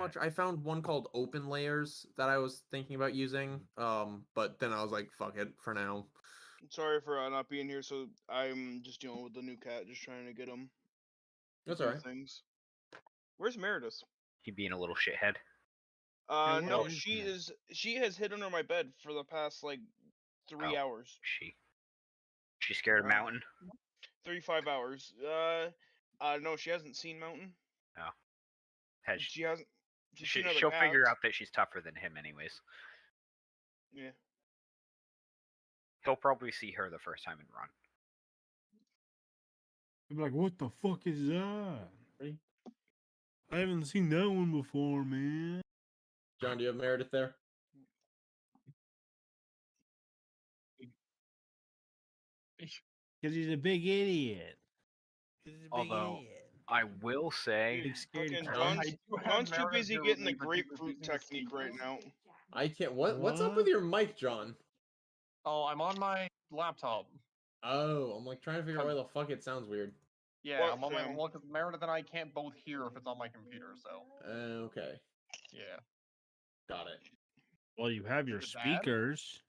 much. I found one called Open Layers that I was thinking about using. But then I was like, fuck it for now. Sorry for not being here. So I'm just dealing with the new cat, just trying to get him. That's do alright. things. Where's Meredith? He being a little shithead. No, she has hid under my bed for the past like 3 hours. She scared of Mountain? 35 hours. No, she hasn't seen Mountain. No. She hasn't. She'll figure out that she's tougher than him, anyways. Yeah. He'll probably see her the first time and run. I'm like, what the fuck is that? I haven't seen that one before, man. John, do you have Meredith there? Because he's a big idiot. Although, I will say... John's too busy getting the grapefruit technique right now. I can't... What's up with your mic, John? Oh, I'm on my laptop. Oh, I'm like trying to figure out why the fuck it sounds weird. Yeah, I'm on my... Well, because Meredith and I can't both hear if it's on my computer, so... Okay. Yeah. Got it. Well, you have your speakers.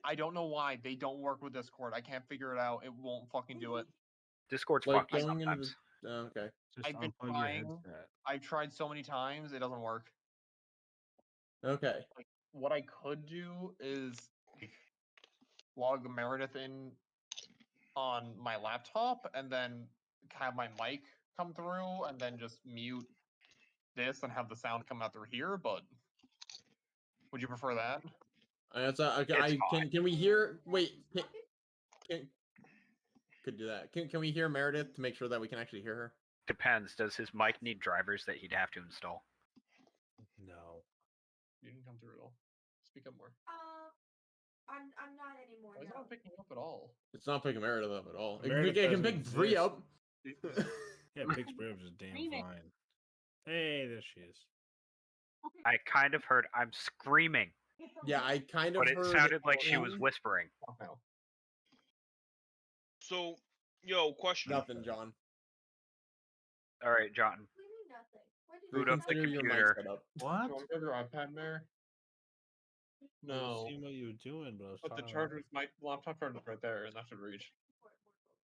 I don't know why. They don't work with Discord. I can't figure it out. It won't fucking do it. Discord's like fucking sometimes. Okay. I've been trying. I've tried so many times. It doesn't work. Okay. Like, what I could do is log the Meredith in on my laptop and then have my mic come through and then just mute this and have the sound come out through here, but would you prefer that? Can we hear? Wait, could do that. Can we hear Meredith to make sure that we can actually hear her? Depends. Does his mic need drivers that he'd have to install? No. You can come through at all. Speak up more. I'm not anymore. It's not picking up at all. It's not picking Meredith up at all. Meredith It can pick Bree up. Yeah, it picks Bree up just damn fine. Hey, there she is. I kind of heard I'm screaming. Yeah, I kind of heard. But it sounded like she was whispering. So, yo, question. Nothing, John. All right, John. Boot up the computer. What? Do you want to go to your iPad there? No. I see what you were doing, but I was But the charger's my laptop charger's right there, and that should reach.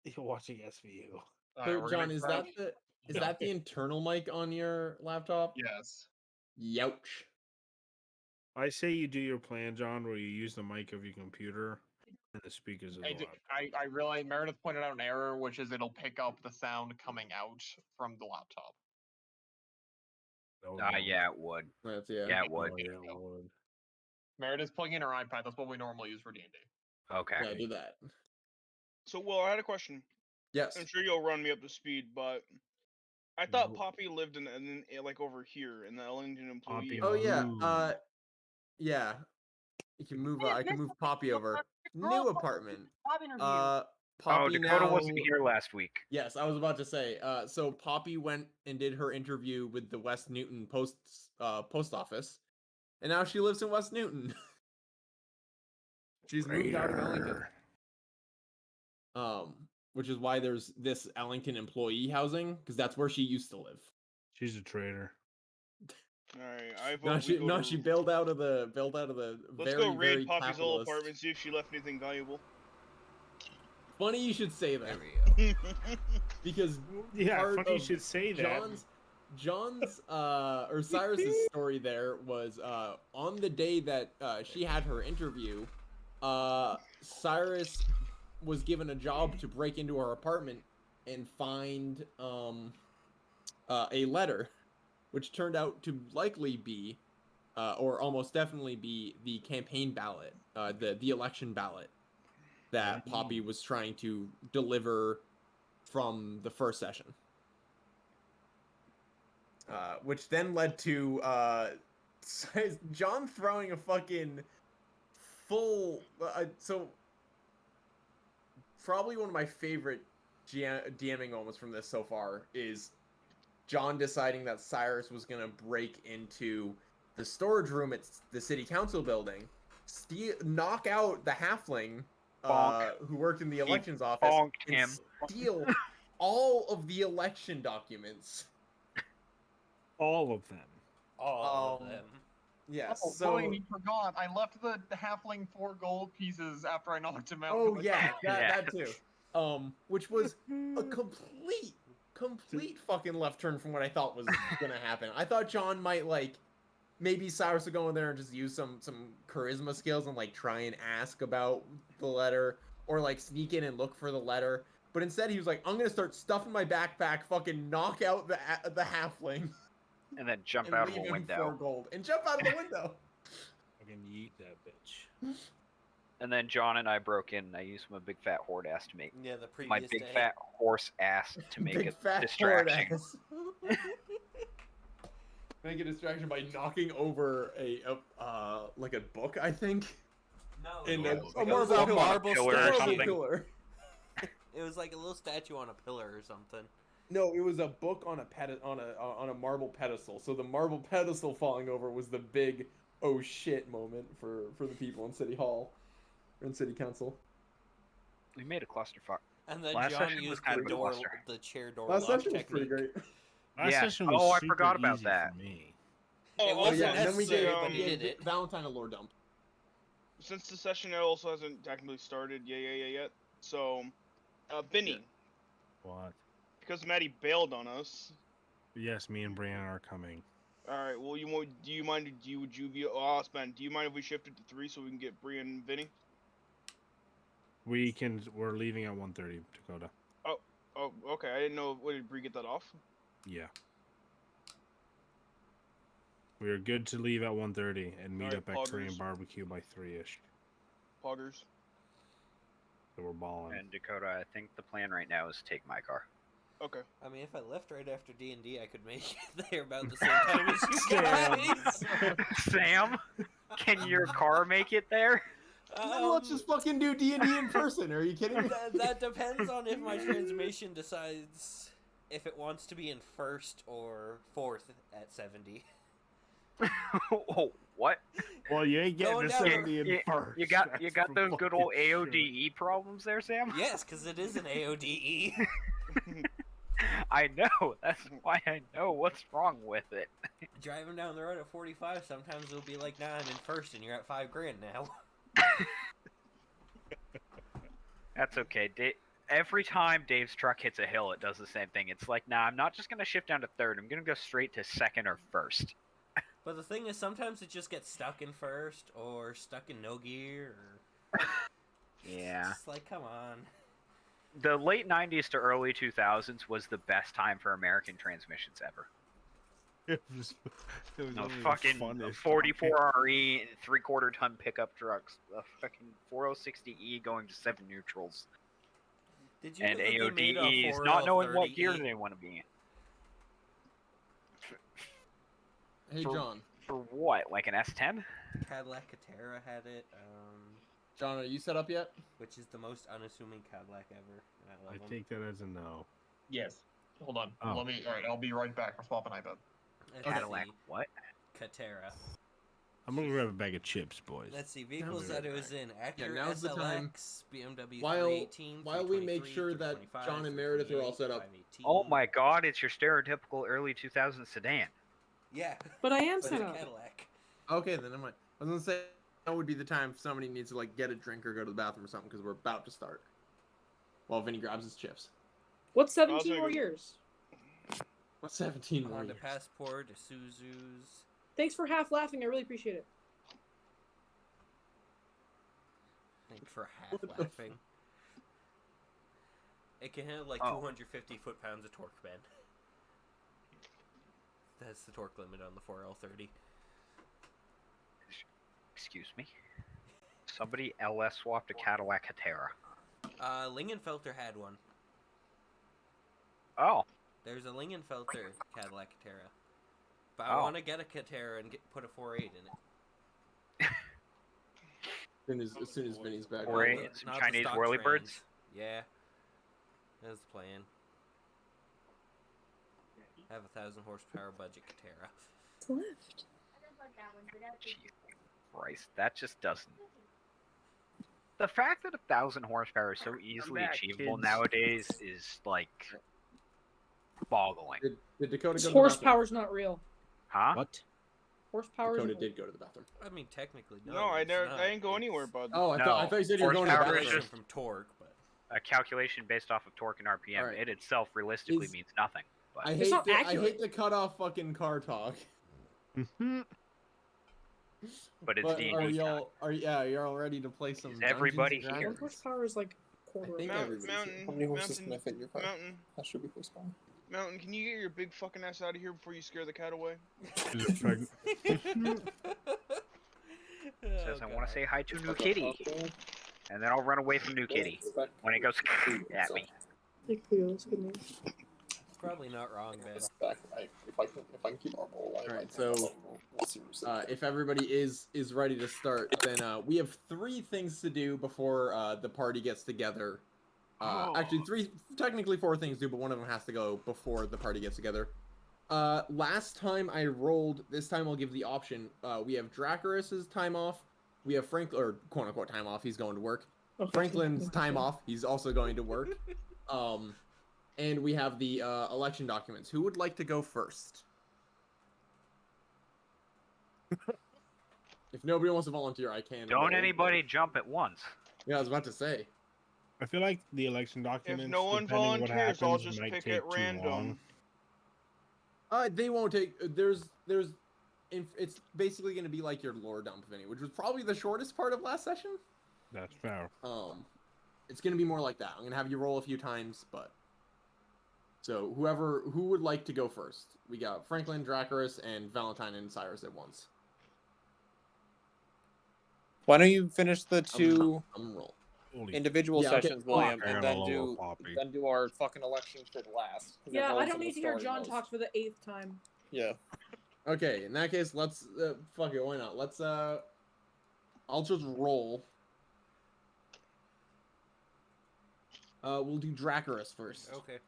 You're watching SVU. So, John, is that the internal mic on your laptop? Yes. Youch. I say you do your plan, John, where you use the mic of your computer and the speakers as well. I realize Meredith pointed out an error, which is it'll pick up the sound coming out from the laptop. Yeah, it would. Yeah, it would. Oh, yeah, it would. Meredith's plugging in her iPad. That's what we normally use for D&D. Okay. Yeah, do that. So, Will, I had a question. Yes. I'm sure you'll run me up to speed, but I thought Poppy lived in like over here in the Ellington employee. Oh yeah. Yeah. You can move. I can move Poppy over. New apartment. Poppy Dakota wasn't here last week. Yes, I was about to say. So Poppy went and did her interview with the West Newton post office, and now she lives in West Newton. She's moved out of Ellington. Which is why there's this Ellington employee housing, because that's where she used to live. She's a traitor. Alright, she bailed out of the Let's go raid Poppy's old apartment, see if she left anything valuable. Funny you should say that. Because funny you should say that. John's or Cyrus's story there was on the day that she had her interview, Cyrus was given a job to break into her apartment and find a letter, which turned out to likely be, or almost definitely be, the campaign ballot, the election ballot that Poppy was trying to deliver from the first session. Which then led to John throwing a fucking full... so, probably one of my favorite DMing moments from this so far is John deciding that Cyrus was going to break into the storage room at the city council building, knock out the halfling who worked in the elections office, and steal all of the election documents. All of them. all of them. Yes. Oh, So. wait, he forgot. I left the halfling 4 gold pieces after I knocked him out. Oh yeah, Yeah. that too. Which was a complete fucking left turn from what I thought was gonna happen. I thought John might like maybe Cyrus would go in there and just use some charisma skills and like try and ask about the letter or like sneak in and look for the letter. But instead he was like, I'm gonna start stuffing my backpack, fucking knock out the halfling, And then jump and out of leave a him window. 4 gold and jump out of the window. I can yeet that bitch. And then John and I broke in and I used my big fat horde ass to make Yeah, the previous my big day. fat horse ass to make Big a fat distraction. horde ass. Make a distraction by knocking over a like a book, I think. No, In it a was marble a pillar. marble Pillar or Marble statue. something. pillar. It was like a little statue on a pillar or something. No, it was a book on a marble pedestal. So the marble pedestal falling over was the big oh shit moment for the people in City Hall, or in City Council. We made a clusterfuck. And then Last John session was used kind the of a door, cluster. the chair door Last lock session was pretty technique. great. Last Yeah. session was Oh, I super forgot about easy that. for me. Oh, It Oh wasn't yeah, and then we necessary, gave, but he did it. Valentine a lore dump. Since the session also hasn't technically started yet, so Vinny, What? because Maddie bailed on us. Yes, me and Brianna are coming. All right. Well, do you mind? Would you be? Ben, do you mind if we shifted to 3 so we can get Brian and Vinny? We're leaving at 1:30, Dakota. Oh, okay. I didn't know. Did Bree get that off? Yeah. We are good to leave at 1:30 and meet Alright, up at Korean poggers. barbecue by 3-ish. Poggers. So we're balling. And Dakota, I think the plan right now is take my car. Okay. I mean, if I left right after D&D, I could make it there about the same time as you guys. Sam, can your car make it there? Let's just fucking do D&D in person. Are you kidding me? That depends on if my transmission decides if it wants to be in 1st or 4th at 70. Oh, what? Well, you ain't getting Going to down the- 70 in first. You got That's for those good old fucking sure. AODE problems there, Sam? Yes, because it is an AODE. I know. That's why I know what's wrong with it. Driving down the road at 45, sometimes it'll be like, nah, I'm in 1st and you're at $5,000 now. That's okay. Every time Dave's truck hits a hill, it does the same thing. It's like, nah, I'm not just gonna shift down to 3rd. I'm gonna go straight to 2nd or 1st. But the thing is, sometimes it just gets stuck in 1st or stuck in no gear. Or... Yeah. It's like, come on. The late 90s to early 2000s was the best time for American transmissions ever. It was No only the fucking funnest 44 RE, 3/4 ton pickup trucks, a fucking 4060E going to 7 neutrals, Did you and know that they made a AODEs not knowing what gear 4L30E? they want to be in. Hey, For- John. For what? Like an S10? Cadillac Catera had it, John, are you set up yet? which is the most unassuming Cadillac ever. And I love I 'em. take that as a no. Yes. Hold on. Oh. All right, I'll be right back. I'm swapping iPad. Let's Cadillac. see, What? Catera. I'm gonna grab a bag of chips, boys. Let's see, vehicles be that right it was in. Acura now's the time. SLX, BMW While- 318, while we make 323, sure that 325, John and Meredith are all set up. 518. Oh my god, it's your stereotypical early 2000s sedan. Yeah. But I am But set it's up. Cadillac. Okay, then never mind. I was gonna say that would be the time if somebody needs to like get a drink or go to the bathroom or something because we're about to start. While Vinny grabs his chips. What's I'll 17 take more it. years? What's 17 more Honda years? Passport, Isuzu's. Thanks for half laughing. I really appreciate it. Thanks for half laughing. It can handle like Oh. 250 foot-pounds of torque, Ben. That's the torque limit on the 4L30. Excuse me? Somebody LS swapped a Cadillac Catera. Lingenfelter had one. Oh, There's a Lingenfelter Cadillac Catera. But I Oh. want to get a Catera and put a 4.8 in it. As soon as Vinny's back. Or I'll- a- some Not the Chinese stock whirly trans. birds? Yeah. That's the plan. Have a 1,000 horsepower budget Catera. It's left. Jesus Christ, that just doesn't. The fact that 1,000 horsepower is so easily back, achievable kids. nowadays is like boggling. Did Dakota This go to the bathroom? horsepower's not real. Huh? What? Horsepower. Dakota did go to the bathroom. I mean, technically, no. No, I it's never. not. I ain't go It's anywhere, bud. Oh, I No, thought you said you were going to the horsepower is bathroom. just- from torque, but A calculation based off of torque and RPM. Alright. It itself realistically Is- means nothing. But I It's hate not I accurate. hate to cut off fucking car talk. But it's But D&D are time. you're all ready to play some Is Dungeons everybody and here? Dragons? Horsepower is like quarter. I think of everybody's here. Mountain, How many horses mountain, can I fit in your car? mountain, That should be horsepower. mountain. Can you get your big fucking ass out of here before you scare the cat away? Just try- Says I want to say hi to New Kitty, and then I'll run away from New Kitty when it goes at me. Like Cleo's good name. it's probably not wrong, man. Back, if I can keep our bowl alive. Alright, I so, think we'll seriously If everybody is ready to start, then we have 3 things to do before the party gets together. Actually, technically 4 things to do, but one of them has to go before the party gets together. Last time I rolled, this time I'll give the option. We have Dracarys's time off. We have Frank, or quote unquote time off. He's going to work. Franklin's time off. He's also going to work. And we have the election documents. Who would like to go first? If nobody wants to volunteer, I can. Don't roll. anybody jump at once. Yeah, I was about to say. I feel like the election documents. If no one depending what volunteers, I'll happens, just might pick take at too random. long. They won't take. It's basically going to be like your lore dump, Vinny, which was probably the shortest part of last session. That's fair. It's going to be more like that. I'm going to have you roll a few times, but. So who would like to go first? We got Franklin, Dracarys, and Valentine and Cyrus at once. Why don't you finish the 2 I'm roll. Holy individual Yeah, okay. sessions, William, I and got a then little do poppy. our fucking elections for the last. 'cause Yeah, I everyone's don't in the need to hear story John mode. talk for the 8th time. Yeah. Okay, in that case, let's fuck it. Why not? Let's I'll just roll. We'll do Dracarys first. Okay.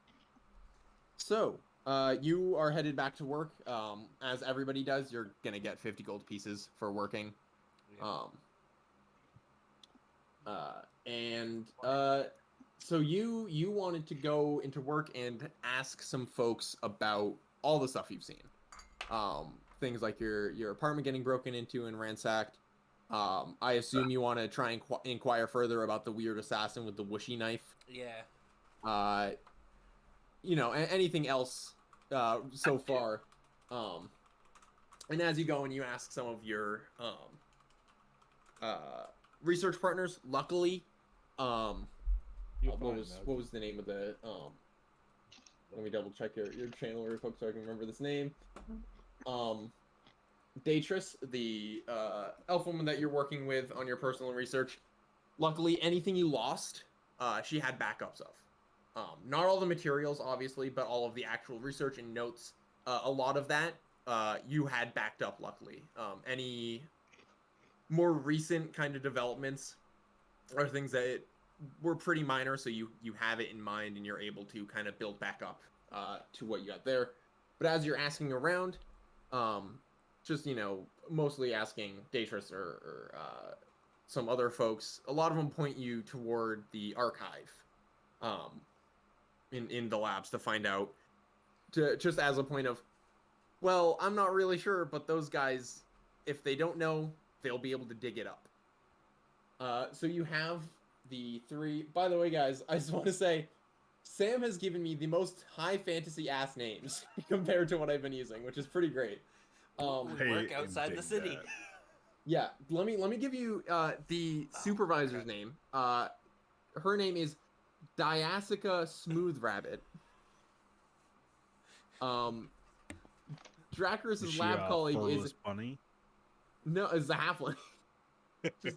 So, you are headed back to work. As everybody does, you're gonna get 50 gold pieces for working. Yeah. So you wanted to go into work and ask some folks about all the stuff you've seen. Things like your apartment getting broken into and ransacked. I assume you want to try and inquire further about the weird assassin with the whooshy knife. Yeah. Anything else so far. And as you go and you ask some of your research partners, luckily, what was the name of the let me double check your channel real quick so I can remember this name. Datress, the elf woman that you're working with on your personal research. Luckily, anything you lost, she had backups of. Not all the materials, obviously, but all of the actual research and notes. A lot of that you had backed up, luckily. Any more recent kind of developments are things that were pretty minor, so you have it in mind and you're able to kind of build back up to what you got there. But as you're asking around, just, mostly asking Datress or some other folks, a lot of them point you toward the archive in the labs to find out, just as a point of, well, I'm not really sure, but those guys, if they don't know, they'll be able to dig it up. So you have the 3. By the way, guys, I just want to say, Sam has given me the most high fantasy ass names compared to what I've been using, which is pretty great. We work outside the city. Yeah, let me give you the supervisor's name. Her name is Diasica Smooth Rabbit. Dracarys' lab colleague is bunny. No, it's a halfling.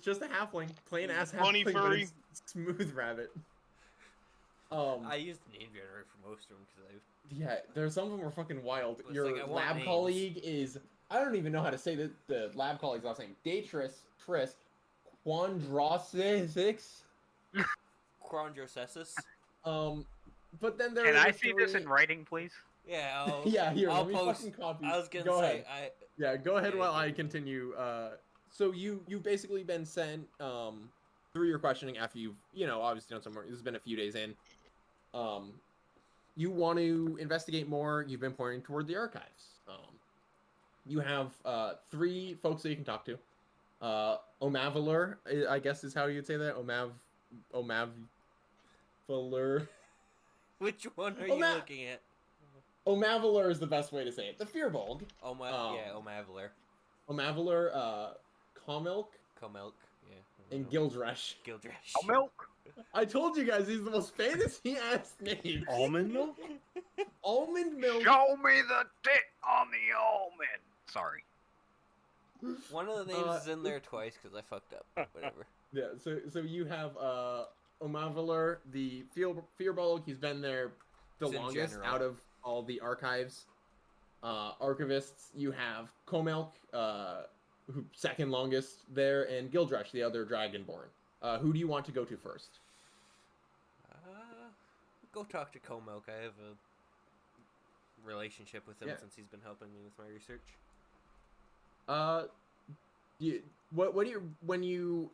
just a halfling, plain ass Bunny halfling, but furry. it's Smooth Rabbit. I used the name generator for most of them because Yeah, there's some of them are fucking wild. It's Your like, I want lab names. colleague is, I don't even know how to say the lab colleague's last name. Datrys Tris Quandrasix. Chondrocesis. But then there Can are I the see this 3 in writing, please? Yeah, I'll, Yeah, here, I'll let me post. fucking copy. I was gonna Go say, ahead. Yeah, go ahead Yeah, while yeah, I yeah. continue. So you've basically been sent through your questioning after you've obviously done some work. This has been a few days in. You want to investigate more. You've been pointing toward the archives. you have 3 folks that you can talk to. Omavalor, I guess is how you'd say that. Omavalor. Which one are you looking at? Omavalor is the best way to say it. The Fearbold. Omavalor. Omavalor, Comilk, Comilk, yeah. and Gildresh. Gildresh. Oh, milk. I told you guys he's the most fantasy-ass names. Almond milk? Almond milk. Show me the tit on the almond. Sorry. One of the names is in there twice because I fucked up. Whatever. Yeah, so you have Omavalor, the Fearbolg. He's been there the It's in longest general. out of all the archives. Archivists, you have Comilk, who second longest there, and Gildresh, the other Dragonborn. Who do you want to go to first? Go talk to Comilk. I have a relationship with him Yeah. since he's been helping me with my research. I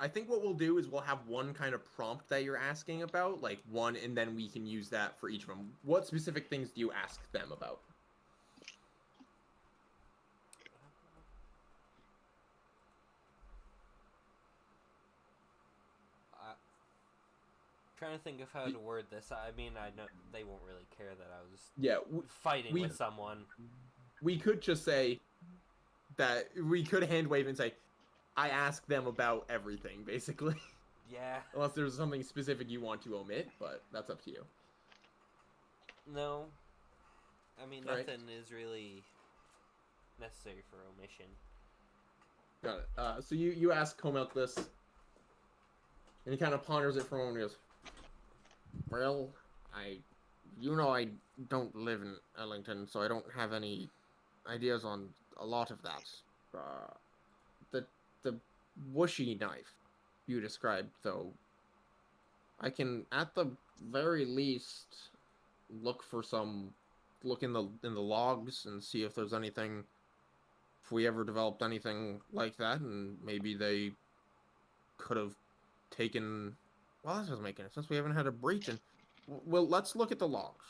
think what we'll do is we'll have one kind of prompt that you're asking about, like one, and then we can use that for each of them. What specific things do you ask them about? Trying to think of how to word this. I mean, I know they won't really care that I was Yeah, fighting with someone. we could just say that we could hand wave and say, I ask them about everything, basically. Yeah. Unless there's something specific you want to omit, but that's up to you. No. I mean, Right. nothing is really necessary for omission. Got it. So you ask Comilk this, and he kind of ponders it for a moment and goes, well, I don't live in Ellington, so I don't have any ideas on a lot of that. The whooshy knife you described, though, I can at the very least look in the logs and see if there's anything, if we ever developed anything like that, and maybe they could have taken. Well, that doesn't make any sense. We haven't had a breach, and well, let's look at the logs,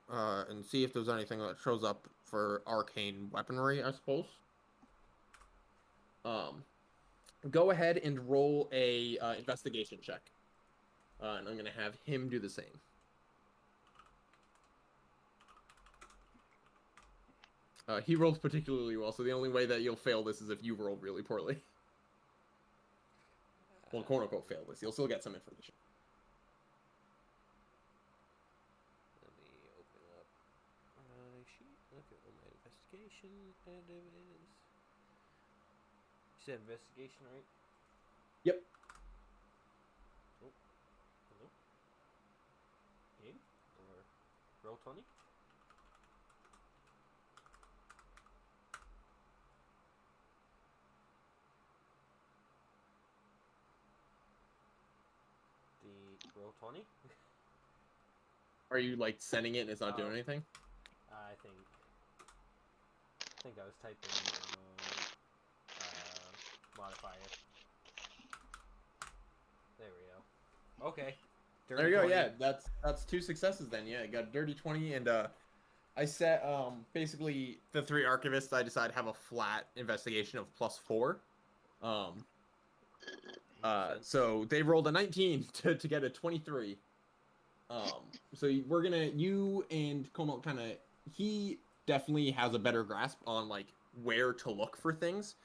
and see if there's anything that shows up for arcane weaponry, I suppose. Go ahead and roll a investigation check, and I'm gonna have him do the same. He rolled particularly well, so the only way that you'll fail this is if you roll really poorly. Well, quote unquote fail this. You'll still get some information. Let me open up my sheet. Look at all my investigation, and it is. You said investigation, right? Yep. Oh, hello. Game or roll 20. The roll 20. Are you like sending it and it's not doing anything? I think I was typing modifier. There we go. Okay. There you go. 20. Yeah, that's 2 successes then. Yeah, I got a dirty 20, and I set basically the 3 archivists I decided have a flat investigation of +4. So they rolled a 19 to get a 23. So we're gonna, you and Como kind of, he definitely has a better grasp on like where to look for things.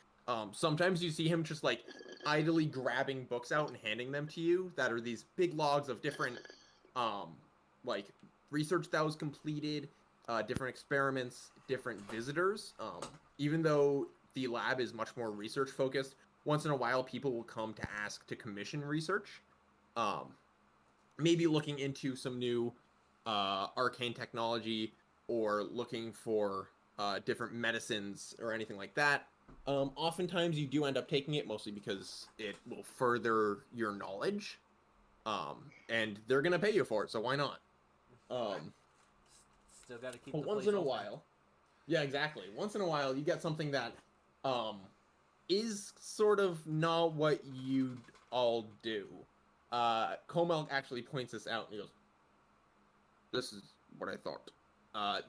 Sometimes you see him just like idly grabbing books out and handing them to you that are these big logs of different like research that was completed, different experiments, different visitors. Even though the lab is much more research focused, once in a while people will come to ask to commission research. Maybe looking into some new arcane technology or looking for different medicines or anything like that. Oftentimes you do end up taking it, mostly because it will further your knowledge, and they're gonna pay you for it, so why not? Still got to keep. But the once place in a open. while, yeah, exactly. Once in a while, you get something that is sort of not what you all do. Comel actually points this out and he goes, "This is what I thought.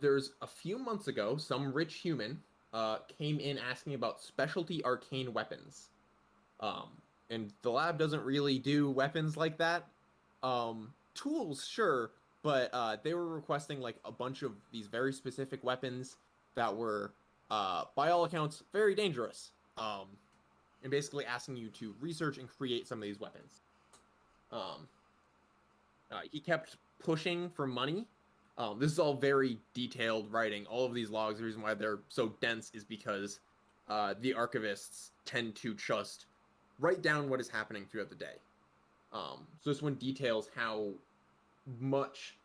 There's a few months ago, some rich human came in asking about specialty arcane weapons. And the lab doesn't really do weapons like that. Tools, sure, but they were requesting like a bunch of these very specific weapons that were, by all accounts, very dangerous. And basically asking you to research and create some of these weapons. He kept pushing for money. This is all very detailed writing. All of these logs, the reason why they're so dense is because the archivists tend to just write down what is happening throughout the day. So this one details how much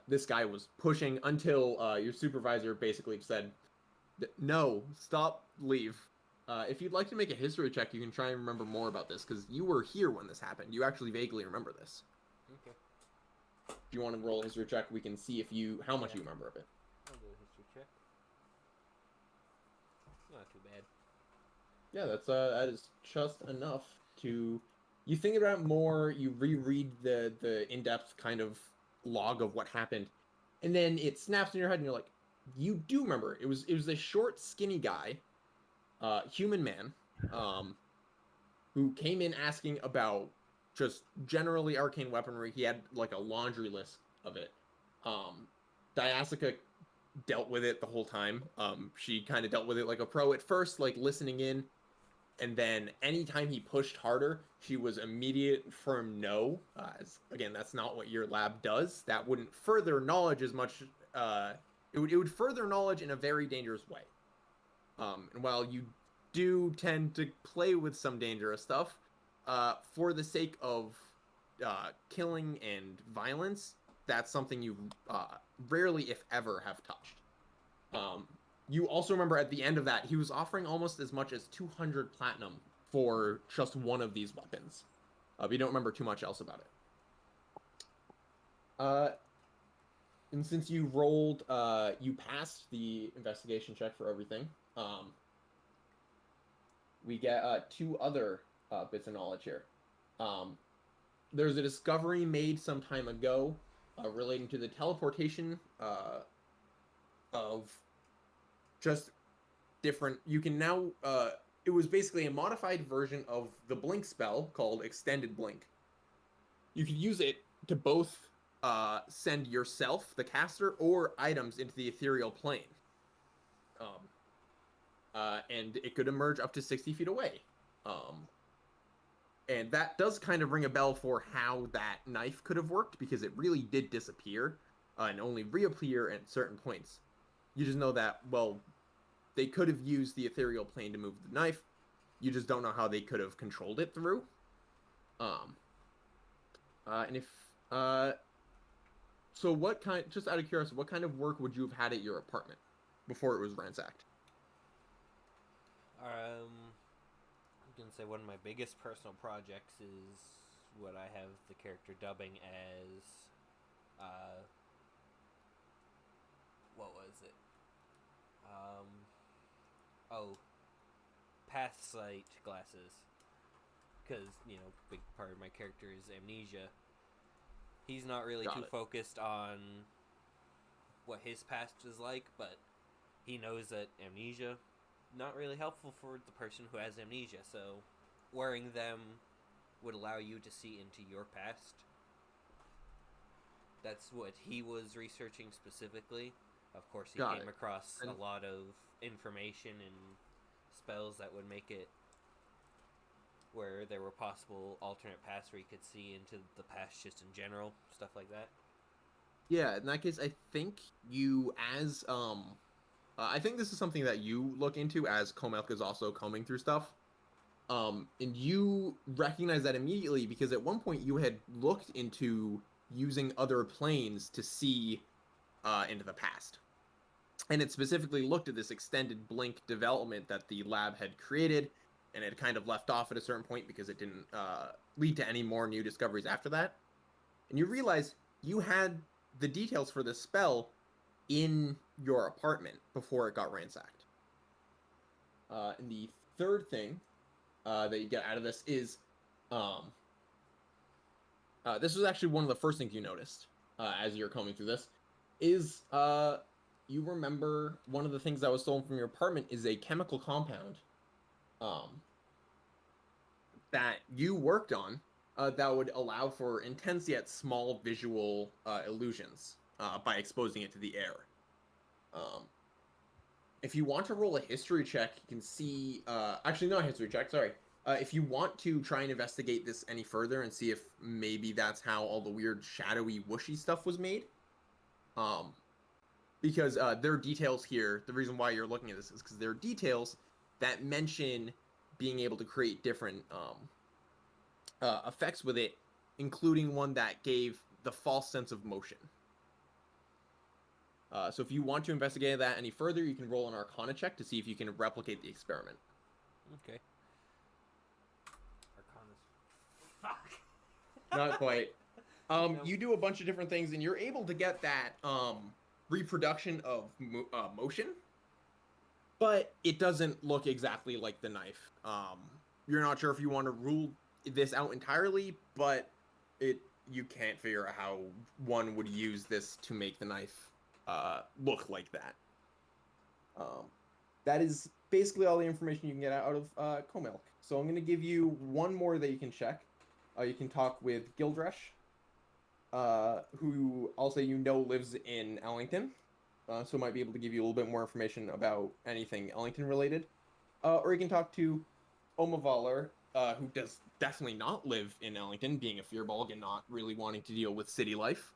this guy was pushing until your supervisor basically said, "No, stop, leave." If you'd like to make a history check, you can try and remember more about this, because you were here when this happened. You actually vaguely remember this. Okay. If you want to roll a history check, we can see how much you remember of it. I'll do a history check. Not too bad. Yeah, that is just enough to... You think about it more, you reread the in-depth kind of log of what happened, and then it snaps in your head, and you're like, you do remember. It was a short, skinny guy, human man, who came in asking about just generally arcane weaponry. He had like a laundry list of it. Diasica dealt with it the whole time. She kind of dealt with it like a pro at first, like listening in, and then anytime he pushed harder, she was immediate firm no. As, again, that's not what your lab does. That wouldn't further knowledge as much. It would further knowledge in a very dangerous way. And while you do tend to play with some dangerous stuff, for the sake of killing and violence, that's something you rarely, if ever, have touched. You also remember at the end of that, he was offering almost as much as 200 platinum for just one of these weapons. But you don't remember too much else about it. And since you rolled, you passed the investigation check for everything. We get 2 other bits of knowledge here. There's a discovery made some time ago relating to the teleportation of just different... You can now... it was basically a modified version of the Blink spell called Extended Blink. You could use it to both send yourself, the caster, or items into the ethereal plane. And it could emerge up to 60 feet away. And that does kind of ring a bell for how that knife could have worked, because it really did disappear and only reappear at certain points. You just know that, well, they could have used the ethereal plane to move the knife. You just don't know how they could have controlled it through. And if... So what kind... Just out of curiosity, what kind of work would you have had at your apartment before it was ransacked? I'm gonna say one of my biggest personal projects is what I have the character dubbing as, what was it? Path sight glasses. Because, you know, big part of my character is amnesia. He's not really too focused on what his past is like, but he knows that amnesia not really helpful for the person who has amnesia, so wearing them would allow you to see into your past. That's what he was researching specifically. Of course, he came across a lot of information and spells that would make it where there were possible alternate paths where you could see into the past just in general, stuff like that. Yeah, in that case, I think you, as, I think this is something that you look into as Komelk is also combing through stuff. And you recognize that immediately because at one point you had looked into using other planes to see into the past. And it specifically looked at this extended blink development that the lab had created, and it kind of left off at a certain point because it didn't lead to any more new discoveries after that. And you realize you had the details for this spell in your apartment before it got ransacked. And the third thing that you get out of this is, this was actually one of the first things you noticed as you're combing through this, is you remember one of the things that was stolen from your apartment is a chemical compound that you worked on that would allow for intense yet small visual illusions by exposing it to the air. If you want to roll a history check, you can see... actually, not a history check, sorry. If you want to try and investigate this any further and see if maybe that's how all the weird shadowy whooshy stuff was made. Because there are details here. The reason why you're looking at this is because there are details that mention being able to create different effects with it, including one that gave the false sense of motion. So if you want to investigate that any further, you can roll an Arcana check to see if you can replicate the experiment. Okay. Arcana's... Fuck! Not quite. You do a bunch of different things, and you're able to get that reproduction of motion, but it doesn't look exactly like the knife. You're not sure if you want to rule this out entirely, but you can't figure out how one would use this to make the knife look like that. That is basically all the information you can get out of Comilk. So I'm going to give you one more that you can check. You can talk with Gildresh, who also lives in Ellington, so might be able to give you a little bit more information about anything Ellington related. Or you can talk to Omavalar, who does definitely not live in Ellington, being a fearbulg and not really wanting to deal with city life.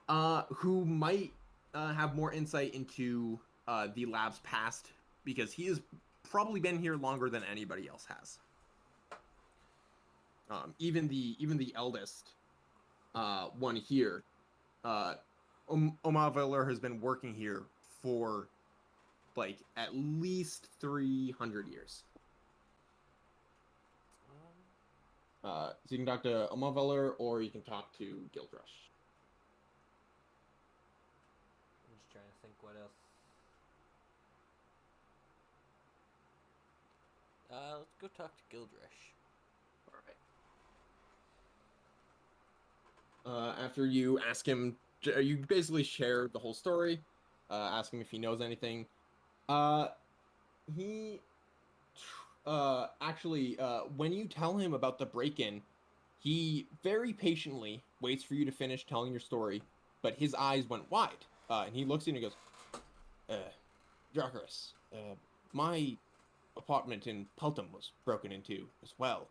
Who might have more insight into the lab's past, because he has probably been here longer than anybody else has. Even the eldest one here, Omavalar has been working here for like at least 300 years. So you can talk to Omavalar, or you can talk to Gildrush. I'm just trying to think what else. Let's go talk to Gildrush. Alright. After you ask him, you basically share the whole story, ask him if he knows anything. He actually, when you tell him about the break-in, he very patiently waits for you to finish telling your story, but his eyes went wide, and he looks at you and he goes, Dracarys, my apartment in Peltham was broken into as well.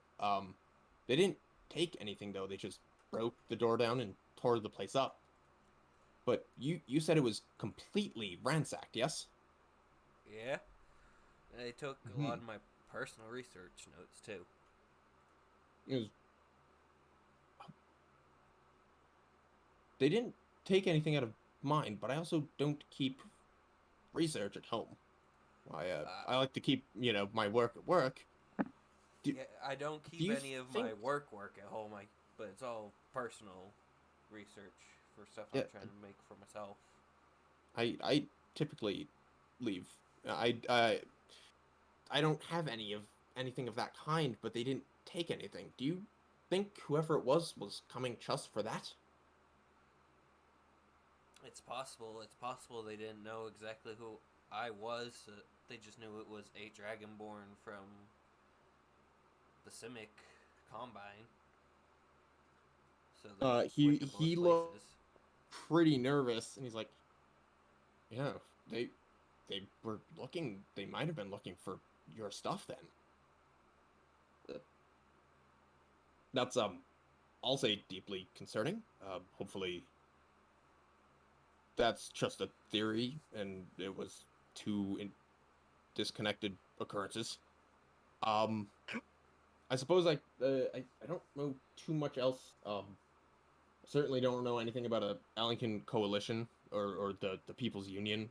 They didn't take anything, though. They just broke the door down and tore the place up. But you said it was completely ransacked, yes? Yeah. They took a lot of my personal research notes, too. It was... They didn't take anything out of mine, but I also don't keep research at home. I like to keep, my work at work. I don't keep any of my work at home, but it's all personal research for stuff I'm trying to make for myself. I typically leave. I don't have anything of that kind, but they didn't take anything. Do you think whoever it was coming just for that? It's possible. It's possible they didn't know exactly who I was. They just knew it was a Dragonborn from the Simic Combine. So he looked pretty nervous, and he's like, "Yeah, they were looking. They might have been looking for your stuff then." That's I'll say deeply concerning. Hopefully, that's just a theory, and it was two disconnected occurrences. I suppose I don't know too much else. Certainly don't know anything about a Ellington coalition or the People's Union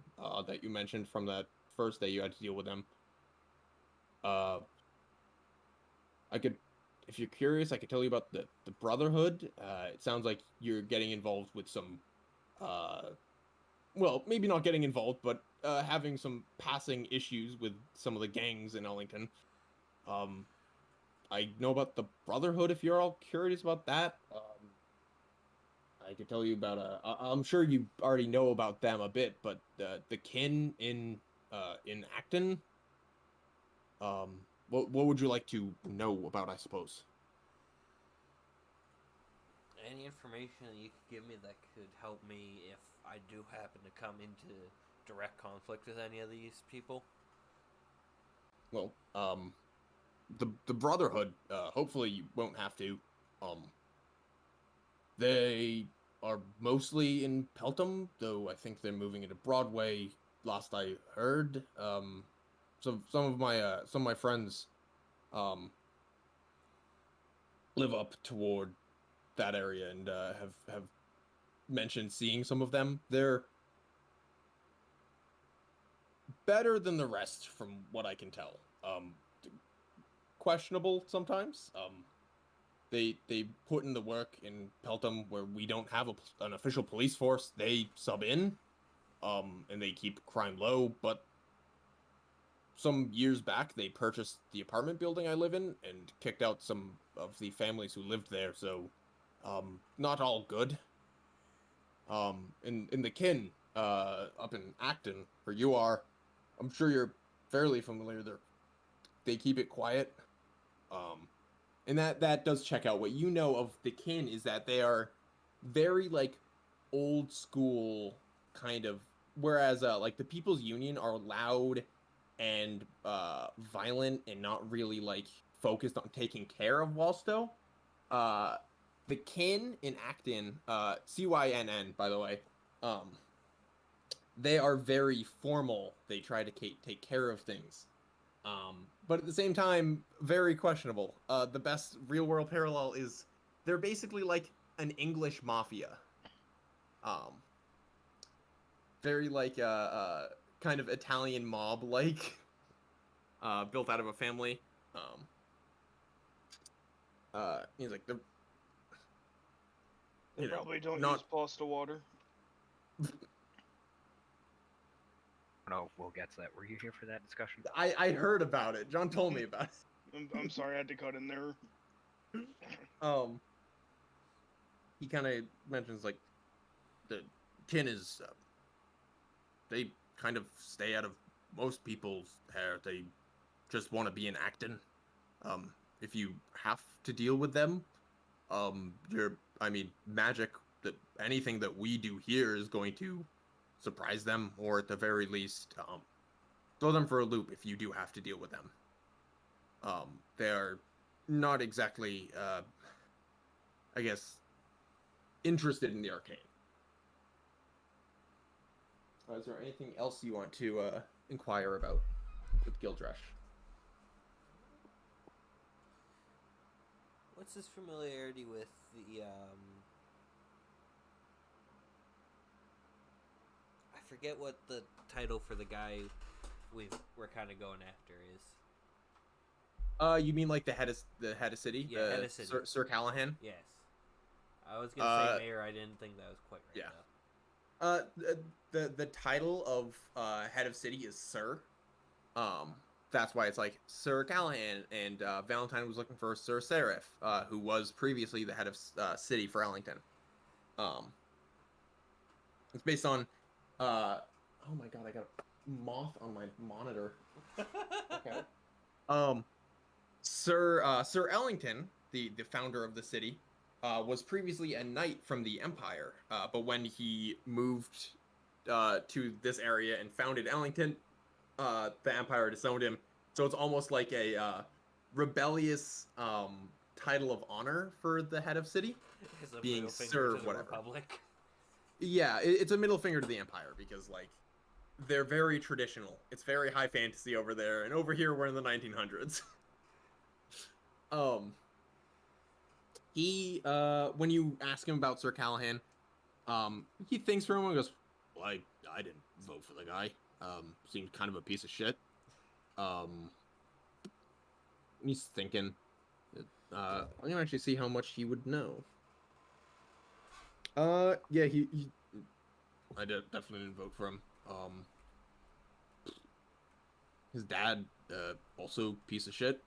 that you mentioned from that first day you had to deal with them. I could, if you're curious, I could tell you about the Brotherhood. It sounds like you're getting involved with some, well, maybe not getting involved, but having some passing issues with some of the gangs in Ellington. I know about the Brotherhood if you're all curious about that. I could tell you about I'm sure you already know about them a bit, but the kin in Acton. What would you like to know about? I suppose. Any information that you could give me that could help me if I do happen to come into direct conflict with any of these people? Well, the Brotherhood. Hopefully, you won't have to. They are mostly in Peltham, though I think they're moving into Broadway. Last I heard. Some of my friends, live up toward that area and have mentioned seeing some of them. They're better than the rest, from what I can tell. Questionable sometimes. They put in the work in Peltham where we don't have an official police force. They sub in, and they keep crime low. But some years back, they purchased the apartment building I live in and kicked out some of the families who lived there. So, not all good. In the kin, up in Acton, where you are, I'm sure you're fairly familiar. They keep it quiet. And that does check out. What you know of the kin is that they are very like old school kind of, whereas like the People's Union are loud and violent and not really like focused on taking care of Wallstow. The kin in Acton, CYNN, by the way, they are very formal. They try to take care of things. But at the same time, very questionable. The best real world parallel is they're basically like an English mafia. Very like kind of Italian mob like, built out of a family. He's like They probably don't not... use pasta water. No, we'll get to that. Were you here for that discussion? I heard about it. John told me about it. I'm sorry, I had to cut in there. He kind of mentions like the kin is they kind of stay out of most people's hair. They just want to be in Acton. If you have to deal with them, magic, that anything that we do here is going to surprise them, or at the very least, throw them for a loop if you do have to deal with them. They're not exactly, I guess, interested in the arcane. Is there anything else you want to inquire about with Gildrush? What's his familiarity with the, I forget what the title for the guy we're kind of going after is. You mean like the head of city? Yeah, head of city. Sir Callahan? Yes. I was gonna say mayor. I didn't think that was quite right. Yeah. The title of head of city is Sir. That's why it's like Sir Callahan, and Valentine was looking for Sir Seraph, who was previously the head of city for Ellington. It's based on oh my god, I got a moth on my monitor. Okay. Sir Ellington, the founder of the city, was previously a knight from the Empire, but when he moved to this area and founded Ellington, the Empire disowned him. So it's almost like a rebellious title of honor for the head of city, being Sir whatever. Republic. Yeah, it's a middle finger to the Empire, because like they're very traditional. It's very high fantasy over there, and over here we're in the 1900s. He when you ask him about Sir Callahan, he thinks for a moment and goes, well, I didn't vote for the guy. Seemed kind of a piece of shit. He's thinking. I'm gonna actually see how much he would know. Yeah, he I definitely didn't vote for him. His dad, also piece of shit.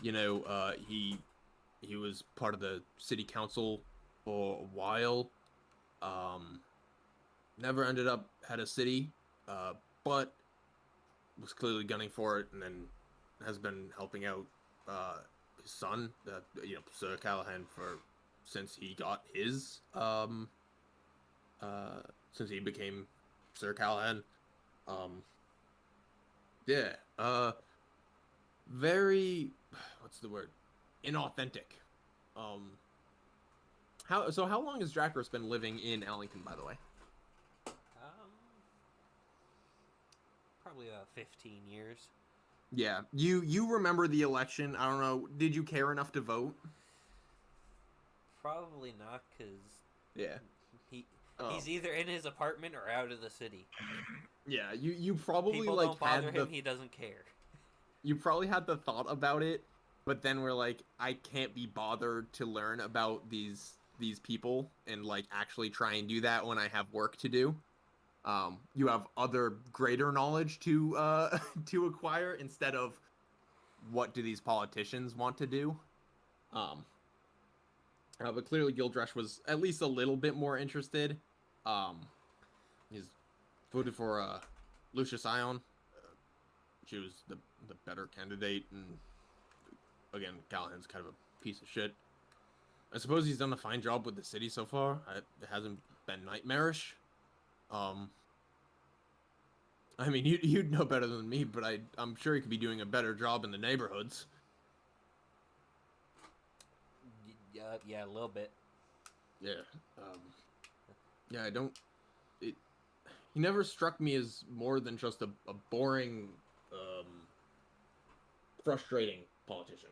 He was part of the city council for a while. Never ended up had a city, but was clearly gunning for it, and then has been helping out his son, Sir Callahan, since he got his since he became Sir Callahan. Very, what's the word? Inauthentic. How long has Dracoris been living in Ellington, by the way? Probably about 15 years. Yeah, you remember the election? I don't know. Did you care enough to vote? Probably not, cause yeah, he's either in his apartment or out of the city. Yeah, you probably people like don't bother had him. He doesn't care. You probably had the thought about it, but then we're like, I can't be bothered to learn about these people and like actually try and do that when I have work to do. You have other greater knowledge to to acquire instead of what do these politicians want to do. But clearly Gildresh was at least a little bit more interested. He's voted for Lucius Ion. She was the better candidate, and again, Callahan's kind of a piece of shit. I suppose he's done a fine job with the city so far. It hasn't been nightmarish. I mean, you'd know better than me, but I'm sure he could be doing a better job in the neighborhoods. Yeah, a little bit. Yeah. Yeah, I don't... He never struck me as more than just a boring, frustrating politician.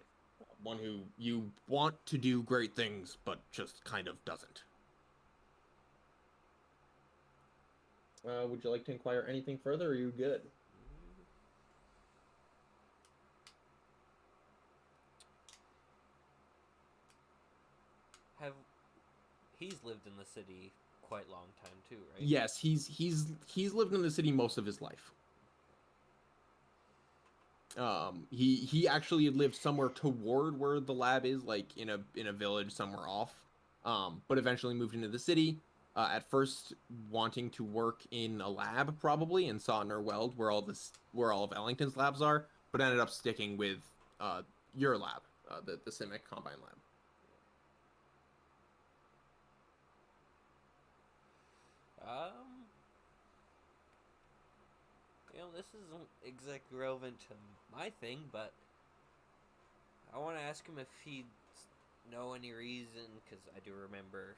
One who you want to do great things, but just kind of doesn't. Would you like to inquire anything further, or are you good? He's lived in the city quite long time too, right? Yes, he's lived in the city most of his life. He actually lived somewhere toward where the lab is, like in a village somewhere off. But eventually moved into the city. At first wanting to work in a lab, probably in Sotner Weld, where all of Ellington's labs are, but ended up sticking with your lab, the Simic Combine Lab. This isn't exactly relevant to my thing, but I want to ask him if he'd know any reason, because I do remember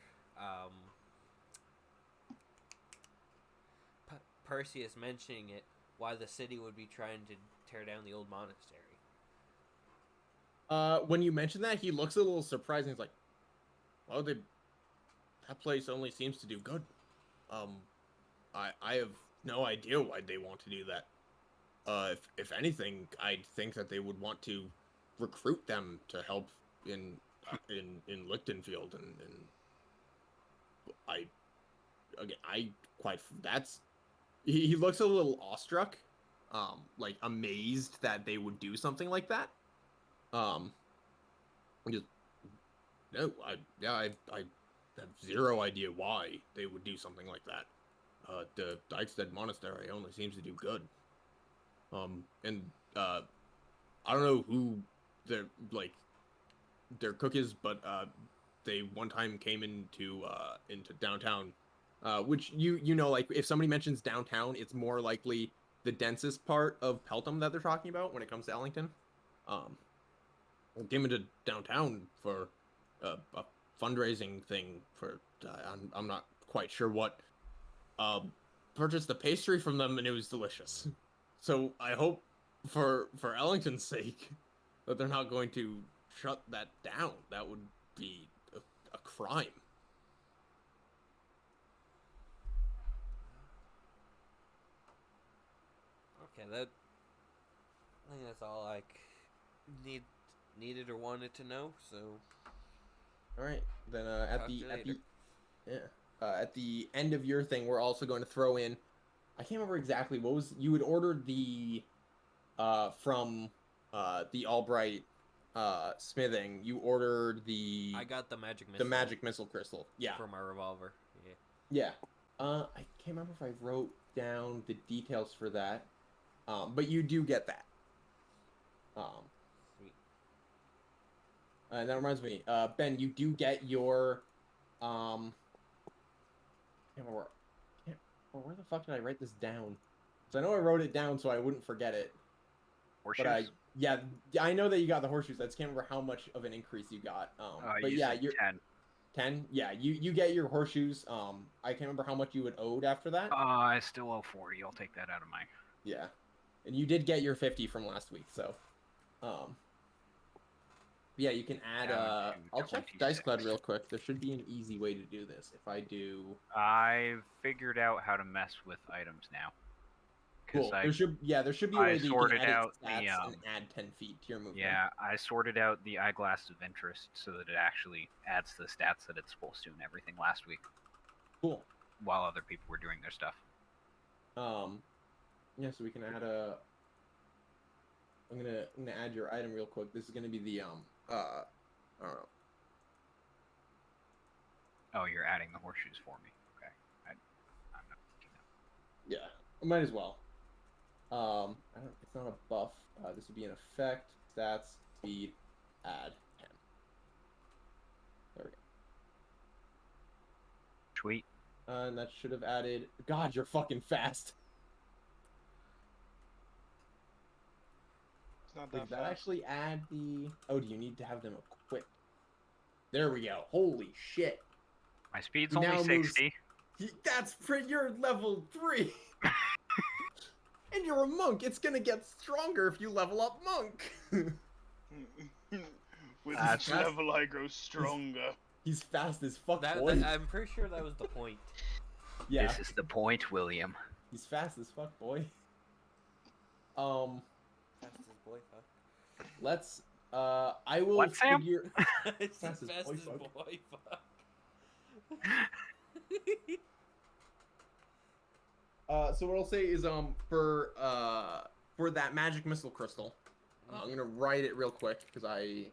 Perseus mentioning it, why the city would be trying to tear down the old monastery. When you mention that, he looks a little surprised, and he's like, well, that place only seems to do good. I have no idea why they want to do that. If anything, I'd think that they would want to recruit them to help in Lichtenfield, and he looks a little awestruck, like amazed that they would do something like that. I have zero idea why they would do something like that. The Dykstead Monastery only seems to do good. And I don't know who their cook is, but they one time came into downtown, which you know, like if somebody mentions downtown, it's more likely the densest part of Peltham that they're talking about when it comes to Ellington. Came into downtown for a fundraising thing for I'm not quite sure what. Purchased the pastry from them, and it was delicious. So I hope for Ellington's sake that they're not going to shut that down. That would be a crime. Okay, I think that's all I needed or wanted to know. So, all right, then at the end of your thing, we're also going to throw in. I can't remember exactly what was you had ordered the from the Albright smithing, you ordered the I got the magic missile. the magic missile crystal. Yeah. For my revolver. Yeah. Yeah. I can't remember if I wrote down the details for that. But you do get that. Sweet. And that reminds me, Ben, you do get your can't remember where the fuck did I write this down? So I know I wrote it down so I wouldn't forget it. Horseshoes? But I know that you got the horseshoes. I just can't remember how much of an increase you got. But you yeah, said you're 10. 10. Yeah, you get your horseshoes. I can't remember how much you would owed after that. I still owe 40. I'll take that out of my. Yeah, and you did get your 50 from last week. So, yeah, you can add. Down to I'll check 26. DiceCloud real quick. There should be an easy way to do this. If I do. I've figured out how to mess with items now. Cool. There should be a way that you can sorted edit out stats the, and add 10 feet to your movement. Yeah, I sorted out the eyeglass of interest so that it actually adds the stats that it's supposed to and everything last week. Cool. While other people were doing their stuff. Yeah, so we can add a. I'm gonna add your item real quick. This is gonna be the I don't know. Oh, you're adding the horseshoes for me. Okay. I'm not thinking that. Yeah, I might as well. It's not a buff. This would be an effect, stats, speed, add 10. There we go. Sweet. And that should have added. God, you're fucking fast. It's not Wait, that did that fast. actually add the? Oh, do you need to have them equipped? There we go. Holy shit. My speed's He now only moves- 60. You're level 3. And you're a monk. It's gonna get stronger if you level up monk. With That's each level, I grow stronger. He's fast as fuck, boy. I'm pretty sure that was the point. Yeah, This is the point, William. he's fast as fuck, boy. Fast as boy, fuck. Let's. I will What, Sam? figure. It's Fast as fast boy, as fuck. boy, fuck. So what I'll say is for that magic missile crystal, I'm gonna write it real quick because I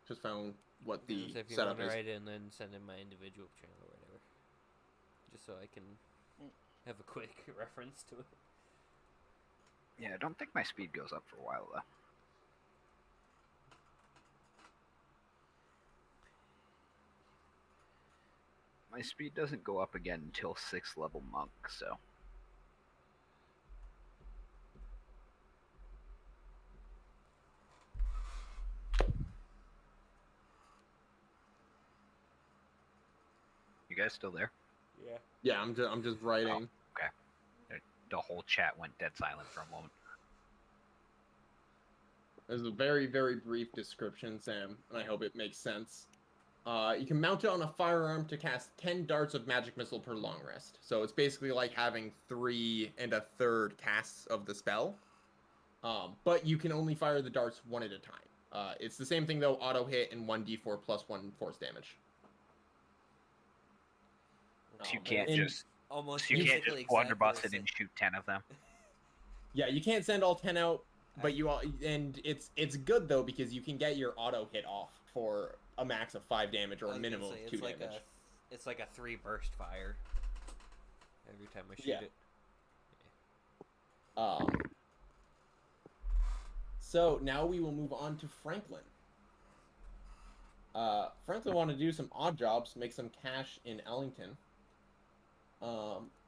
just found what the So if you setup want to is. write it and then send in my individual channel or whatever, just so I can have a quick reference to it. Yeah, I don't think my speed goes up for a while, though. My speed doesn't go up again until 6th level monk, so. You guys still there? Yeah. Yeah, I'm just writing. The whole chat went dead silent for a moment. There's a very, very brief description, Sam, and I hope it makes sense. You can mount it on a firearm to cast 10 darts of magic missile per long rest. So it's basically like having 3 1/3 casts of the spell. But you can only fire the darts one at a time. It's the same thing though, auto hit and 1d4 plus 1 force damage. So you can't and just almost so you can't basically just blunderbuss exactly it and shoot 10 of them. Yeah, you can't send all 10 out, but you all, and it's good though because you can get your auto hit off for a max of 5 damage or a minimum of 2 damage. It's like a 3 burst fire every time I shoot Yeah. it. So now we will move on to Franklin. Franklin wanted to do some odd jobs, make some cash in Ellington.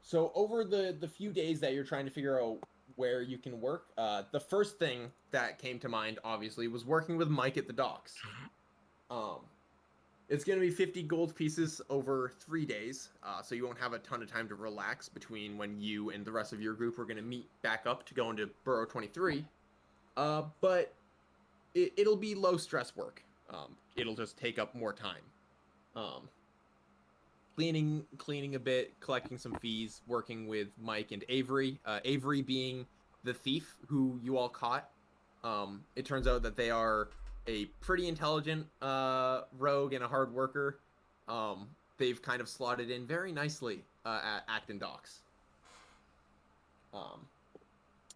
So over the few days that you're trying to figure out where you can work, the first thing that came to mind, obviously, was working with Mike at the docks. It's going to be 50 gold pieces over 3 days, so you won't have a ton of time to relax between when you and the rest of your group are going to meet back up to go into Burrow 23. But it'll be low stress work. It'll just take up more time. Cleaning a bit, collecting some fees, working with Mike and Avery. Avery being the thief who you all caught. It turns out that they are a pretty intelligent rogue and a hard worker. They've kind of slotted in very nicely at Acton Docks.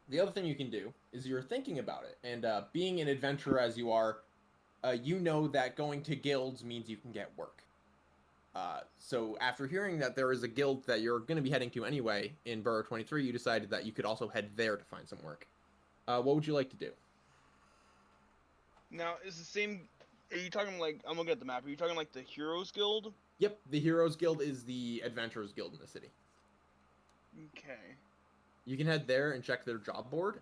The other thing you can do is you're thinking about it, and being an adventurer as you are, you know that going to guilds means you can get work. So after hearing that there is a guild that you're going to be heading to anyway in Burrow 23, you decided that you could also head there to find some work. What would you like to do? Now, is the same... Are you talking like... I'm looking at the map. Are you talking like the Heroes Guild? Yep, the Heroes Guild is the Adventurers Guild in the city. Okay. You can head there and check their job board.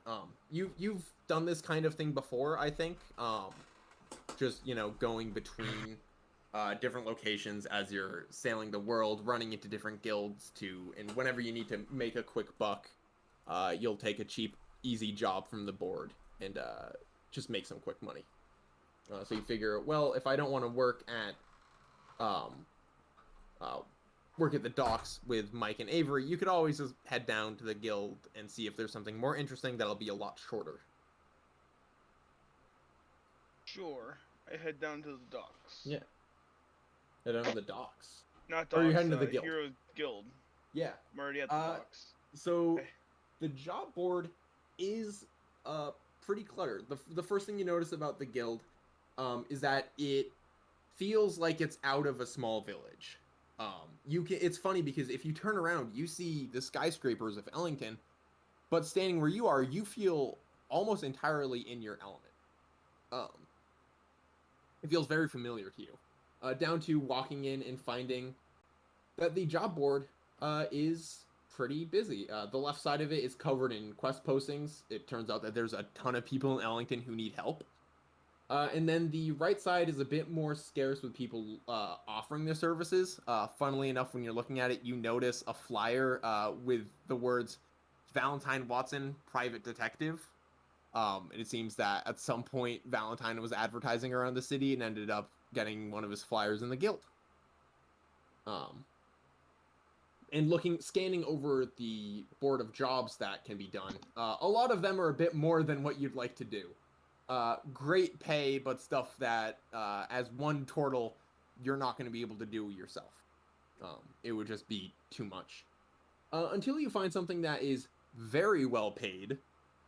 You've done this kind of thing before, I think. Just, going between different locations as you're sailing the world, running into different guilds and whenever you need to make a quick buck, you'll take a cheap, easy job from the board and just make some quick money. So you figure, well, if I don't want to work at the docks with Mike and Avery, you could always just head down to the guild and see if there's something more interesting that'll be a lot shorter. Sure. I head down to the docks. Yeah. Head down to the docks. Not docks, or you're heading to the guild. Heroes Guild. Yeah. I'm already at the docks. So, Okay. the job board is pretty cluttered. The first thing you notice about the guild is that it feels like it's out of a small village. It's funny because if you turn around, you see the skyscrapers of Ellington, but standing where you are, you feel almost entirely in your element. It feels very familiar to you. Down to walking in and finding that the job board is pretty busy. The left side of it is covered in quest postings. It turns out that there's a ton of people in Ellington who need help. And then the right side is a bit more scarce with people offering their services. Funnily enough, when you're looking at it, you notice a flyer with the words Valentine Watson, Private Detective. And it seems that at some point, Valentine was advertising around the city and ended up getting one of his flyers in the guild. And scanning over the board of jobs that can be done, a lot of them are a bit more than what you'd like to do. Great pay, but stuff that, as one turtle, you're not going to be able to do yourself. It would just be too much. Until you find something that is very well paid,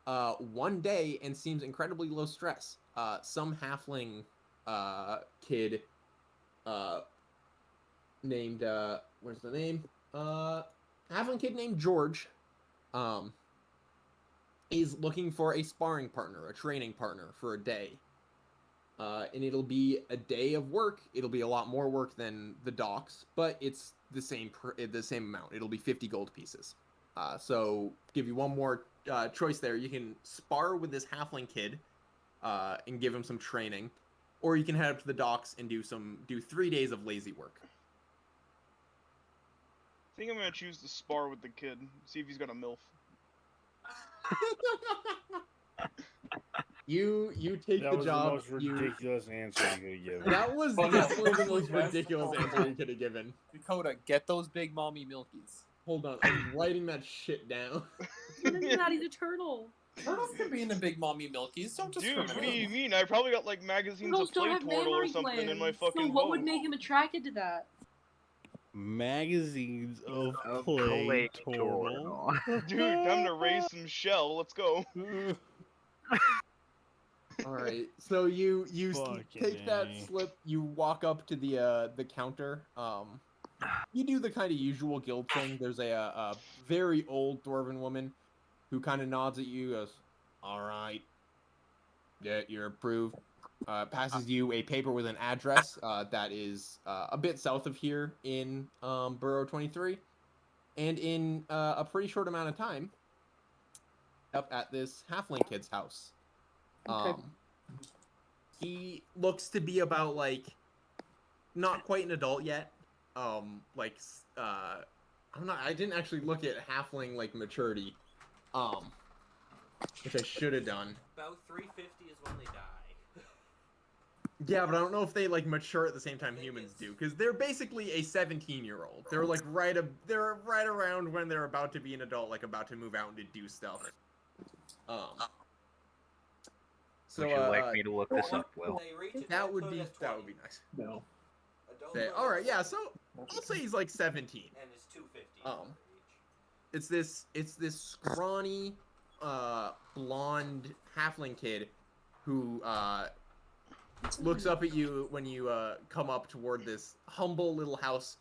one day, and seems incredibly low stress. Some halfling kid named, where's the name? Halfling kid named George, is looking for a sparring partner, a training partner for a day. And it'll be a day of work. It'll be a lot more work than the docks, but it's the same amount. It'll be 50 gold pieces. So give you one more choice there. You can spar with this halfling kid and give him some training, or you can head up to the docks and do 3 days of lazy work. I think I'm gonna choose to spar with the kid. See if he's got a MILF. You take the job. That was the most ridiculous answer you could give. That was definitely the most ridiculous answer you could have given. Dakota, get those big mommy milkies. Hold on, I'm writing that shit down. He doesn't know he's a turtle. Turtles can be into big mommy milkies. Don't Dude, discriminate. what do you mean? I probably got like magazines Turtles of don't Play have Turtle or mammary something in my glands. fucking So what would boat. make him attracted to that? Magazines of Play Play Turtle. Dude, time to raise some shell. Let's go. All right, so you Fucking take that A. slip. You walk up to the counter. You do the kind of usual guild thing. There's a very old dwarven woman who kind of nods at you, goes, "All right, yeah, you're approved." Passes you a paper with an address that is a bit south of here in Burrow 23, and in a pretty short amount of time, up at this halfling kid's house. Okay. He looks to be about not quite an adult yet. I'm not. I didn't actually look at halfling maturity, which I should have done. About 350 is when they die. Yeah, but I don't know if they mature at the same time I think humans it's- do, because they're basically a 17-year-old. They're they're right around when they're about to be an adult, about to move out and to do stuff. So Would you like me to look this up, Will? They reach it, that they would put it be as 20. nice. No. Adult Okay, put it all right, as yeah. 20, So I'll say he's 17. and it's 250. It's this scrawny, blonde halfling kid who looks up at you when you come up toward this humble little house.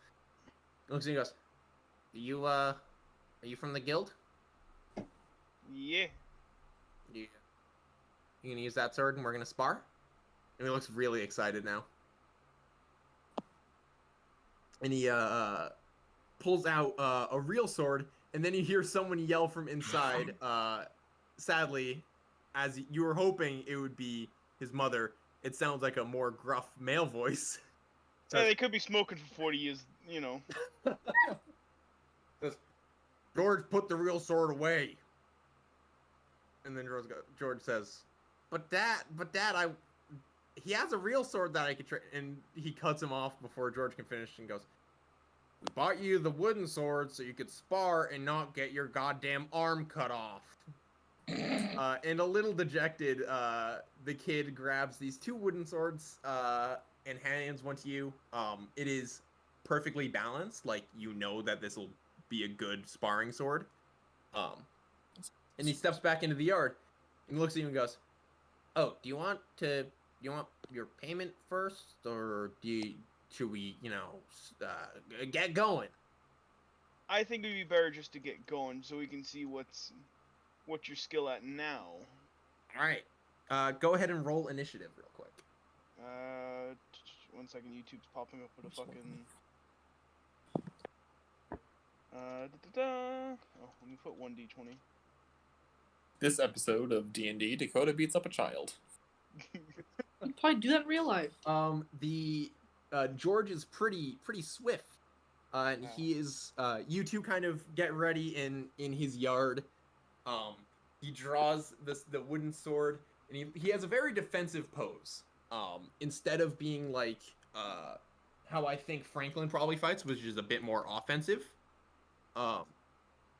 Looks at you and goes, are you from the guild? Yeah. Yeah. You gonna use that sword and we're gonna spar? And he looks really excited now. And he pulls out a real sword, and then you hear someone yell from inside. Sadly, as you were hoping it would be his mother, it sounds like a more gruff male voice. Yeah, they could be smoking for 40 years, you know. Says, George, put the real sword away. And then George says, but dad, he has a real sword that I could trade. And he cuts him off before George can finish and goes, we bought you the wooden sword so you could spar and not get your goddamn arm cut off. And a little dejected, the kid grabs these 2 wooden swords and hands one to you. It is perfectly balanced, like you know that this will be a good sparring sword. And he steps back into the yard and looks at you and goes, "Oh, do you want your payment first, or should we, get going?" I think it'd be better just to get going so we can see what's your skill at now. All right. Go ahead and roll initiative real quick. 1 second, YouTube's popping up with a fucking... Oh, let me put 1d20. This episode of D&D, Dakota beats up a child. You'd probably do that in real life. George is pretty swift. And he is, you two kind of get ready in his yard. He draws the wooden sword, and he has a very defensive pose. Instead of being like, how I think Franklin probably fights, which is a bit more offensive.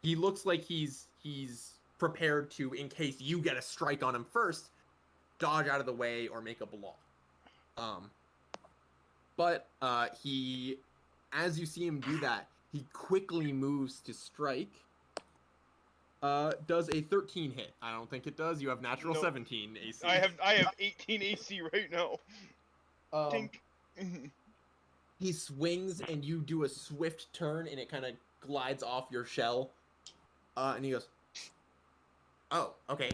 He looks like he's prepared to, in case you get a strike on him first, dodge out of the way or make a block. But he, as you see him do that, he quickly moves to strike. Does a 13 hit? I don't think it does. You have natural 17 AC. I have 18 AC right now. Tink. He swings and you do a swift turn and it kind of glides off your shell. And he goes, "Oh, okay."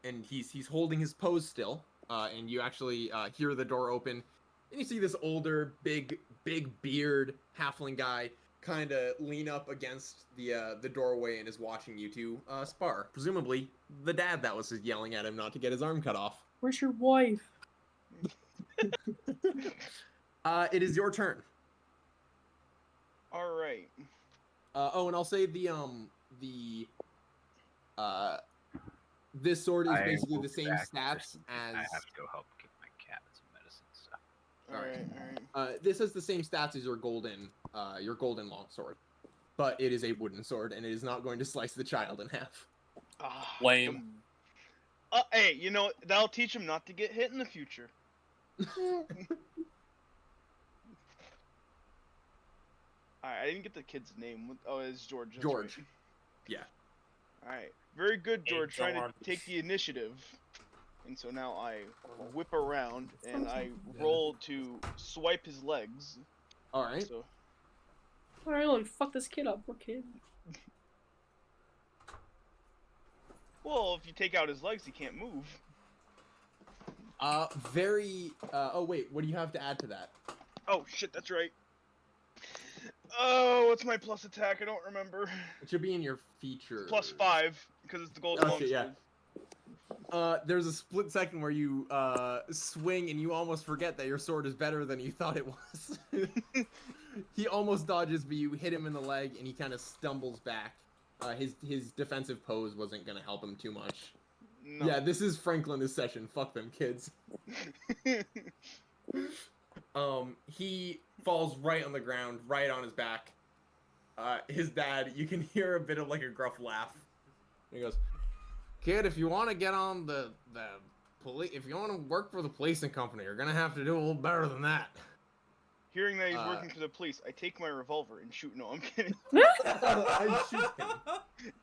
And he's holding his pose still. And you actually hear the door open, and you see this older, big beard halfling guy kind of lean up against the doorway and is watching you two spar. Presumably the dad that was yelling at him not to get his arm cut off. Where's your wife? It is your turn. All right. And I'll say this sword is basically the same stats as. I have to go help give my cat some medicine stuff. All right. This has the same stats as your golden longsword, but it is a wooden sword and it is not going to slice the child in half. Lame. Hey, you know, that'll teach him not to get hit in the future. Alright, I didn't get the kid's name. Oh, it's George. That's George. Right. Yeah. Alright. Very good, George. Hey, Trying to George. take the initiative. And so now I whip around and I roll to swipe his legs. Alright. So, Alright, like, fuck this kid up, poor kid. well, if you take out his legs, he can't move. Oh wait, what do you have to add to that? Oh, shit, that's right. Oh, what's my plus attack? I don't remember. It should be in your feature. Plus 5, because it's the gold Oh, longsword. shit, yeah. There's a split second where you swing and you almost forget that your sword is better than you thought it was. He almost dodges, but you hit him in the leg and he kind of stumbles back. His defensive pose wasn't gonna help him too much. No. Yeah, this is Franklin this session. Fuck them kids. He falls right on the ground, right on his back. His dad, you can hear a bit of like a gruff laugh. He goes, "Kid, if you want to get on the police, if you want to work for the policing company, you're gonna have to do a little better than that." Hearing that he's working for the police, I take my revolver and shoot. No, I'm kidding. I shoot him.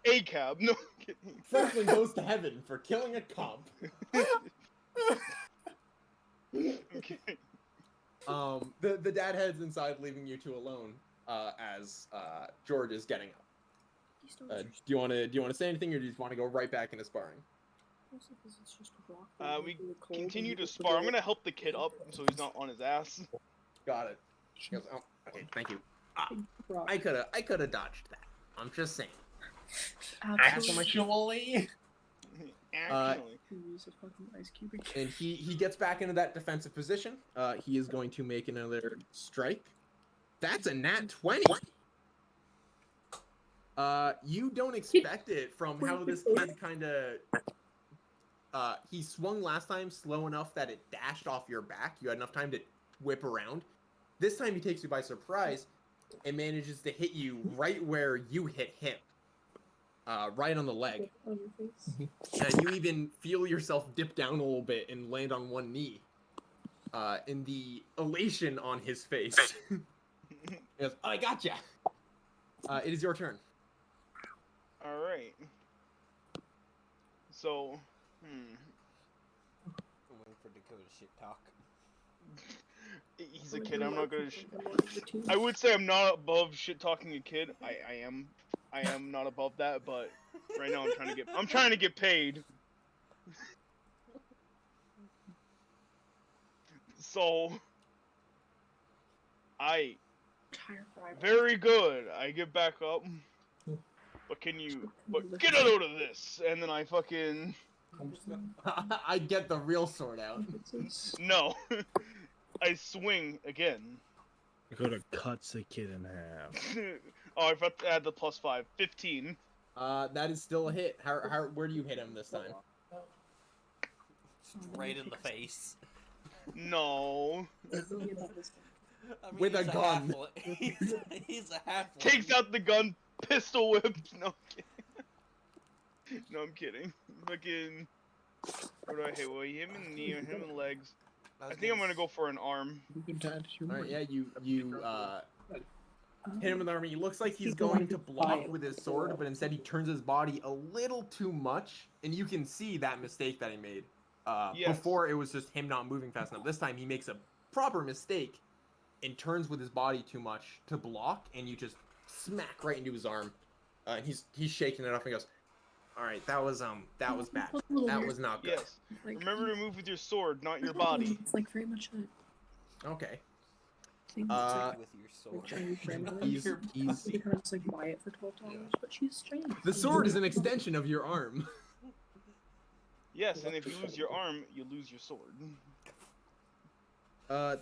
A cab. No, I'm kidding. Franklin goes to heaven for killing a cop. the dad heads inside, leaving you two alone as George is getting up. Do you want to say anything, or do you just want to go right back into sparring? We continue to spar. I'm gonna help the kid up so he's not on his ass. Got it. She goes, oh, okay, thank you. I could have dodged that. I'm just saying. Actually. Actually. And he gets back into that defensive position. He is going to make another strike. That's a nat 20. You don't expect it from how this kid kind of... he swung last time slow enough that it dashed off your back. You had enough time to whip around. This time he takes you by surprise and manages to hit you right where you hit him. Right on the leg. And you even feel yourself dip down a little bit and land on one knee. In the elation on his face. He goes, I gotcha! It is your turn. Alright. So, I'm waiting for Dakota shit talk. He's a kid, I'm not gonna I would say I'm not above shit talking a kid. I am not above that, but right now I'm trying to get paid. So very good. I get back up. But get out of this, and then I fucking I get the real sword out. no. I swing again. Dakota cuts the kid in half. Oh, I forgot to add the +5. 15. That is still a hit. Where do you hit him this time? Right in the face. No. I mean, With a gun. He's a half. Takes out the gun, pistol whip. No, I'm kidding. No, I'm kidding. Fucking. What do I hit? Well, him in the knee or him in the legs. I think I'm gonna go for an arm. Alright, yeah, you hit him with the arm. He looks like he's going to block with his sword, but instead he turns his body a little too much, and you can see that mistake that he made. Yes. Before it was just him not moving fast enough. This time he makes a proper mistake and turns with his body too much to block, and you just smack right into his arm. And he's shaking it off and goes, "Alright, that was bad. That was not good." Yes. Remember to move with your sword, not your body. It's like very much a Okay. thing with that's your like sword. Chinese grandmother. He's You can just like buy it for $12, but she's Chinese. the sword is an extension of your arm. Yes, and if you lose your arm, you lose your sword.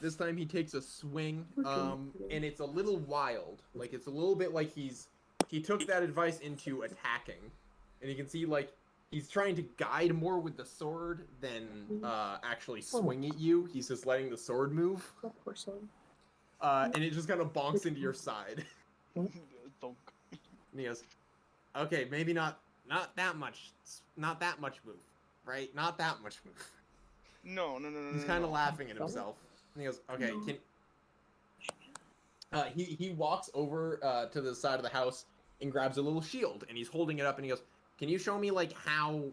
This time he takes a swing, and it's a little wild. Like, it's a little bit like he took that advice into attacking. And you can see, like, he's trying to guide more with the sword than actually swing at you. He's just letting the sword move. Of course so. And it just kind of bonks into your side. Thunk. And he goes, okay, maybe not that much move, right? Not that much move. No. He's kind of laughing at himself. And he goes, okay, he walks over to the side of the house and grabs a little shield, and he's holding it up, and he goes, can you show me, like, how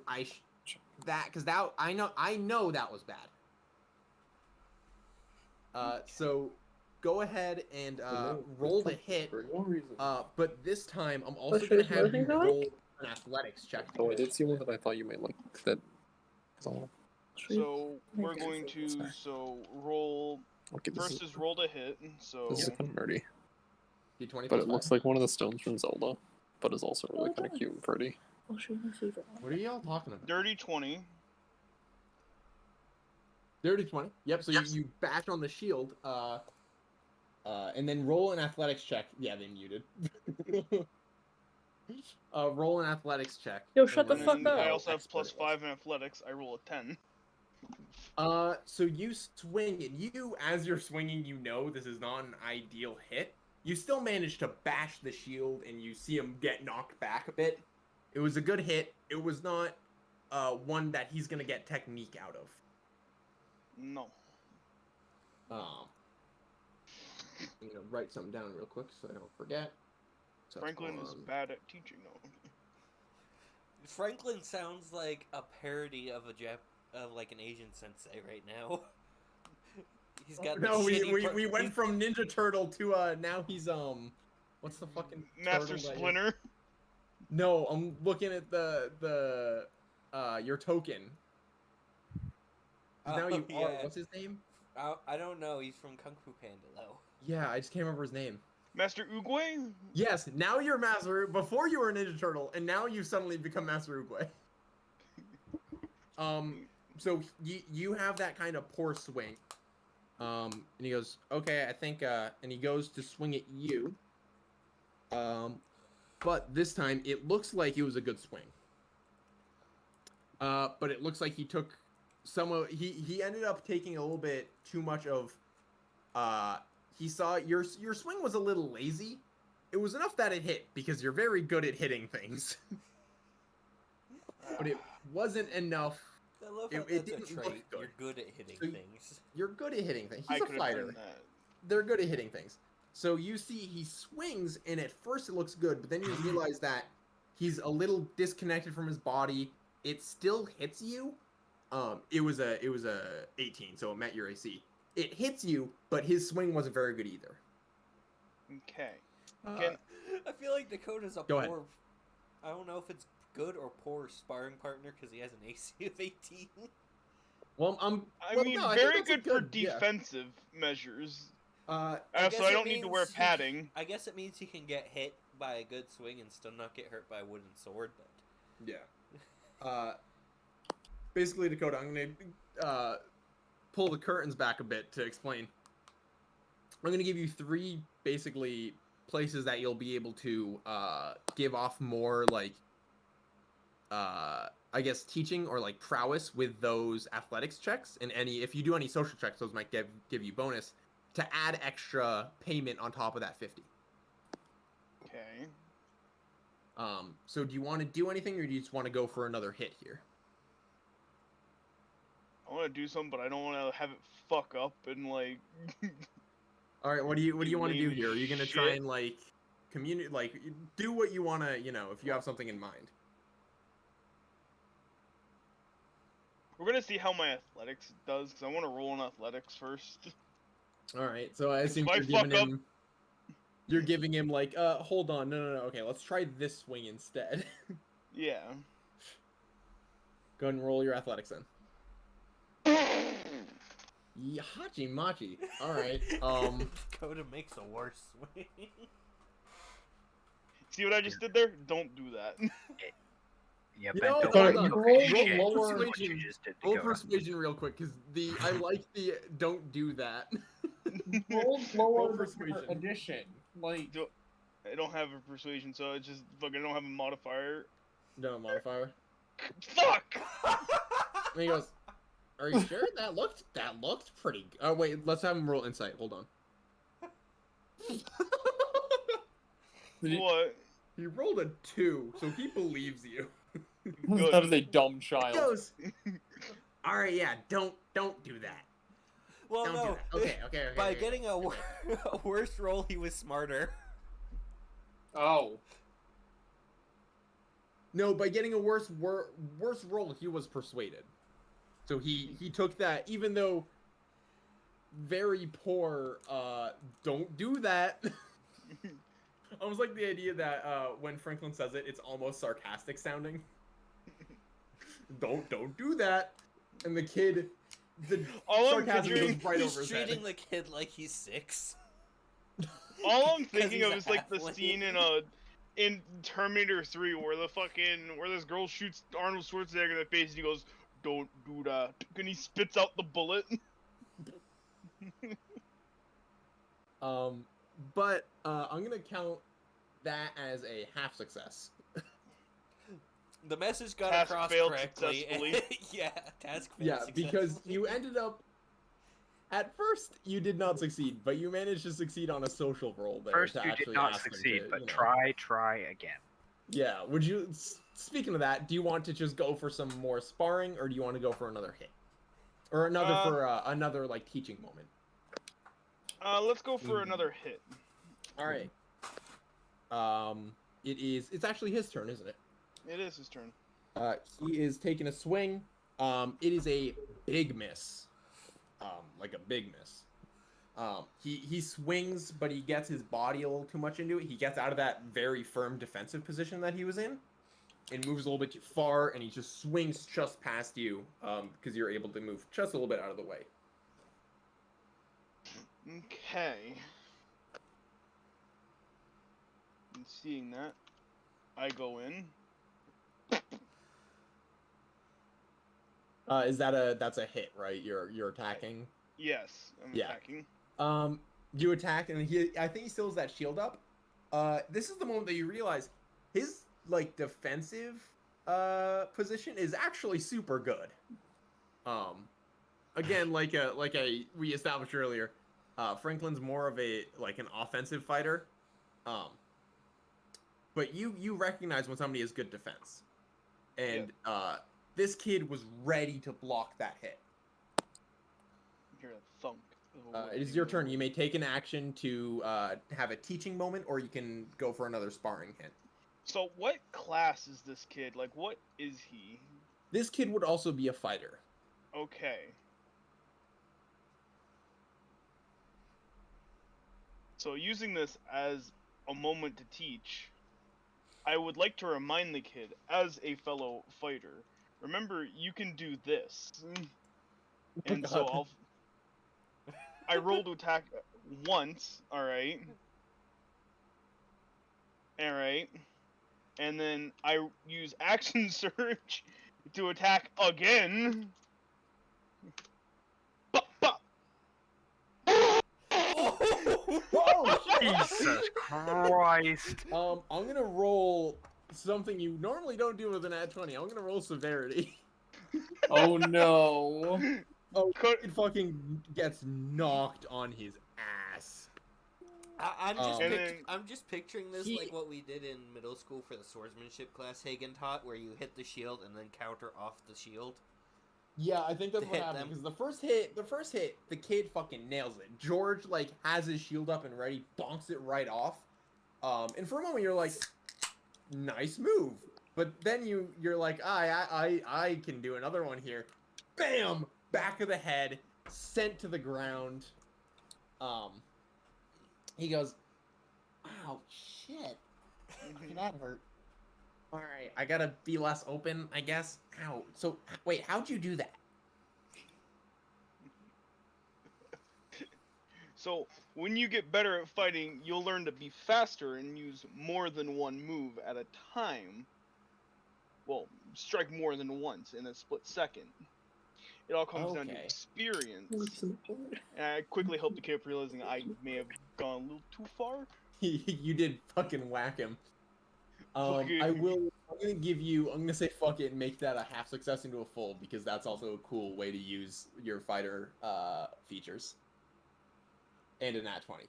because I know that was bad. So go ahead and roll the hit, but this time I'm also going to have you roll an athletics check. Oh, I did see one that I thought you might like. That. So So we're going to roll. okay, First is roll to hit. So this is kind of nerdy, D20 but it looks like one of the stones from Zelda, but is also really kind of cute and pretty. I'll show you my favorite one. What are y'all talking about? dirty 20. Dirty 20. Yep, so you bash on the shield, and then roll an athletics check. Yeah, they muted. Roll an athletics check. Yo, shut the And fuck then up. I also have +5 in athletics. I roll a 10. So you swing, and you, as you're swinging, you know this is not an ideal hit. You still manage to bash the shield, and you see him get knocked back a bit. It was a good hit. It was not one that he's gonna get technique out of. No. I'm gonna write something down real quick so I don't forget. So Franklin is bad at teaching, though. Franklin sounds like a parody of like an Asian sensei right now. He's got No, the we shitty we, per- we went he's- from Ninja Turtle to now he's what's the fucking Master turtle that Splinter. No, I'm looking at the your token. 'Cause now Oh, you are. yeah. What's his name? I don't know. He's from Kung Fu Panda though. Yeah, I just can't remember his name. Master Oogway? Yes, now you're Master. Before you were a Ninja Turtle, and now you suddenly become Master Oogway. So you have that kind of poor swing. And he goes, okay, I think, and he goes to swing at you. But this time it looks like it was a good swing. But it looks like he took he ended up taking a little bit too much of, he saw your swing was a little lazy. It was enough that it hit because you're very good at hitting things. But it wasn't enough. I love how It that's a didn't look trait. good. You're good at hitting So things. You're good at hitting things. I He's a could have fighter. done that. They're good at hitting things. So you see he swings, and at first it looks good, but then you realize that he's a little disconnected from his body. It still hits you. It was a 18, so it met your AC. It hits you, but his swing wasn't very good either. Okay. I feel like Dakota's a Go poor. ahead. I don't know if it's good or poor sparring partner because he has an AC of 18. Well, I well, mean, no, I very think that's good for good, yeah. defensive measures. I guess So I it don't need to wear means he- padding. I guess it means he can get hit by a good swing and still not get hurt by a wooden sword. But yeah. Basically, Dakota, I'm gonna pull the curtains back a bit to explain. I'm gonna give you 3 basically places that you'll be able to give off more like I guess teaching or like prowess with those athletics checks, and if you do any social checks, those might give you bonus to add extra payment on top of that 50. Okay. So do you want to do anything, or do you just want to go for another hit here? I want to do something, but I don't want to have it fuck up and like. All right, what do you want to do Lame here? Are you gonna try shit. and like do what you want to, if you have something in mind? We're gonna see how my athletics does, because I want to roll in athletics first. All right, so I 'Cause assume if I you're giving fuck up- him. You're giving him like, hold on, no. Okay, let's try this swing instead. Yeah. Go ahead and roll your athletics then. Hachi machi. All right. Dakota makes a worse swing. See what I just did there? Don't do that. Yeah, You Ben, know, don't hold worry, on. you Roll piece of shit. lower- What you just did, Roll Dakota. persuasion real quick, because I like the don't do that. Roll lower Roll persuasion. addition. Like, I don't have a persuasion, so it's just fucking. I don't have a modifier. No modifier. Fuck! And he goes, "Are you sure that looked pretty good?" Oh wait, let's have him roll insight. Hold on. What? He rolled a 2, so he believes you. Good. that is a dumb He child. goes, "All right, yeah, don't do that. Well, Don't no. do that. Okay. By okay. getting a worse roll, he was smarter. Oh. No, by getting a worse roll, he was persuaded. So he took that, even though very poor. Don't do that. I almost like the idea that when Franklin says it, it's almost sarcastic sounding. Don't do that. And the kid, the All I'm sarcasm picturing- goes right He's over his treating head. the kid like he's 6. All I'm 'Cause thinking he's of a is like the halfling. scene in Terminator 3 where this girl shoots Arnold Schwarzenegger in the face and he goes, "Don't do that," and he spits out the bullet. But I'm gonna count that as a half success. The message got Task across failed correctly. successfully. Yeah, task failed Yeah, because successfully. you ended up. At first, you did not succeed, but you managed to succeed on a social roll there. First, to you did actually not ask him succeed, to, but you know. try again. Yeah, would you? Speaking of that, do you want to just go for some more sparring, or do you want to go for another hit, or another like teaching moment? Let's go for another hit. All right. It's actually his turn, isn't it? It is his turn. He is taking a swing. It is a big miss. Like a big miss. He swings, but he gets his body a little too much into it. He gets out of that very firm defensive position that he was in, and moves a little bit too far, and he just swings just past you, because you're able to move just a little bit out of the way. Okay. And seeing that, I go in. That's a hit, right? You're attacking. Yes, I'm Yeah. attacking. You attack, and I think he still has that shield up. This is the moment that you realize his like defensive position is actually super good. Again, like we established earlier, Franklin's more of an offensive fighter. But you recognize when somebody has good defense, and this kid was ready to block that hit. Hear a thunk. It is your turn. You may take an action to have a teaching moment, or you can go for another sparring hit. So, what class is this kid? Like, what is he? This kid would also be a fighter. Okay. So, using this as a moment to teach, I would like to remind the kid, as a fellow fighter, remember, you can do this. And so I roll to attack once, alright. Alright. And then I use action surge to attack again. Oh, Jesus Christ! I'm gonna roll something you normally don't do with an at 20. I'm gonna roll severity. Oh no. Oh, it fucking gets knocked on his ass. I'm just picturing this like what we did in middle school for the swordsmanship class Hagen taught, where you hit the shield and then counter off the shield. Yeah, I think that's what happened, because the first hit, the kid fucking nails it. George, has his shield up and ready, bonks it right off. And for a moment, you're like, nice move. But then you're like, I can do another one here. Bam! Back of the head, sent to the ground. He goes, ow, shit. That hurt. Alright, I gotta be less open, I guess. Ow. So, wait, how'd you do that? So, when you get better at fighting, you'll learn to be faster and use more than one move at a time. Well, strike more than once in a split second. It all comes down to experience. And I quickly helped the kid realizing I may have gone a little too far. You did fucking whack him. I'm gonna say fuck it and make that a half success into a full, because that's also a cool way to use your fighter features. And a nat 20.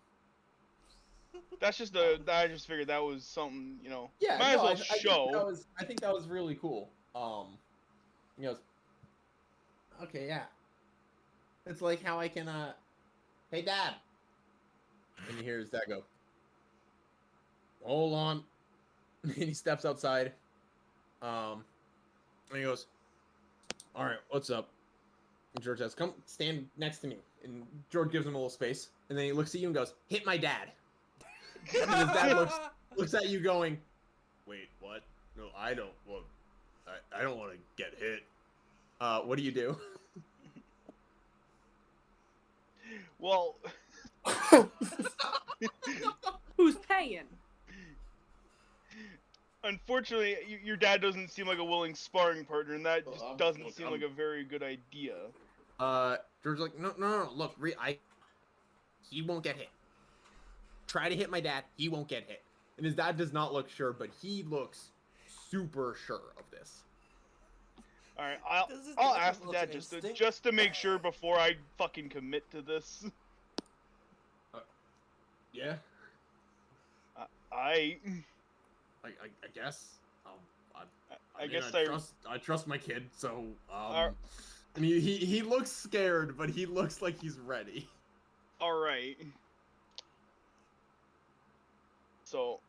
That's just I just figured that was something, Yeah, might as well show. I think that was really cool. He goes, okay, yeah. It's like how I can, hey, Dad. And you hear his dad go, hold on. And he steps outside. And he goes, all right, what's up? And George says, come stand next to me. And George gives him a little space. And then he looks at you and goes, hit my dad. And his dad looks at you going, wait, what? No, I don't want, I don't want to get hit. What do you do? Well, who's paying? Unfortunately, your dad doesn't seem like a willing sparring partner, and that just doesn't seem like a very good idea. George's like, no, look, he won't get hit. Try to hit my dad, he won't get hit. And his dad does not look sure, but he looks super sure of this. Alright, I'll ask the dad just to make sure before I fucking commit to this. Yeah? I guess. I guess I trust my kid, so I mean, he looks scared, but he looks like he's ready. Alright. So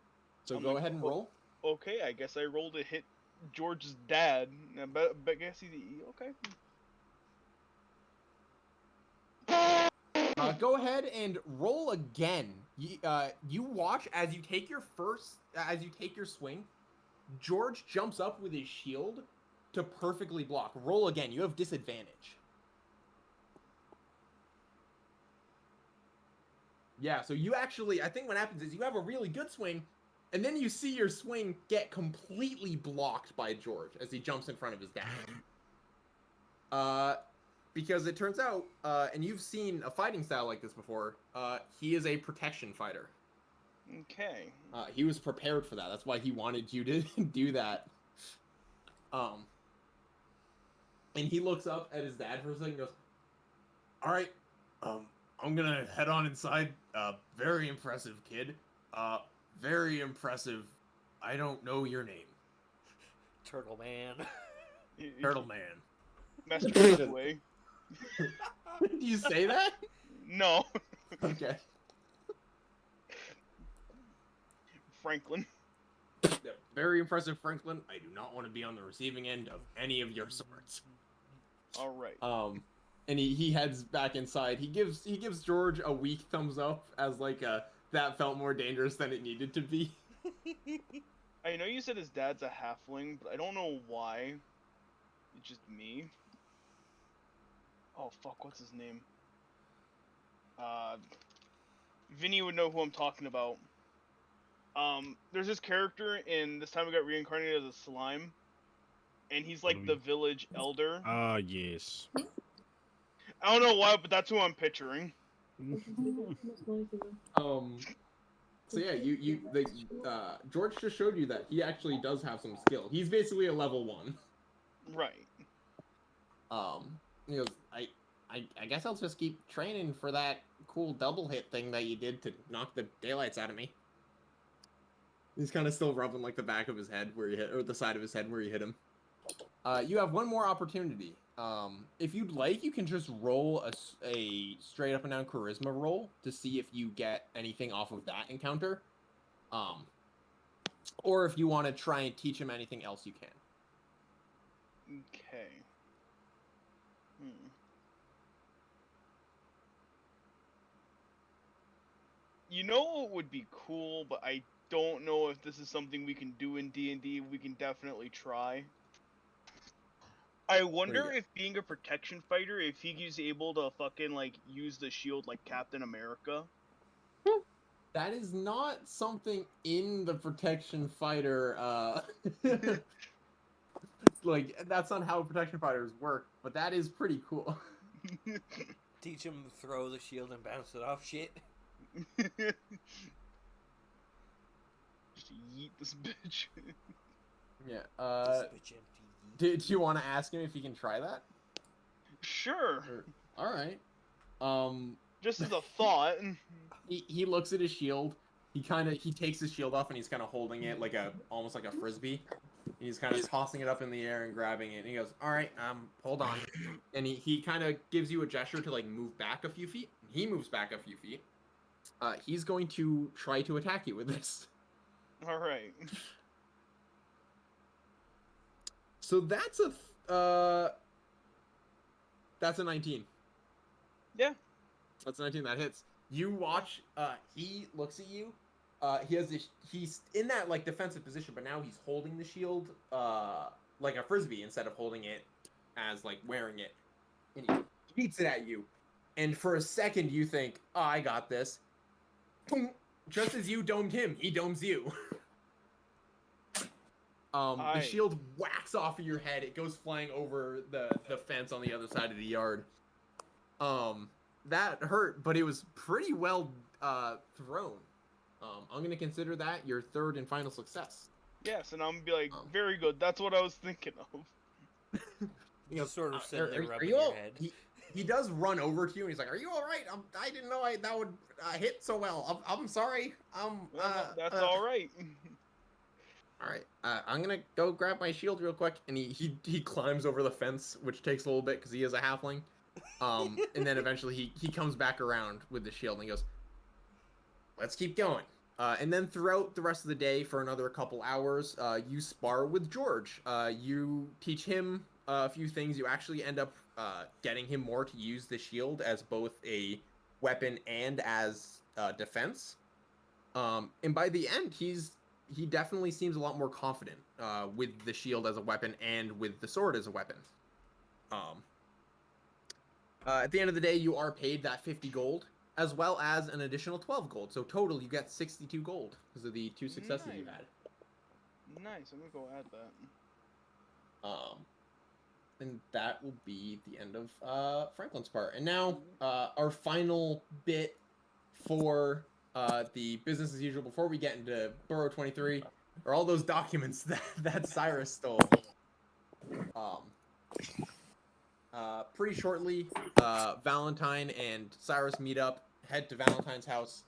go ahead and roll. Okay, I guess I rolled to hit George's dad. I guess he's okay. Go ahead and roll again. You watch as you take your swing. George jumps up with his shield to perfectly block. Roll again. You have disadvantage. Yeah, so you actually, I think what happens is you have a really good swing, and then you see your swing get completely blocked by George as he jumps in front of his dad. Because it turns out, and you've seen a fighting style like this before, he is a protection fighter. Okay. He was prepared for that. That's why he wanted you to do that. And he looks up at his dad for a second and goes, all right, I'm gonna head on inside. Very impressive, kid. Very impressive. I don't know your name. Turtle Man. Turtle Man. Master Subway. Do you say that? No. Okay. Franklin. Yeah, very impressive, Franklin. I do not want to be on the receiving end of any of your swords. All right. And he heads back inside. He gives George a weak thumbs up as like that felt more dangerous than it needed to be. I know you said his dad's a halfling, but I don't know why. It's just me. Oh fuck, what's his name? Vinny would know who I'm talking about. There's this character in This Time We Got Reincarnated as a Slime, and he's like the village elder. Yes. I don't know why, but that's who I'm picturing. So yeah, George just showed you that he actually does have some skill. He's basically a level 1. Right. He goes, I guess I'll just keep training for that cool double hit thing that you did to knock the daylights out of me. He's kind of still rubbing like the back of his head where you hit, or the side of his head where you hit him. You have one more opportunity. If you'd like, you can just roll a straight up and down charisma roll to see if you get anything off of that encounter. Or if you want to try and teach him anything else, you can. Okay. You know what would be cool, but I don't know if this is something we can do in D&D. We can definitely try. I wonder if being a protection fighter, if he's able to fucking, like, use the shield like Captain America. That is not something in the protection fighter, like, that's not how protection fighters work, but that is pretty cool. Teach him to throw the shield and bounce it off shit. Just yeet this bitch. Yeah, This bitch empty. do you want to ask him if he can try that? Sure. Alright. Just as a thought. He looks at his shield. He takes his shield off and he's kind of holding it like almost like a frisbee. And he's kind of tossing it up in the air and grabbing it. And he goes, "All right, hold on." And he kind of gives you a gesture to like move back a few feet. He moves back a few feet. He's going to try to attack you with this. All right. So that's a 19. Yeah. That's a 19 that hits. You watch, he looks at you. He's in that like defensive position, but now he's holding the shield like a frisbee instead of holding it as like wearing it. And he beats it at you. And for a second you think, "Oh, I got this." Boom. Just as you domed him, he domes you. The shield whacks off of your head. It goes flying over the fence on the other side of the yard. That hurt, but it was pretty well thrown. I'm going to consider that your third and final success. Yes, and I'm going to be like, very good. That's what I was thinking of. You sort of sitting there rubbing your head. He does run over to you, and he's like, "Are you all right? I didn't know that would hit so well. I'm sorry. That's all right." All right, I'm gonna go grab my shield real quick, and he climbs over the fence, which takes a little bit because he is a halfling. And then eventually he comes back around with the shield and he goes, "Let's keep going." And then throughout the rest of the day, for another couple hours, you spar with George. You teach him a few things. You actually end up getting him more to use the shield as both a weapon and as defense. And by the end, he definitely seems a lot more confident with the shield as a weapon and with the sword as a weapon. At the end of the day, you are paid that 50 gold as well as an additional 12 gold. So total, you get 62 gold because of the 2 successes you had. Nice. I'm gonna go add that. And that will be the end of Franklin's part. And now our final bit for the business as usual before we get into Burrow 23 are all those documents that Cyrus stole. Pretty shortly, Valentine and Cyrus meet up, head to Valentine's house,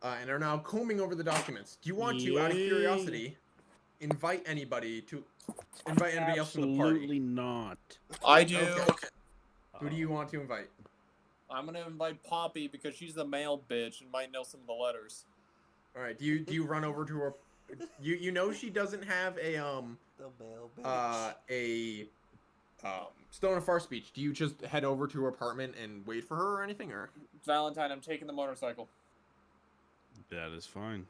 and are now combing over the documents. Do you want to, out of curiosity, invite anybody else from the party? Absolutely not. I do. Okay. Who do you want to invite? I'm gonna invite Poppy because she's the male bitch and might know some of the letters. All right. Do you run over to her? You know she doesn't have a The male bitch. Stone of Far Speech. Do you just head over to her apartment and wait for her or anything, or? Valentine, I'm taking the motorcycle. That is fine.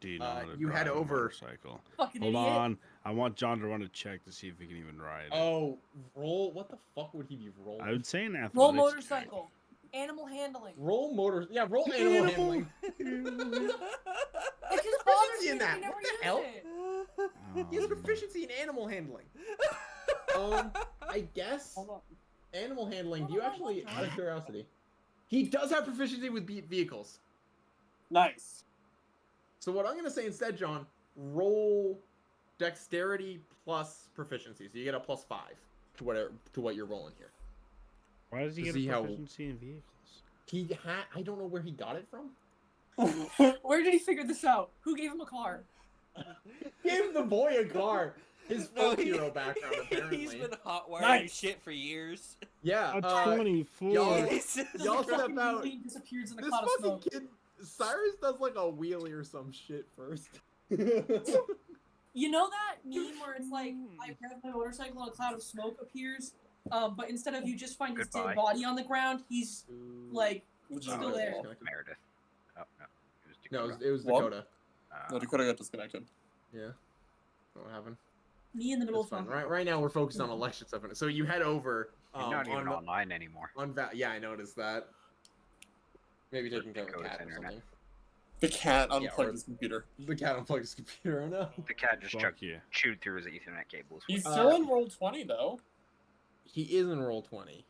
Do you know how to you drive head a over. motorcycle? Fucking Hold idiot. on. I want John to run a check to see if he can even ride it. Oh, roll. What the fuck would he be rolling? I would say an athletics Roll check. motorcycle. Animal handling. Roll motor. Yeah, roll animal handling. It just bothers in me that. we never What the use hell? it. He has proficiency in animal handling. I guess Hold on. animal handling. Do you actually, out of curiosity, he does have proficiency with vehicles. Nice. So what I'm gonna say instead, John, roll dexterity plus proficiency, so you get a +5 to what you're rolling here. Why does he To get see a how- proficiency in vehicles? I don't know where he got it from. Where did he figure this out? Who gave him a car? Gave the boy a car. His No, folk hero background, apparently. He's been hot wiring Nice. shit for years. Yeah. A 24. y'all- Jesus y'all Christ. step out. He disappears in a This cloud of fucking smoke. kid, Cyrus does like a wheelie or some shit first. You know that meme where it's like, I rev my motorcycle and a cloud of smoke appears, but instead of you just find his Goodbye. dead body on the ground, he's like still there. Meredith. Oh, no. It was No, Dakota. it was What? Dakota. No, Dakota got disconnected. Yeah. What happened? Me in the middle It's of fine. fun. Right now we're focused on election stuff. So you head over. You're not even on online anymore. yeah, I noticed that. Maybe taking care of the Dakota's cat or internet. something. The cat Yeah, unplugged or- his computer. The cat unplugged his computer. Oh no. The cat just Fuck yeah. chewed through his Ethernet cables. He's Uh, still in roll 20 though. He is in roll 20.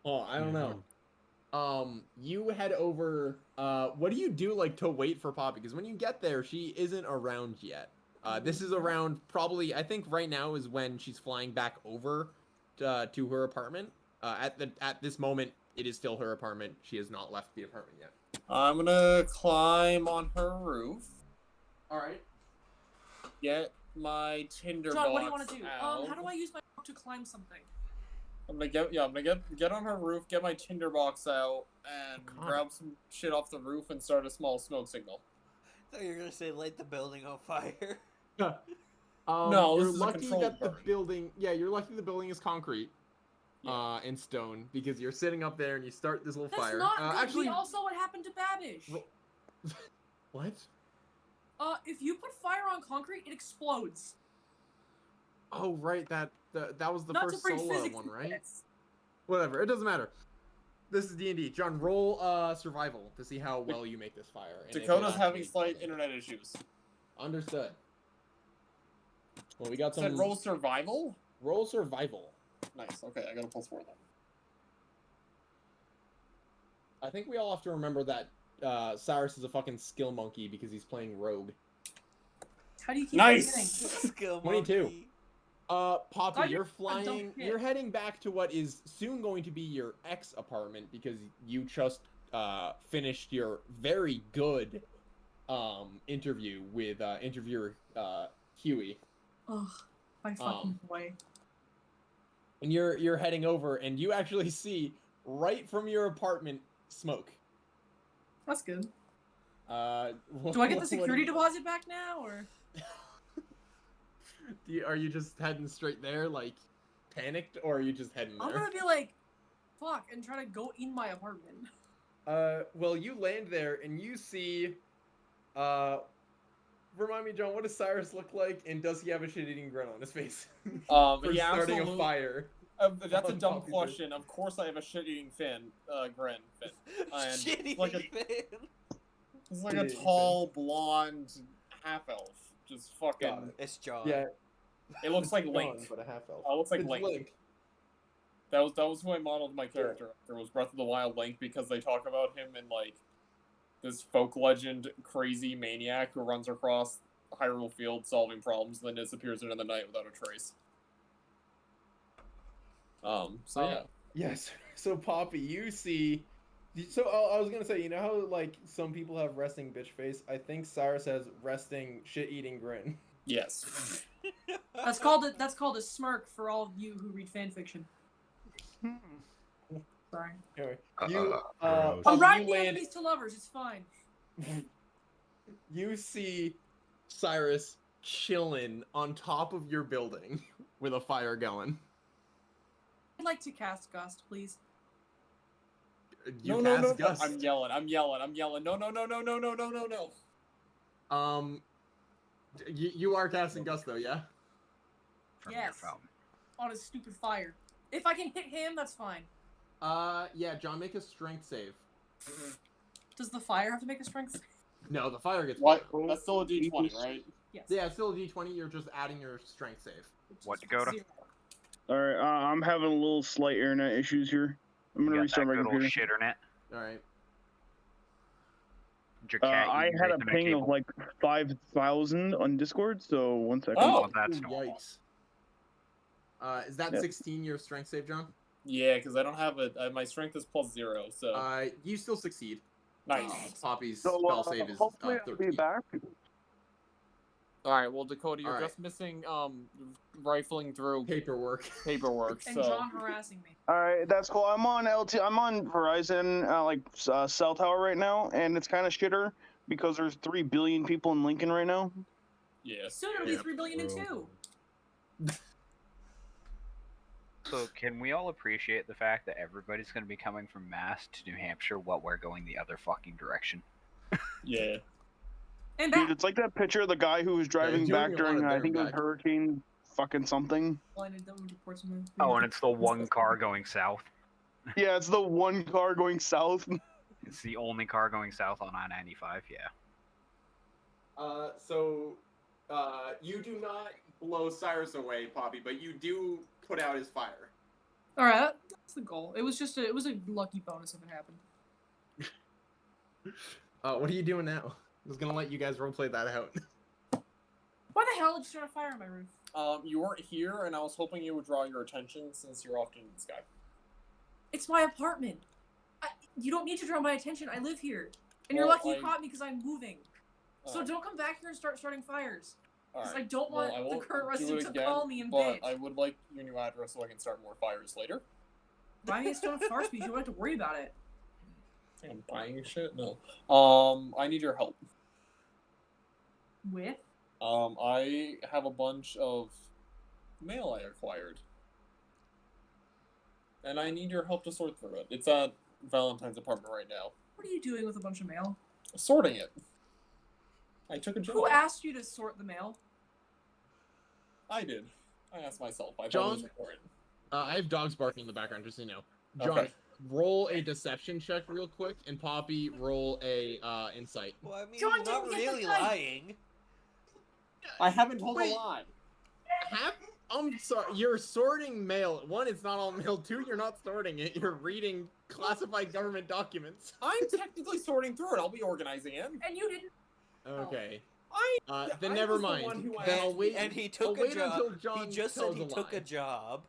Oh, I don't know. You head over. What do you do like to wait for Poppy? Because when you get there, she isn't around yet. This is around probably. I think right now is when she's flying back over to her apartment. At this moment, it is still her apartment. She has not left the apartment yet. I'm gonna climb on her roof. All right. Get my tinder John, box what do you want to do? out. How do I use my rope to climb something? I'm gonna get on her roof, get my tinder box out, and God. grab some shit off the roof and start a small smoke signal. I thought you were gonna say light the building on fire. No, this you're is a lucky controlled that the burn. building. Yeah, you're lucky the building is concrete. Yeah. And stone because you're sitting up there and you start this little That's fire. not good. Actually, We all saw what happened to Babish. what? If you put fire on concrete, it explodes. Oh, right. That was the Not first to bring solo physics one, into right? this. Whatever. It doesn't matter. This is D&D. John, roll survival to see how well you make this fire. and if it Dakota's having actually- slight internet issues. Understood. Well, we got some. Said roll survival? Roll survival. Nice. Okay, I got a +4 then. I think we all have to remember that Cyrus is a fucking skill monkey because he's playing rogue. How do you keep Nice! forgetting? Skill 22. monkey. Poppy, Oh, you're you're a flying. dumb kid. You're heading back to what is soon going to be your ex apartment because you just finished your very good interview with interviewer Huey, Ugh, my fucking boy. and you're heading over, and you actually see right from your apartment smoke. That's good. Do Do I get the security deposit back now, or? Are you just heading straight there, like panicked, or are you just heading I'm there? gonna be like, fuck, and try to go in my apartment. Well, you land there and you see, remind me, John, what does Cyrus look like, and does he have a shit-eating grin on his face? For Yeah, starting a absolutely. fire. That's a on dumb Poppy's question. Of course, I have a shit-eating grin. And Shitty like a, fan. it's like a Shit-eating tall, blonde half-elf. Just fucking. Got it. It's John. Yeah. It looks like John, Link. but a half elf. It looks like It's Link. That was who I modeled my character after. Was Breath of the Wild Link, because they talk about him in like this folk legend crazy maniac who runs across Hyrule Field solving problems, and then disappears into the night without a trace. So yeah. Yes. So Poppy, you see. So I was gonna say, you know how like some people have resting bitch face? I think Cyrus has resting shit-eating grin. Yes. That's called a smirk for all of you who read fanfiction. Sorry. Anyway, you gross. I'm Poppy, writing you the land. enemies to lovers. It's fine. You see Cyrus chilling on top of your building with a fire going. I'd like to cast Gust, please. You No. cast Gust. I'm yelling. No. You are casting Gust though, yeah? From your Yes. fountain. On his stupid fire. If I can hit him, that's fine. Yeah, John, make a strength save. Does the fire have to make a strength save? No, the fire gets What? better. That's still a D20, right? Yes. Yeah, it's still a D20, you're just adding your strength save. Which What, is Dakota? 0. Alright, I'm having a little slight internet issues here. I'm You gonna got restart that my good old computer. shitternet. Alright. Did your cat I eat had a Ethernet ping of cable? like 5,000 on Discord, so 1 second. Oh. Oh, that's Ooh, normal. yikes. Is that Yeah. 16 your strength save, John? Yeah, because I don't have my strength is +0, so You still succeed. nice. Poppy's So, spell save is hopefully I'll 13. be back. All right, well, Dakota, you're All just missing rifling through Paperwork. paperwork. And So John harassing me. All right, that's cool. I'm on Verizon, cell tower right now, and it's kind of shitter because there's 3 billion people in Lincoln right now. yes. Soon it'll be 3 billion and 2. So can we all appreciate the fact that everybody's going to be coming from Mass to New Hampshire while we're going the other fucking direction? Yeah. And Dude, back. it's like that picture of the guy who was driving doing back a lot during, of there I and think it was back. Hurricane fucking something. Blinded double reports from the- Oh, and it's the one car going south. Yeah, it's the one car going south. It's the only car going south on I-95, yeah. You do not blow Cyrus away, Poppy, but you do put out his fire. All right, that's the goal. It was just a lucky bonus if it happened. What are you doing now? I was gonna let you guys roleplay that out. Why the hell did you start a fire on my roof? You weren't here, and I was hoping you would draw your attention since you're often in the sky. It's my apartment. You don't need to draw my attention. I live here, and you're Well, lucky you caught me because I'm moving. So don't come back here and start starting fires. Because I don't want the current resident to call me and but bitch. I would like your new address so I can start more fires later. Buy me a stone fire speech. You don't have to worry about it. I'm buying shit? No. I need your help. With? I have a bunch of mail I acquired. And I need your help to sort through it. It's at Valentine's apartment right now. What are you doing with a bunch of mail? Sorting it. I took a job. Who asked you to sort the mail? I did. I asked myself. I thought it John? was important. I have dogs barking in the background, just so you know. John, Okay. roll a deception check real quick, and Poppy, roll a insight. Well, I mean, John he's not didn't get the really knife. lying. I haven't told Wait. a lie. I'm sorry, you're sorting mail. One, it's not all mail. Two, you're not sorting it. You're reading classified government documents. I'm technically sorting through it. I'll be organizing it. And you didn't. Okay. I Then I never was the mind. one who Then asked I'll wait. And he I'll took a wait job. until John He just said tells he took lie. a job,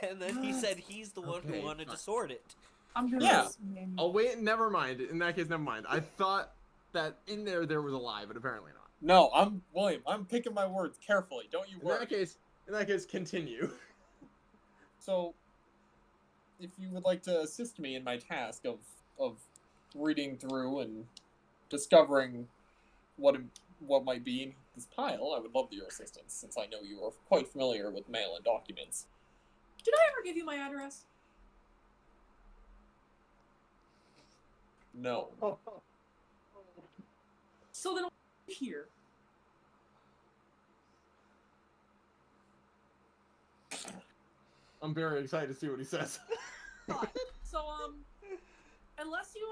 and then he said he's the one Okay, who wanted fine. to sort it. I'm gonna. Yeah. I'll wait. Never mind. In that case, never mind. I thought that in there was a lie, but apparently not. No, I'm William. I'm picking my words carefully. Don't you In worry. that case, continue. So, if you would like to assist me in my task of reading through and discovering what might be in this pile, I would love your assistance, since I know you are quite familiar with mail and documents. Did I ever give you my address? No. So then here. I'm very excited to see what he says. So unless you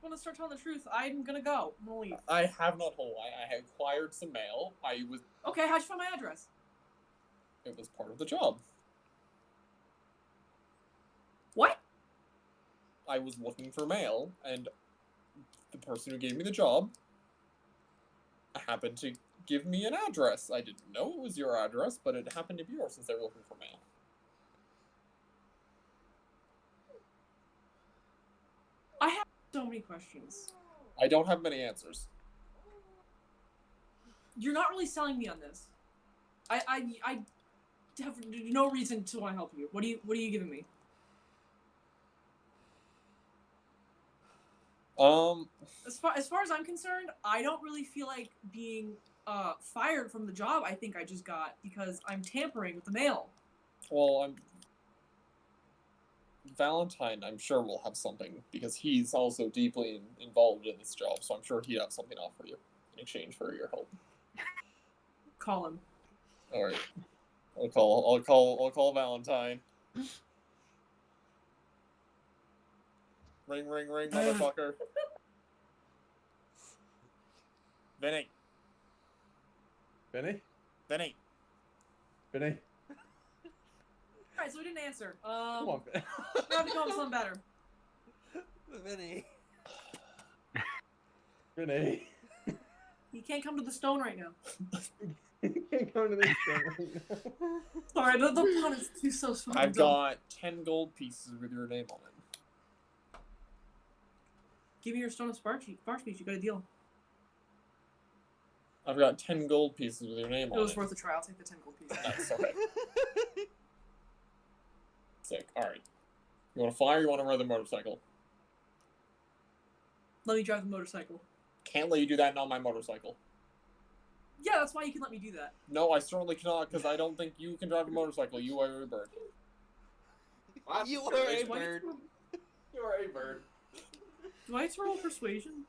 want to start telling the truth, I'm gonna go. I'm gonna leave. I have not told. I acquired some mail. Okay, how'd you find my address? It was part of the job. What? I was looking for mail, and the person who gave me the job happened to give me an address. I didn't know it was your address, but it happened to be yours since they were looking for mail. I have so many questions. I don't have many answers. You're not really selling me on this. I have no reason to want to help you. What are you giving me? As far as I'm concerned, I don't really feel like being fired from the job I think I just got because I'm tampering with the mail. Well, Valentine, I'm sure, will have something because he's also deeply involved in this job, so I'm sure he'd have something to offer you in exchange for your help. Call him. All right, I'll call Valentine. Ring, ring, ring, motherfucker. Vinny. Benny? Vinny. Benny? Alright, so we didn't answer. Come on, Ben. We have to come up with something better. Vinny. Benny. He can't come to the stone right now. You can't come to this thing right now. Sorry, the pun is too so small. I've got 10 gold pieces with your name on it. Give me your stone of spark speech. You got a deal. I've got 10 gold pieces with your name on it. It was worth a try. I'll take the 10 gold pieces. Nice, okay. Sick. Alright. You want to fly or you want to ride the motorcycle? Let me drive the motorcycle. Can't let you do that on my motorcycle. Yeah, that's why you can let me do that. No, I certainly cannot, because I don't think you can drive a motorcycle. You are a bird. You are a bird. You are a bird. Do I have to roll persuasion?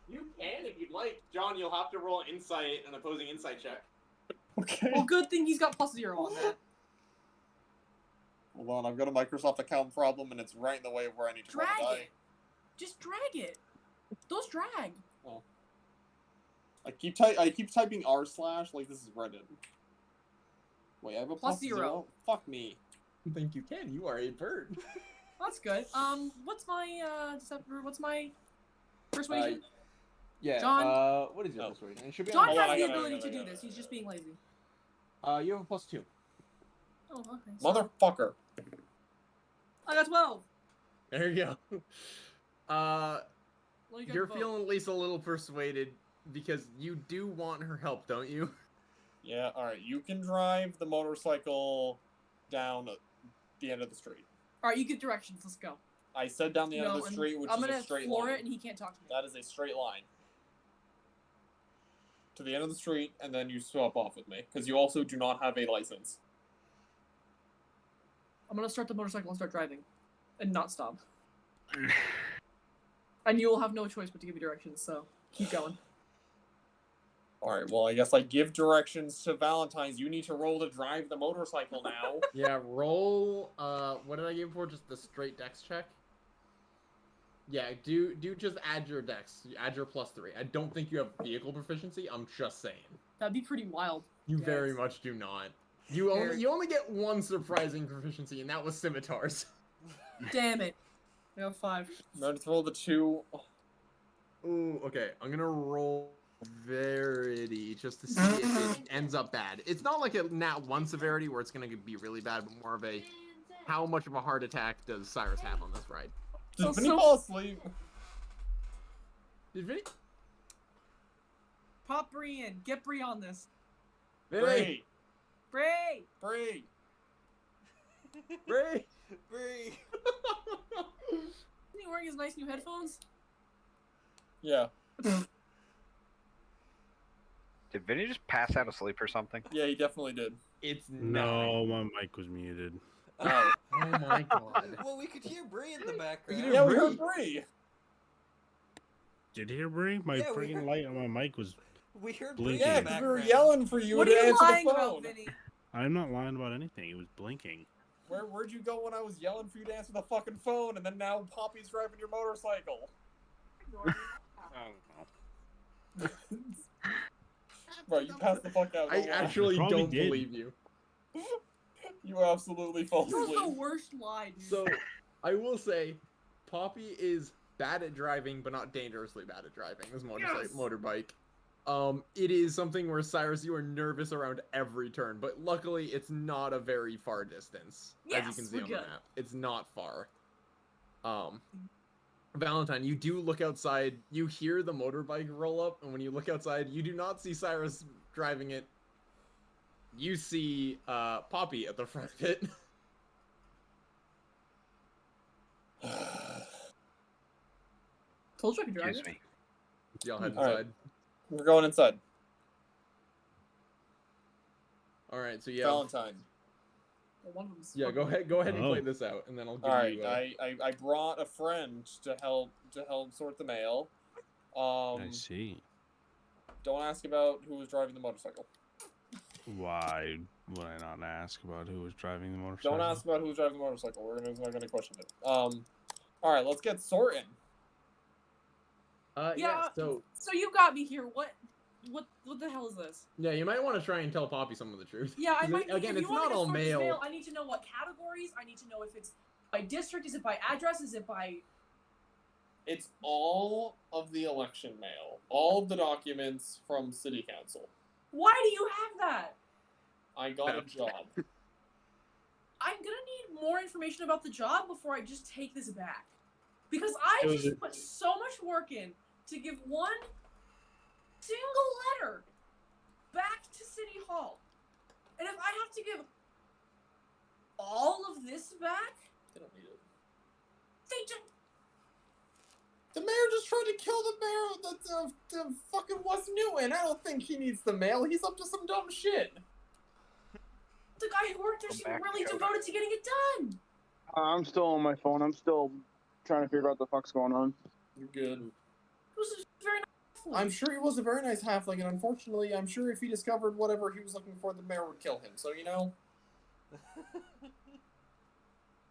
You can if you'd like. John, you'll have to roll an opposing insight check. Okay. Well, good thing he's got +0 on that. Hold on, I've got a Microsoft account problem, and it's right in the way of where I need to roll Drag the die. it. Just drag it. Those drag. Oh. I keep typing r/ like this is Reddit. Wait, I have a +0. Fuck me. I think you can. You are a bird. That's good. What's my persuasion? Yeah. John? What is your persuasion? It should be John on has the ability to do this. He's just being lazy. You have a +2. Oh, okay. Motherfucker. I got 12. There you go. Well, you got You're both. feeling at least a little persuaded because you do want her help, don't you? Yeah, alright. You can drive the motorcycle down the end of the street. Alright, you get directions. Let's go. I said down the end of the street, which I'm is gonna a straight floor line. it, and he can't talk to me. That is a straight line. To the end of the street, and then you swap off with me. Because you also do not have a license. I'm gonna start the motorcycle and start driving. And not stop. And you will have no choice but to give me directions, so keep going. Alright, well, I guess I give directions to Valentine's. You need to roll to drive the motorcycle now. Yeah, roll, what did I give for? Just the straight dex check? Yeah, do just add your dex. Add your +3. I don't think you have vehicle proficiency, I'm just saying. That'd be pretty wild. You Yes. very much do not. You only get one surprising proficiency, and that was scimitars. Damn it. I got 5. Remember to roll the 2. Ooh, okay. I'm gonna roll severity just to see if it ends up bad. It's not like a nat 1 severity where it's gonna be really bad, but more of a how much of a heart attack does Cyrus have on this ride? Did Vinny fall asleep? Did Vinny? Pop Bree in. Get Bree on this. Bree! Bree! Bree! Bree! Bree! Isn't he wearing his nice new headphones? Yeah. Did Vinny just pass out asleep or something? Yeah, he definitely did. It's No, my mic was muted. Oh. Oh my god. Well, we could hear Bree in the background. hear Yeah, we Bree. heard Bree! Did you hear Bree? My Yeah, we freaking heard- light on my mic was. We heard Blinking. Bree in Yeah, the because we were background. yelling for you What to are you answer lying the about, phone. Vinny? I'm not lying about anything. It was blinking. Where'd you go when I was yelling for you to answer the fucking phone, and then now Poppy's driving your motorcycle? Bro, you passed the fuck out. I don't lie. actually Probably don't did. believe you. You absolutely fell That was the asleep. worst lie, dude. So, I will say, Poppy is bad at driving, but not dangerously bad at driving. This motorbike. It is something where, Cyrus, you are nervous around every turn, but luckily it's not a very far distance, as you Yes, can see we're on the good. map. It's not far. Valentine, you do look outside, you hear the motorbike roll up, and when you look outside, you do not see Cyrus driving it. You see Poppy at the front of it. Told you I could drive Excuse it. me. Y'all head All right. inside. We're going inside. Alright, so yeah. Valentine. Well, one of them's Yeah, fucking- go ahead and play Oh. this out, and then I'll give All right, you. I brought a friend to help sort the mail. I see. Don't ask about who was driving the motorcycle. Why would I not ask about who was driving the motorcycle? Don't ask about who was driving the motorcycle. We're not gonna question it. All right, let's get sorting. yeah, Yeah. so So you got me here. What the hell is this? yeah, you might want to try and tell Poppy some of the truth. Yeah, I 'Cause might. again, if it's you want not me to all sort this mail. I need to know what categories. I need to know if it's by district. Is it by address? Is it by? It's all of the election mail, all of the documents from City Council. Why do you have that? I got a job. I'm gonna need more information about the job before I just take this back, because I It was just a- put so much work in to give one single letter back to City Hall, and if I have to give all of this back, They don't need it. they just. The mayor just tried to kill the mayor of the fucking West Newton. I don't think he needs the mail. He's up to some dumb shit. The guy who worked there Go seemed back, really Joe. devoted to getting it done. I'm still on my phone. I'm still trying to figure out what the fuck's going on. You're good. It was a very nice. I'm sure he was a very nice halfling, and unfortunately, I'm sure if he discovered whatever he was looking for, the mayor would kill him. So, you know,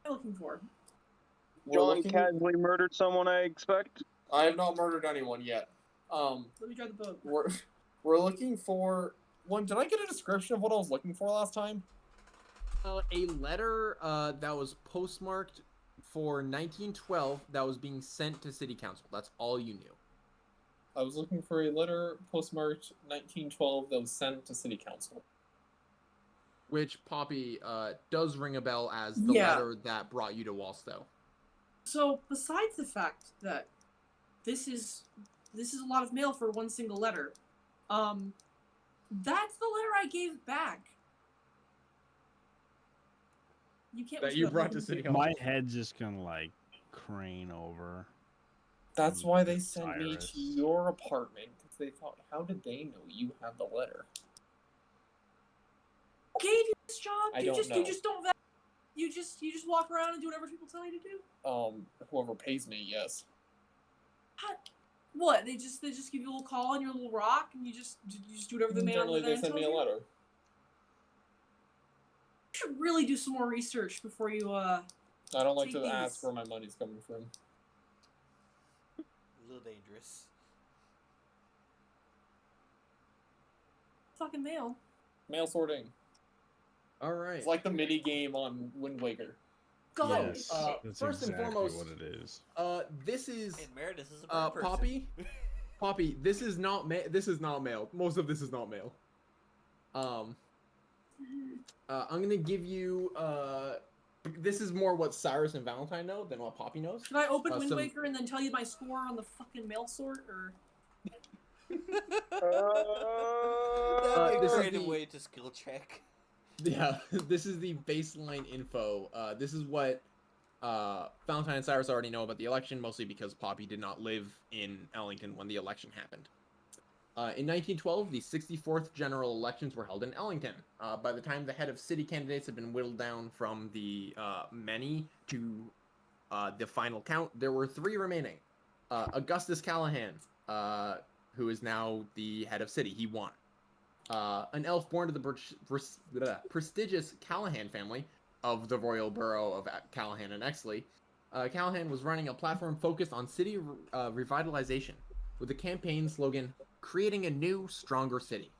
I'm looking for. we're John looking- casually murdered someone, I expect. I have not murdered anyone yet. Let me drive the boat. We're looking for one. Did I get a description of what I was looking for last time? A letter that was postmarked for 1912 that was being sent to City Council. That's all you knew. I was looking for a letter postmarked 1912 that was sent to City Council. Which Poppy does ring a bell as the Yeah. letter that brought you to Walstow. So, besides the fact that this is a lot of mail for one single letter, that's the letter I gave back. You can't. That wish you that brought letter to City me. Council. My head's just gonna like crane over. That's why they sent me Cyrus. to your apartment, because they thought, how did they know you had the letter? Who gave you this job? I you don't just know. you just don't vet. You just walk around and do whatever people tell you to do. Whoever pays me, yes. What? They just give you a little call on your little rock, and you just do whatever the man Generally, over they there send me a tells you? letter. You should really do some more research before you I don't like Take to ask these. where my money's coming from. A little dangerous. fucking mail. Mail sorting. All right. It's like the mini game on Wind Waker. God. Yes, first that's and exactly foremost, what it is. This is And Meredith is a bird person. Poppy. This is not This is not mail. Most of this is not mail. I'm gonna give you. This is more what Cyrus and Valentine know than what Poppy knows. Should I open Wind some- Waker and then tell you my score on the fucking mail sort, or? That'd be a this is creative the- way to skill check. Yeah, this is the baseline info. This is what Valentine and Cyrus already know about the election, mostly because Poppy did not live in Ellington when the election happened. In 1912, the 64th general elections were held in Ellington. By the time the head of city candidates had been whittled down from the many to the final count, there were 3 remaining. Augustus Callahan, who is now the head of city. He won. An elf born to the prestigious Callahan family of the royal borough of Callahan and Exley. Callahan was running a platform focused on city revitalization with the campaign slogan, "Creating a new, stronger city."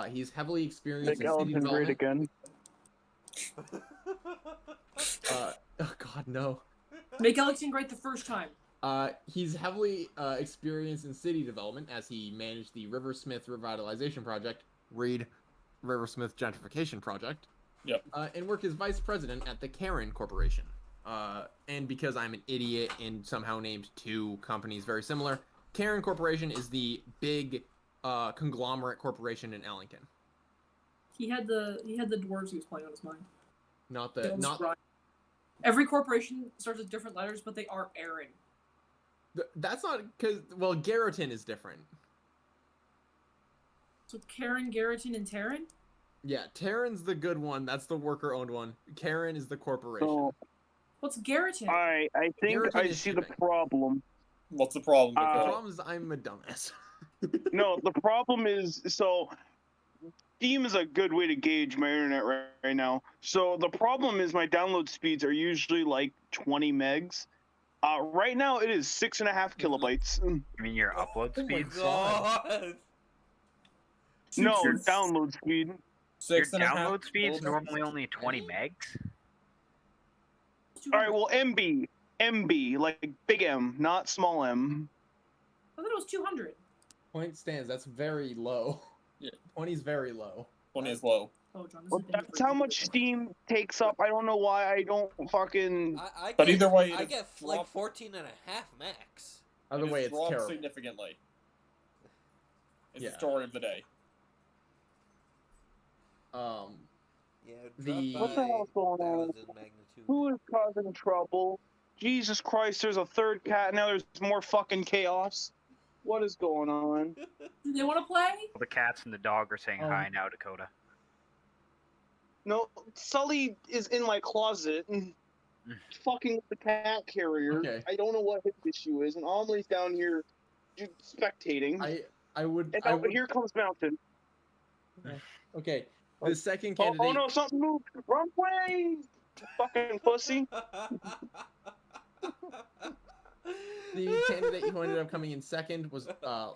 He's heavily experienced in city development. Again. Oh God, no. Make Ellington great the first time. He's heavily experienced in city development as he managed the Riversmith Revitalization Project, read Riversmith Gentrification Project. Yep. And worked as vice president at the Karen Corporation. And because I'm an idiot and somehow named two companies very similar, Karen Corporation is the big conglomerate corporation in Ellington. He had the dwarves he was playing on his mind. Every corporation starts with different letters, but they are Aaron. That's not because, well, Garreton is different. So Karen, Garreton, and Terran? Yeah, Terran's the good one. That's the worker-owned one. Karen is the corporation. So, what's Garreton? I think Garreton I is see shipping. the problem. What's the problem? The Dakota? problem is I'm a dumbass. No, the problem is, so Steam is a good way to gauge my internet right now. So the problem is my download speeds are usually like 20 megs. Right now it is 6.5 kilobytes. You mean your upload Oh my speed? God. No, Your- download speed. Your 6.5 download speed's kilobytes. normally only 20 megs? All right, well, MB, like big M, not small M. I thought it was 200. Point stands. That's very low. Yeah. 20 is very low. 20 is low. Oh, John, this Well, is a that's how much Steam takes up. I don't know why I don't fucking. I But get, either way, I it get is like drop- 14 and a half max. Other way, it's dropped terrible. significantly. It's Yeah. the story of the day. Yeah, The- What the hell's going on? magnitude. Who is causing trouble? Jesus Christ, there's a third cat now. There's more fucking chaos. What is going on? Do they want to play? The cats and the dog are saying hi now, Dakota. No, Sully is in my closet and fucking with the cat carrier. Okay. I don't know what his issue is, and Amelie's down here spectating. I would. And I now, would here comes Mountain. okay. The second Oh, candidate. oh no, something moved. Run away! Fucking pussy. The candidate who ended up coming in second was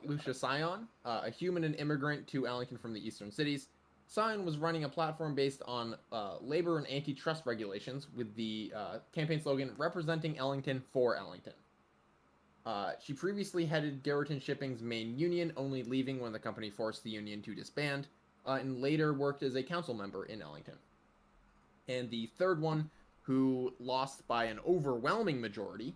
Lucia Scion, a human and immigrant to Ellington from the eastern cities. Scion was running a platform based on labor and antitrust regulations with the campaign slogan, "Representing Ellington for Ellington." She previously headed Garreton Shipping's main union, only leaving when the company forced the union to disband, and later worked as a council member in Ellington. And the third one, who lost by an overwhelming majority,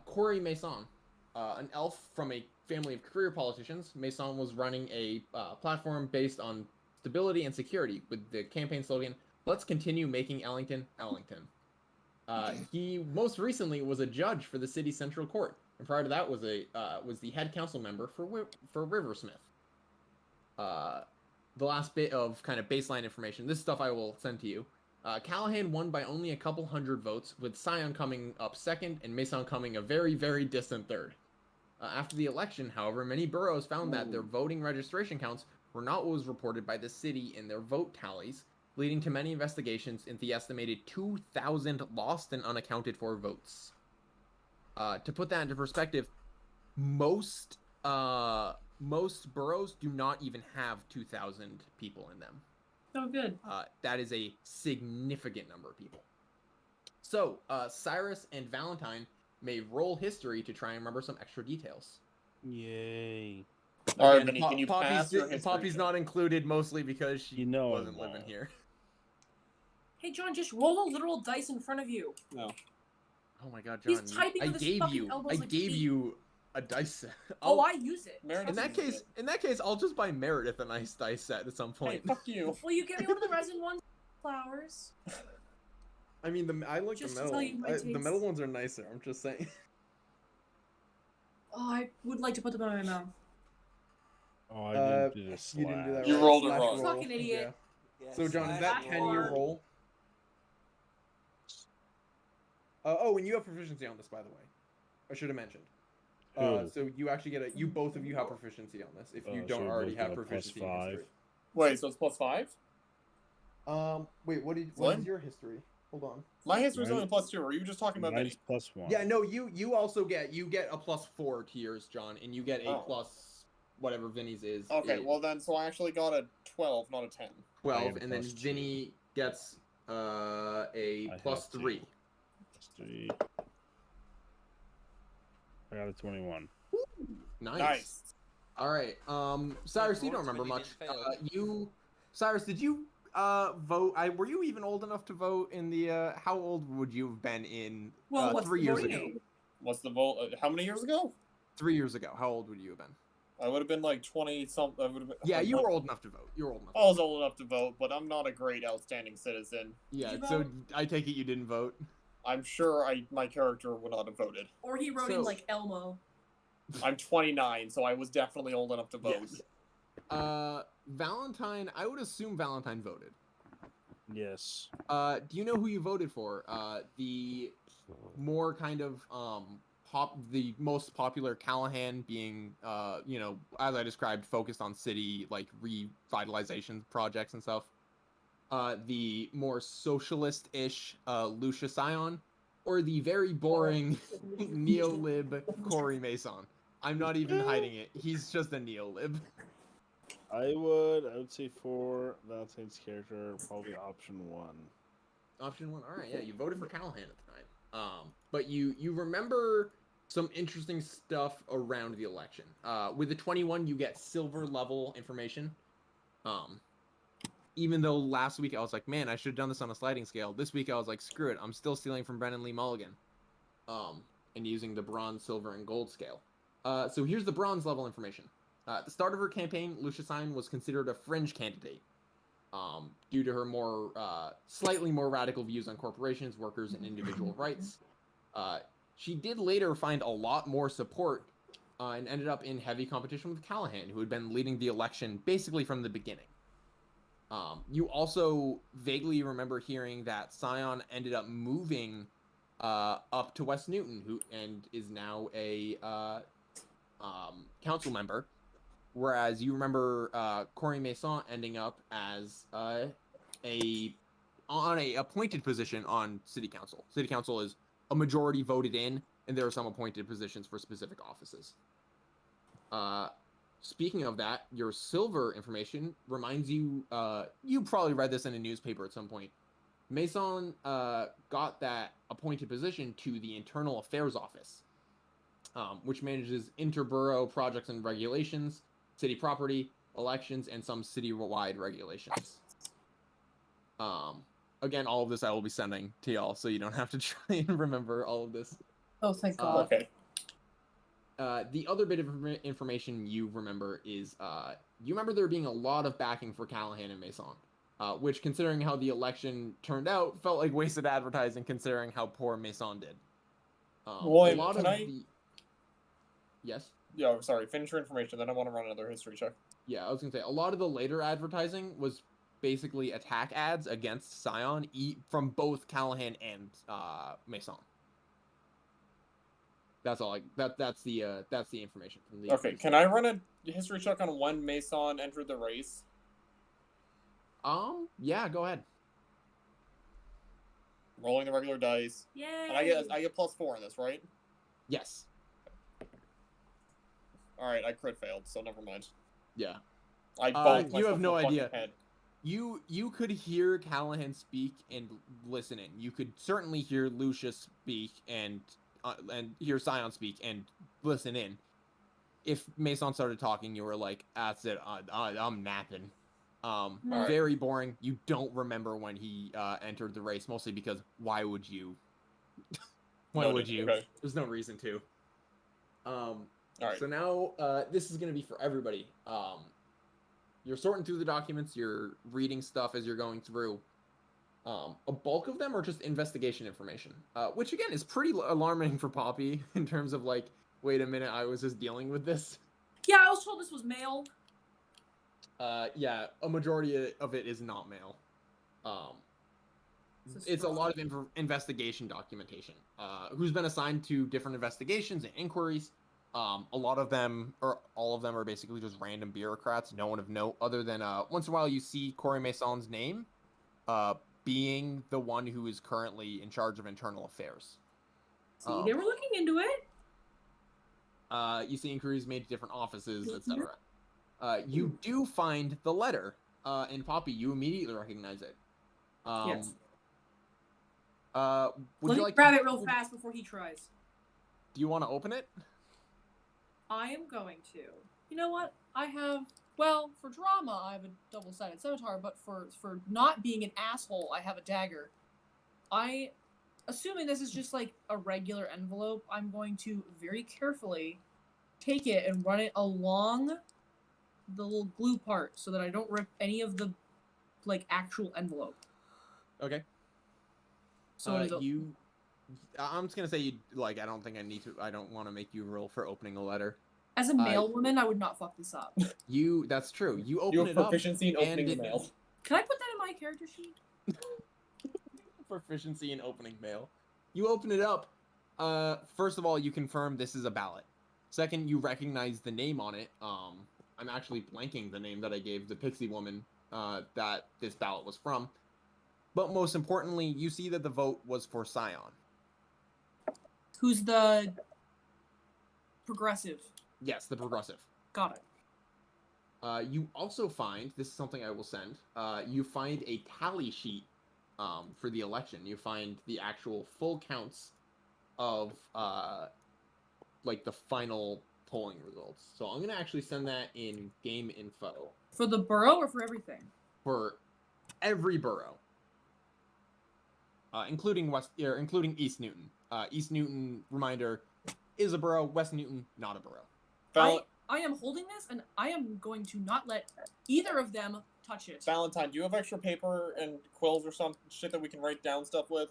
Corey Mason, an elf from a family of career politicians. Mason was running a platform based on stability and security with the campaign slogan, "Let's continue making Ellington, Ellington." He most recently was a judge for the city central court, and prior to that was the head council member for Riversmith. The last bit of kind of baseline information, this stuff I will send to you. Callahan won by only a couple hundred votes, with Scion coming up second and Mason coming a very, very distant third. After the election, however, many boroughs found that their voting registration counts were not what was reported by the city in their vote tallies, leading to many investigations into the estimated 2,000 lost and unaccounted for votes. To put that into perspective, most boroughs do not even have 2,000 people in them. Oh, good. That is a significant number of people. So, Cyrus and Valentine may roll history to try and remember some extra details. Yay. All right, Again, Minnie, can you pass your history Poppy's check? not included mostly because she You know I wasn't living won't. here. Hey, John, just roll a literal dice in front of you. No. Oh my god, He's John! typing I with his gave fucking you, elbows I like gave feet. you a dice set. Oh, I use it. Meredith uses In that case, I'll just buy Meredith a nice dice set at some it. Hey, point. fuck you. Will you give me one of the resin ones? Flowers. I mean, I like Just the to metal. tell you my The taste. metal ones are nicer. I'm just saying. Oh, I would like to put them in my mouth. Oh, I didn't do the You didn't do that. You right. rolled it Slash wrong. roll. Fucking idiot. Yeah. So John, is that Slash 10-year roll. roll? Oh, and you have proficiency on this, by the way. I should have mentioned. So you actually get you both of you have proficiency on this if you So don't we already both get have a plus proficiency in 5. history. Wait, so it's +5? Wait, what What? is your history? Hold on. My history's Mine- only +2. Are you just talking about Mine's me? +1. Yeah, no, you also get a +4 to yours, John, and you get a Oh. plus whatever Vinny's is. Okay, is well then, so I actually got a 12, not a 10. 12, a and then +2. Vinny gets a I plus have to. 3. +3. I got a 21. Nice. All right. Cyrus, you don't Influence remember when much. you didn't fail. Cyrus, did you vote? Were you even old enough to vote in the? How old would you have been in? Well, what's 3 the years voting ago. age? What's the vote? How many years ago? 3 years ago. How old would you have been? I would have been like 20 something. I would have been. Yeah, you were old enough to vote. You were old enough. I was old enough to vote, but I'm not a great, outstanding citizen. Yeah. Did you So vote? I take it you didn't vote. I'm sure my character would not have voted. Or he wrote in So- like Elmo. I'm 29, so I was definitely old enough to vote. Yes. Valentine. I would assume Valentine voted. Yes. Do you know who you voted for? The more kind of the most popular Callahan being as I described, focused on city like revitalization projects and stuff. The more socialist-ish Lucia Scion, or the very boring neo-lib Corey Mason. I'm not even hiding it. He's just a neo-lib. I would say for Valentine's character, probably option 1. Option 1. All right, yeah, you voted for Callahan at the time. But you remember some interesting stuff around the election. With the 21, you get silver level information. Even though last week I was like, man, I should have done this on a sliding scale. This week I was like, screw it, I'm still stealing from Brennan Lee Mulligan. And using the bronze, silver, and gold scale. So here's the bronze level information. At the start of her campaign, Lucia Sine was considered a fringe candidate. Due to her slightly more radical views on corporations, workers, and individual rights. She did later find a lot more support and ended up in heavy competition with Callahan, who had been leading the election basically from the beginning. You also vaguely remember hearing that Scion ended up moving up to West Newton, and is now a council member. Whereas you remember Corey Mason ending up as on a appointed position on City Council. City Council is a majority voted in, and there are some appointed positions for specific offices. Speaking of that, your silver information reminds you, you probably read this in a newspaper at some point. Mason got that appointed position to the Internal Affairs Office, which manages interborough projects and regulations, city property, elections, and some city-wide regulations. Again, all of this I will be sending to y'all, so you don't have to try and remember all of this. Oh, thank God. Okay. The other bit of information you remember is, you remember there being a lot of backing for Callahan and Mason, which, considering how the election turned out, felt like wasted advertising considering how poor Mason did. Wait, a lot can of I- the... Yes? Yeah, sorry. Finish your information, then I want to run another history check. Yeah, I was gonna say, a lot of the later advertising was basically attack ads against Scion from both Callahan and Mason. That's all. That's the information from the. Okay, can I run a history check on when Mason entered the race? Yeah, go ahead. Rolling the regular dice. Yay! And I get +4 in this, right? Yes. All right, I crit failed, so never mind. Yeah. I bonked you myself have in no the fucking idea. head. You could hear Callahan speak and listen in. You could certainly hear Lucius speak and hear Scion speak and listen in. If Mason started talking, you were like, "That's it. I'm napping." Very boring. You don't remember when he entered the race, mostly because why would you? Why would you? Okay. There's no reason to. All right. So now this is going to be for everybody. You're sorting through the documents. You're reading stuff as you're going through. A bulk of them are just investigation information, which again is pretty alarming for Poppy in terms of like, wait a minute, I was just dealing with this. Yeah, I was told this was mail. Yeah, a majority of it is not mail. It's a lot of investigation documentation. Who's been assigned to different investigations and inquiries. A lot of them, or all of them, are basically just random bureaucrats. No one of note, other than once in a while you see Corey Mason's name, being the one who is currently in charge of internal affairs. See, they were looking into it. You see inquiries made to different offices, etc. You do find the letter, and Poppy, you immediately recognize it. Yes. Would Let you me like grab it real fast before he tries. Do you want to open it? I am going to. You know what? I have, well, for drama, I have a double-sided scimitar, but for not being an asshole, I have a dagger. Assuming this is just like a regular envelope, I'm going to very carefully take it and run it along the little glue part so that I don't rip any of the, like, actual envelope. Okay. So I'm just gonna say I don't think I don't want to make you roll for opening a letter. As a male woman, I would not fuck this up. That's true. You open You have it up. proficiency in opening the mail. Can I put that in my character sheet? Proficiency in opening mail. You open it up. First of all, you confirm this is a ballot. Second, you recognize the name on it. I'm actually blanking the name that I gave the pixie woman that this ballot was from. But most importantly, you see that the vote was for Scion. Who's the progressive? Yes, the progressive. Got it. You also find, this is something I will send, you find a tally sheet for the election. You find the actual full counts of the final polling results. So I'm going to actually send that in game info. For the borough or for everything? For every borough. Including East Newton. East Newton, reminder, is a borough. West Newton, not a borough. I am holding this, and I am going to not let either of them touch it. Valentine, do you have extra paper and quills or some shit that we can write down stuff with?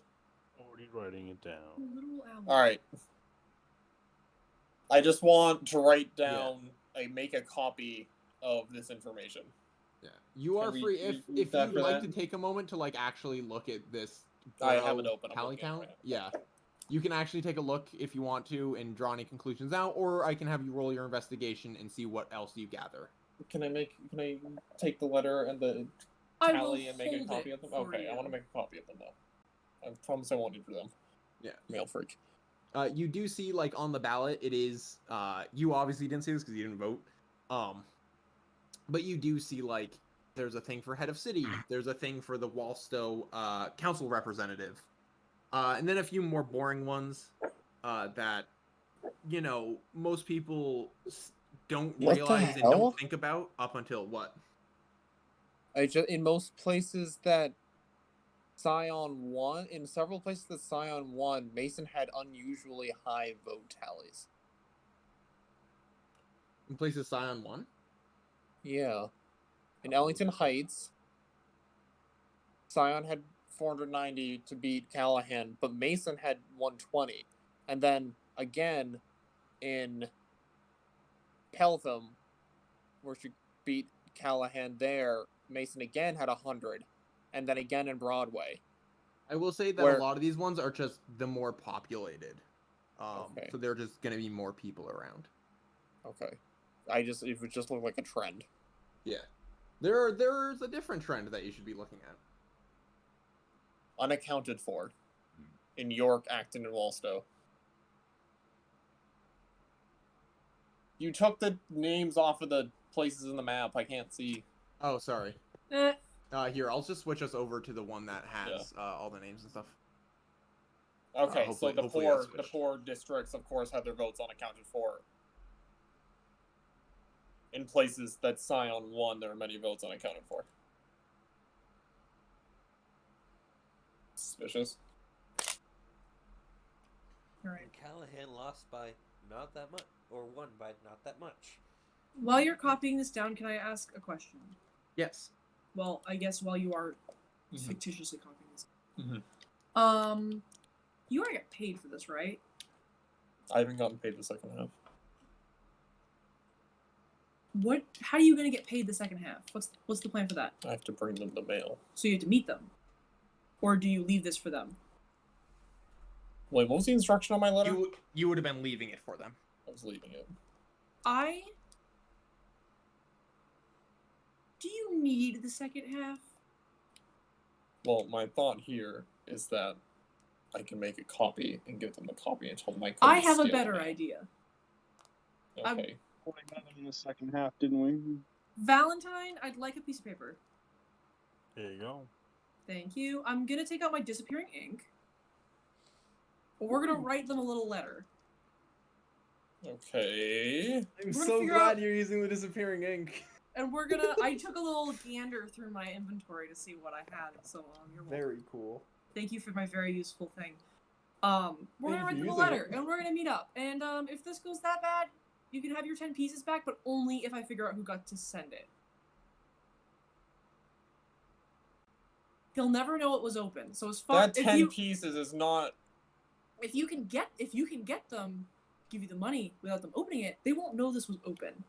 Already writing it down. Alright. I just want to write down, make a copy of this information. Yeah. You are free, if you'd like to take a moment to, actually look at this I have it open. tally count. Yeah. You can actually take a look if you want to and draw any conclusions out, or I can have you roll your investigation and see what else you gather. Can I take the letter and the tally and make a copy of them? Okay, I want to make a copy of them though. I promise I won't do for them. Yeah. Mail freak. You do see, on the ballot, it is, you obviously didn't see this because you didn't vote. But you do see, there's a thing for head of city. There's a thing for the Walstow council representative. And then a few more boring ones that, most people don't realize and don't think about up until what? In most places that Scion won, in several places that Scion won, Mason had unusually high vote tallies. In places Scion won? Yeah. In Ellington Heights, Scion had 490 to beat Callahan, but Mason had 120. And then again in Peltham, where she beat Callahan there, Mason again had 100. And then again in Broadway. I will say that a lot of these ones are just the more populated. Okay. So they're just going to be more people around. Okay. It would just look like a trend. Yeah. There's a different trend that you should be looking at. Unaccounted for. In York, Acton, and Walstow. You took the names off of the places in the map. I can't see. Oh, sorry. Here, I'll just switch us over to the one that has all the names and stuff. Okay, so the poor districts, of course, had their votes unaccounted for. In places that Scion won, there are many votes unaccounted for. Suspicious. Alright. Callahan lost by not that much, or won by not that much. While you're copying this down, can I ask a question? Yes. Well, I guess while you are fictitiously copying this. You already got paid for this, right? I haven't gotten paid the second half. How are you going to get paid the second half? What's the plan for that? I have to bring them the mail. So you have to meet them? Or do you leave this for them? Wait, what was the instruction on my letter? You would have been leaving it for them. I was leaving it. Do you need the second half? Well, my thought here is that I can make a copy and give them a copy until my code I is have a stale better now. idea. Okay. We got it in the second half, didn't we? Valentine, I'd like a piece of paper. There you go. Thank you. I'm gonna take out my disappearing ink. We're gonna write them a little letter. Okay. I'm We're gonna so figure glad out- you're using the disappearing ink. And I took a little gander through my inventory to see what I had, so you're welcome. Very cool. Thank you for my very useful thing. We're Thank gonna you write for them a using letter, it. and we're gonna meet up. And if this goes that bad, you can have your 10 pieces back, but only if I figure out who got to send it. He'll never know it was open. So as far That 10 pieces is not. if you can get them, give you the money without them opening it, they won't know this was open.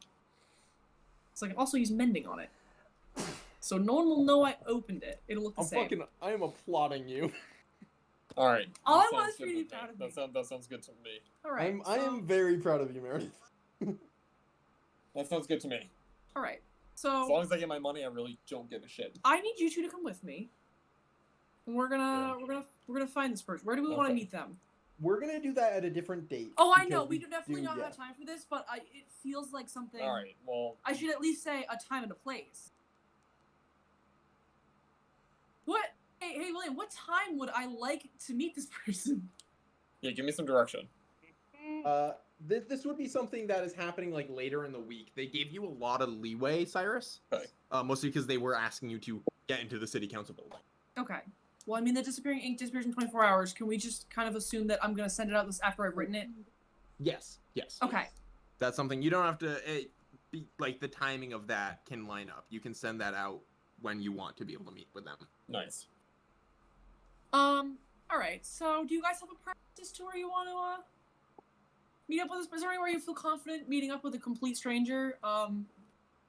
So I can also use mending on it. So no one will know I opened it. It'll look the same. I am applauding you. All right. All that I want sounds is for good you to be with me. proud of me. That sounds good to me. All right. I am very proud of you, Meredith. That sounds good to me. All right. As long So as I get my money, I really don't give a shit. I need you two to come with me. And we're gonna find this person. Where do we want to Okay. meet them? We're gonna do that at a different date. Oh, I know. because We do definitely not yeah. have time for this, but it feels like something. All right. Well. I should at least say a time and a place. What? Hey, William. What time would I like to meet this person? Yeah. Give me some direction. This would be something that is happening like later in the week. They gave you a lot of leeway, Cyrus. Okay. Mostly because they were asking you to get into the city council building. Okay. Well, I mean, the disappearing ink disappears in 24 hours. Can we just kind of assume that I'm gonna send it out this after I've written it? Yes. Yes. Okay. That's something you don't have to. Be like the timing of that can line up. You can send that out when you want to be able to meet with them. Nice. All right. So, do you guys have a practice tour you want to meet up with us? Is there anywhere you feel confident meeting up with a complete stranger?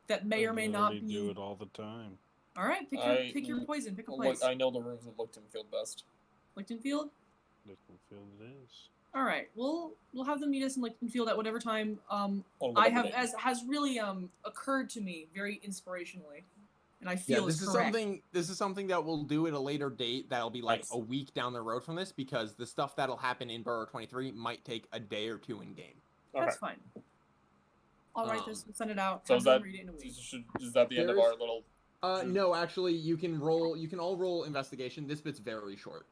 That may or may not be. do it all the time. All right. Pick your poison. Pick a Look, place. I know the rooms of Lichtenfield best. Lichtenfield. Lichtenfield it is. All right. We'll have them meet us in Lichtenfield at whatever time. On I whatever have day. has really occurred to me very inspirationally, and I feel this is is correct. something. This is something that we'll do at a later date. That'll be like Nice. a week down the road from this, because the stuff that'll happen in Borough 23 might take a day or two in game. Okay. That's fine. I'll write this and send it out. So Have is them that read it in a week. is that the end of There's- our little? No, actually, you can roll. You can all roll investigation. This bit's very short.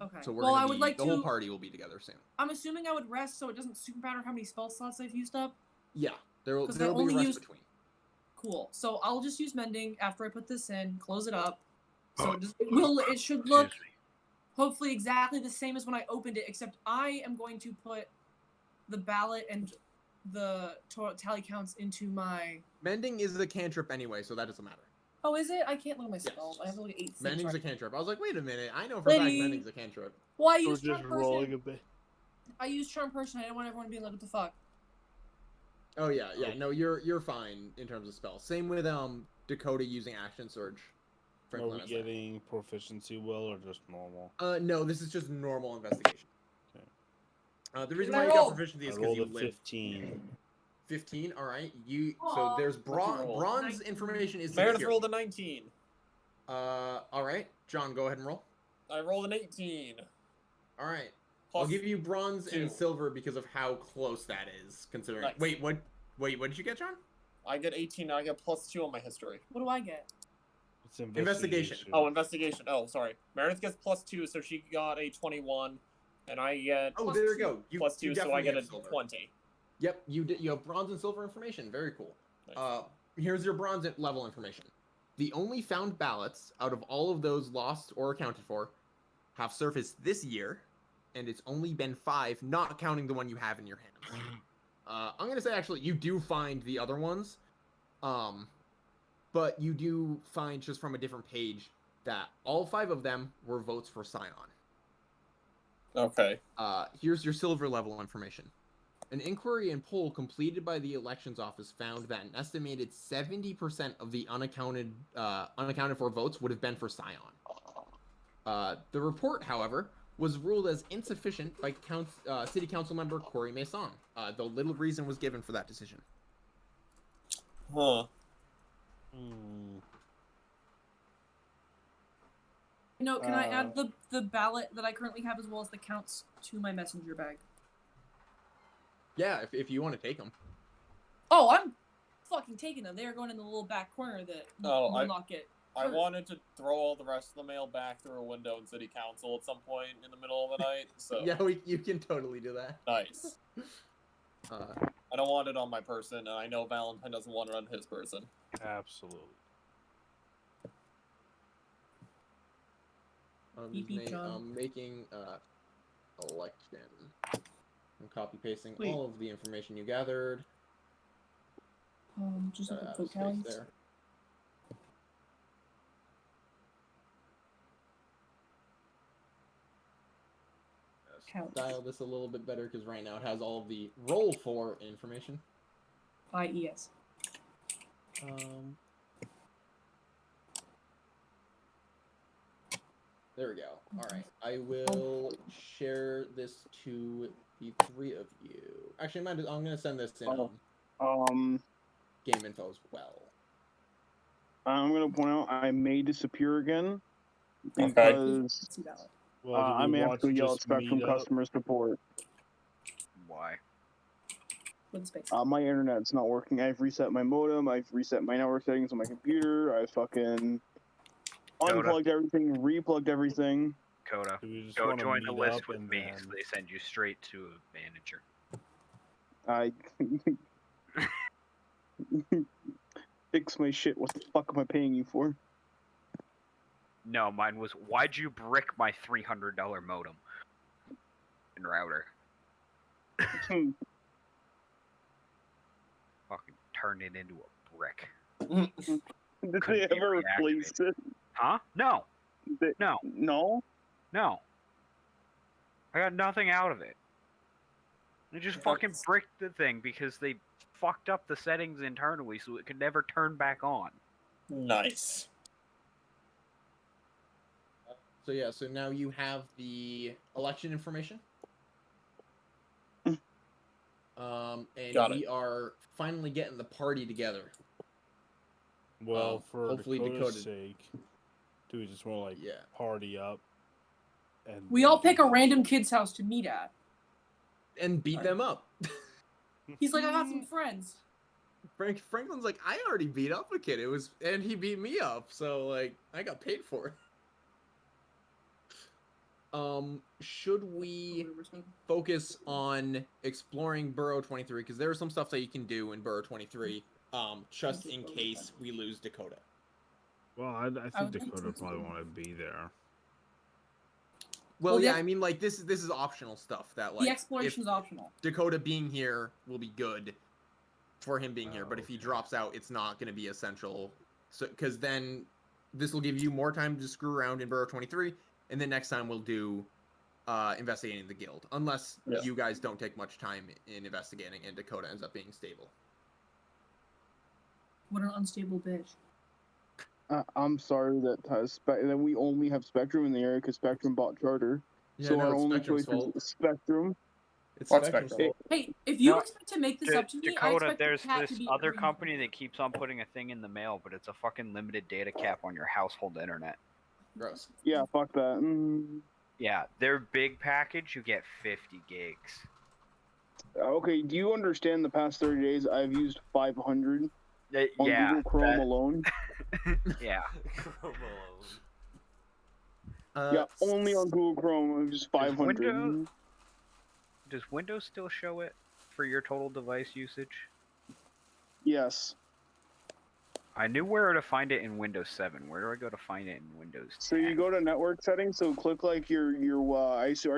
Okay. So we're Well, gonna I would like the whole to- party will be together soon. I'm assuming I would rest, so it doesn't super matter how many spell slots I've used up. Yeah, there'll 'Cause I be a only rest used- between. Cool. So I'll just use mending after I put this in, close it up. So it should look hopefully exactly the same as when I opened it, except I am going to put the ballot and the tally counts into my. Mending is a cantrip anyway, so that doesn't matter. Oh, is it? I can't look at my Yes. spells. I have like 8 things. Mending's a right? cantrip. I was like, wait a minute. I know for a fact Lady. mending's a cantrip. Well, I Or used just charm rolling person. a bit. I used charm person. I didn't want everyone to be like, what the fuck. Oh yeah. No, you're fine in terms of spells. Same with Dakota using action surge. Are Franklin we has that. getting proficiency will or just normal? No, this is just normal investigation. Okay. The reason What why did you I got roll? proficiency I is because rolled you a live 15. 15. All right. So Aw. there's What'd you roll? bronze 19. information is Meredith here. rolled a 19. All right. John, go ahead and roll. I rolled an 18. All right. Plus I'll give you bronze and 2. silver because of how close that is. Considering. Nice. Wait, what did you get, John? I get 18. I get plus 2 on my history. What do I get? It's Investigation. Oh, investigation. Oh, sorry. Meredith gets plus 2, so she got a 21, and I get Oh, Plus there you 2. go. You, plus you 2, so I definitely get a have silver. 20. Yep, you have bronze and silver information. Very cool. Nice. Here's your bronze level information. The only found ballots out of all of those lost or accounted for have surfaced this year, and it's only been 5, not counting the one you have in your hands. I'm gonna say actually you do find the other ones, but you do find just from a different page that all 5 of them were votes for Scion. Okay. Here's your silver level information. An inquiry and poll completed by the elections office found that an estimated 70% of the unaccounted for votes would have been for Scion. The report, however, was ruled as insufficient by City Council member Corey Mason, though little reason was given for that decision. Huh. No, can I add the ballot that I currently have as well as the counts to my messenger bag? Yeah, if you want to take them. Oh, I'm fucking taking them. They are going in the little back corner that Oh, will not get I hurt. wanted to throw all the rest of the mail back through a window in City Council at some point in the middle of the night, so... Yeah, you can totally do that. Nice. I don't want it on my person, and I know Valentine doesn't want it on his person. Absolutely. I'm making election. I'm copy pasting all of the information you gathered. Just like vote tallies. There. Dial this a little bit better because right now it has all of the roll for information. IES. There we go. All right, I will share this to the three of you. Actually, I'm gonna send this in game info as well. I'm gonna point out I may disappear again because I may have to yell at Spectrum customer support. Why? My internet's not working. I've reset my modem. I've reset my network settings on my computer. I fucking unplugged everything, replugged everything. Coda, go join the list with me, so they send you straight to a manager. I fix my shit. What the fuck am I paying you for? No, mine was, why'd you brick my $300 modem and router? Fucking turned it into a brick. Did they ever replace it? Huh? No. No. No? No. I got nothing out of it. They just fucking bricked the thing because they fucked up the settings internally so it could never turn back on. Nice. So yeah, so now you have the election information. And we are finally getting the party together. Well, for hopefully Dakota's sake, do we just want to party up? And we all pick a random kid's house to meet at. And beat them up. He's like, I got some friends. Franklin's like, I already beat up a kid. And he beat me up, so like I got paid for it. Should we focus on exploring Burrow 23? Because there is some stuff that you can do in Burrow 23, just in case we lose Dakota. Well, I think Dakota probably want to be there. Well, yeah, I mean, like, this is optional stuff that, like... The exploration is optional. Dakota being here will be good for him being here, but if he drops out, it's not going to be essential. So, because then this will give you more time to screw around in Burrow 23, and then next time we'll do investigating the guild. Unless you guys don't take much time in investigating and Dakota ends up being stable. What an unstable bitch. I'm sorry that we only have Spectrum in the area because Spectrum bought Charter. Yeah, so no, our it's only Spectrum's choice fault. is Spectrum. It's Spectrum's fault. Hey, if you expect to make this up to me, I Dakota, expect there's the cat this to be other green. company that keeps on putting a thing in the mail, but it's a fucking limited data cap on your household internet. Gross. Yeah, fuck that. Yeah, their big package, you get 50 gigs. Okay, do you understand the past 30 days I've used 500 on Google Chrome alone? Yeah. Chrome alone. Yeah, only on Google Chrome, just 500. Does Windows still show it for your total device usage? Yes. I knew where to find it in Windows 7. Where do I go to find it in Windows 10? So you go to network settings, so click like your are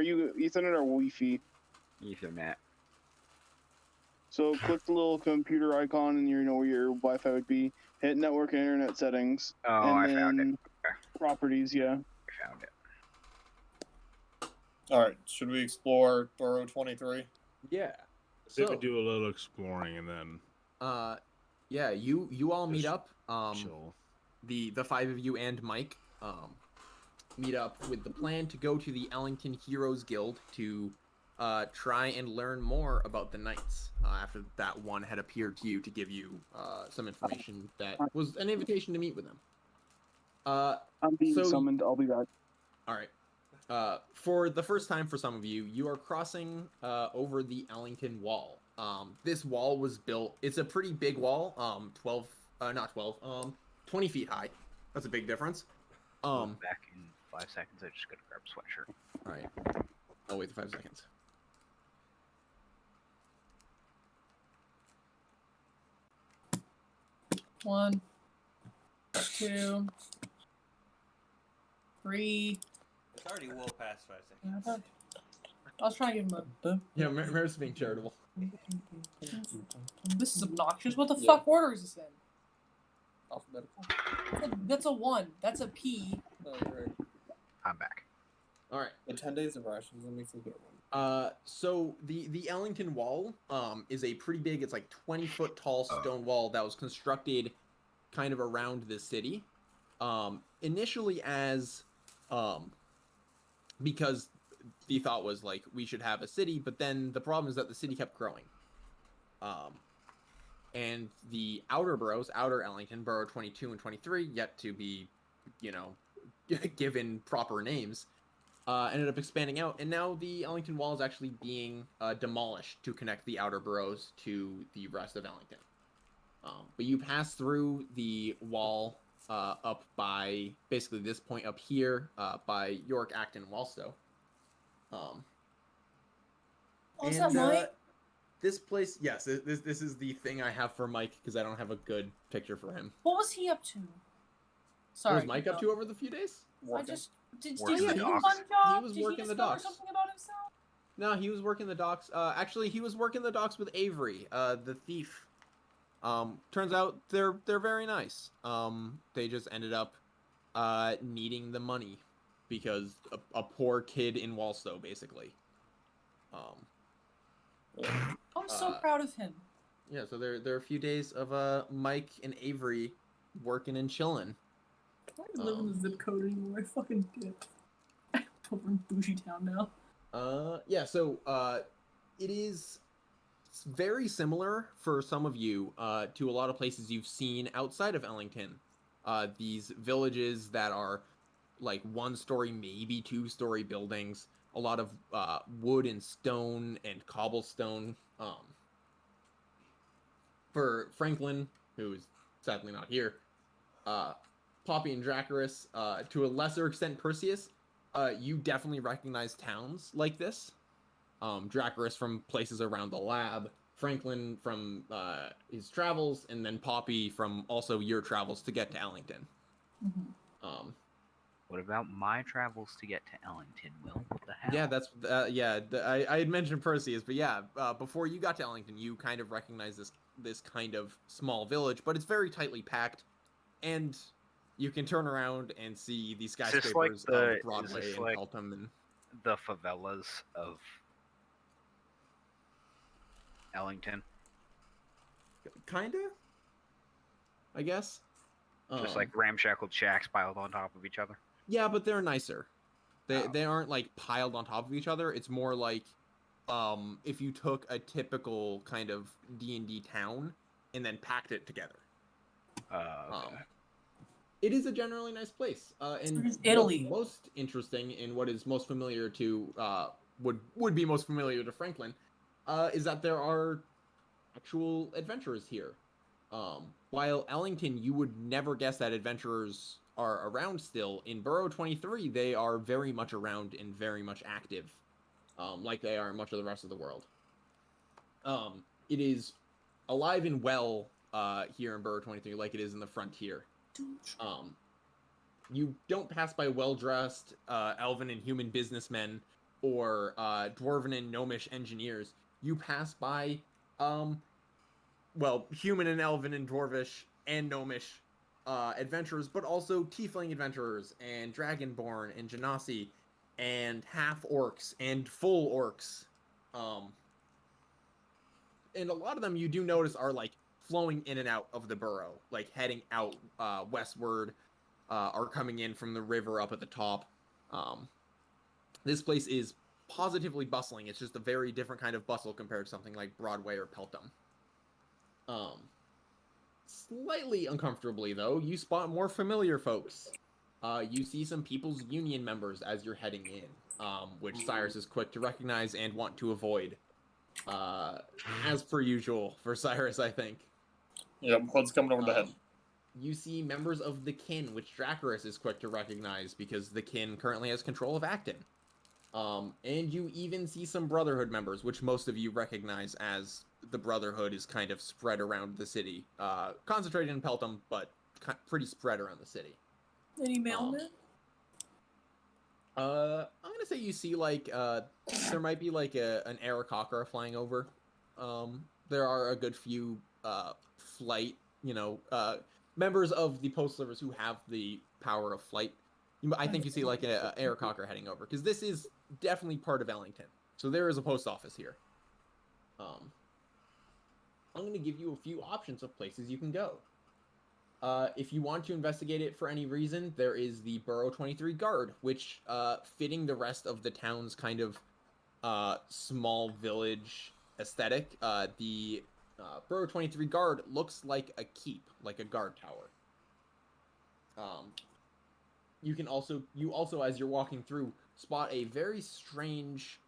you Ethernet or Wi-Fi? Ethernet. So click the little computer icon and where your Wi-Fi would be. Hit network and internet settings. Oh, and I found it. Properties, yeah. I found it. Alright, should we explore Burrow 23? Yeah. So we do a little exploring and then... yeah, you all meet up. Chill. The five of you and Mike. meet up with the plan to go to the Ellington Heroes Guild to try and learn more about the knights after that one had appeared to you to give you some information that was an invitation to meet with them. I'm being so- summoned. I'll be back. All right. For the first time for some of you, you are crossing over the Ellington Wall. This wall was built, it's a pretty big wall, 20 feet high. That's a big difference. Back in 5 seconds, I just gotta grab a sweatshirt. All right. I'll wait 5 seconds. One, 2, 3. It's already well past 5 seconds. I was trying to give him a. Yeah, Maris being charitable. This is obnoxious. What the Yeah. fuck order is this in? Alphabetical. That's a 1. That's a P. Oh, right. I'm back. All right. The 10 days of rations that makes me get one. So the Ellington Wall is a pretty big, it's like 20-foot tall stone wall that was constructed kind of around the city. Initially as because the thought was like we should have a city, but then the problem is that the city kept growing. And the outer boroughs, outer Ellington, Borough 22 and 23, yet to be, given proper names, ended up expanding out, and now the Ellington Wall is actually being demolished to connect the outer boroughs to the rest of Ellington. But you pass through the wall up by basically this point up here by York, Acton, Walstow. Oh, is that Mike? This place, yes, this is the thing I have for Mike because I don't have a good picture for him. What was he up to? What Sorry. was Mike up to over the few days? I just did Working he the do a docks. fun job? He was did working he the discover docks. something about himself? No, he was working the docks. Actually, he was working the docks with Avery, the thief. Turns out they're very nice. They just ended up needing the money because a poor kid in Walstow, basically. I'm so proud of him. Yeah, so there are a few days of Mike and Avery working and chilling. I don't live in the zip code anymore. I fucking dipped. Over in Bougie Town now. Yeah, so it is very similar for some of you to a lot of places you've seen outside of Ellington. These villages that are like 1-story, maybe 2-story buildings, a lot of wood and stone and cobblestone. For Franklin, who is sadly not here, Poppy and Dracarys, to a lesser extent Perseus, you definitely recognize towns like this. Dracarys from places around the lab, Franklin from his travels, and then Poppy from also your travels to get to Ellington. Mm-hmm. What about my travels to get to Ellington, Will? What the hell? Yeah, that's I had mentioned Perseus, but yeah, before you got to Ellington, you kind of recognize this kind of small village, but it's very tightly packed, and you can turn around and see the skyscrapers of Broadway and Peltham and the favelas of Ellington. Kinda, I guess. Just like ramshackled shacks piled on top of each other. Yeah, but they're nicer. They aren't like piled on top of each other. It's more like if you took a typical kind of D&D town and then packed it together. Okay. It is a generally nice place. And It's Italy. what's most interesting and what is most familiar to would be most familiar to Franklin is that there are actual adventurers here. While Ellington, you would never guess that adventurers are around still. In Borough 23, they are very much around and very much active, like they are in much of the rest of the world. It is alive and well here in Borough 23, like it is in the frontier. You don't pass by well-dressed elven and human businessmen or dwarven and gnomish engineers. You pass by human and elven and dwarvish and gnomish adventurers, but also tiefling adventurers and dragonborn and genasi and half orcs and full orcs. And a lot of them you do notice are like flowing in and out of the borough, like heading out westward, are coming in from the river up at the top. This place is positively bustling. It's just a very different kind of bustle compared to something like Broadway or Peltham. Slightly uncomfortably, though, you spot more familiar folks. You see some People's Union members as you're heading in, which Cyrus is quick to recognize and want to avoid. As per usual for Cyrus, I think. Yep, hood's coming over the head. You see members of the Kin, which Dracarys is quick to recognize because the Kin currently has control of Acton. And you even see some Brotherhood members, which most of you recognize as the Brotherhood is kind of spread around the city. Concentrated in Peltham, but pretty spread around the city. Any mailmen? I'm gonna say you see, like, there might be, like, an Aarakocra flying over. There are a good few, flight, members of the Post Service who have the power of flight. I think you see, like, a Aarakocra heading over, because this is definitely part of Ellington. So there is a post office here. I'm gonna give you a few options of places you can go. If you want to investigate it for any reason, there is the Borough 23 Guard, which, fitting the rest of the town's kind of small village aesthetic, the Borough 23 Guard looks like a keep, like a guard tower. You also, as you're walking through, spot a very strange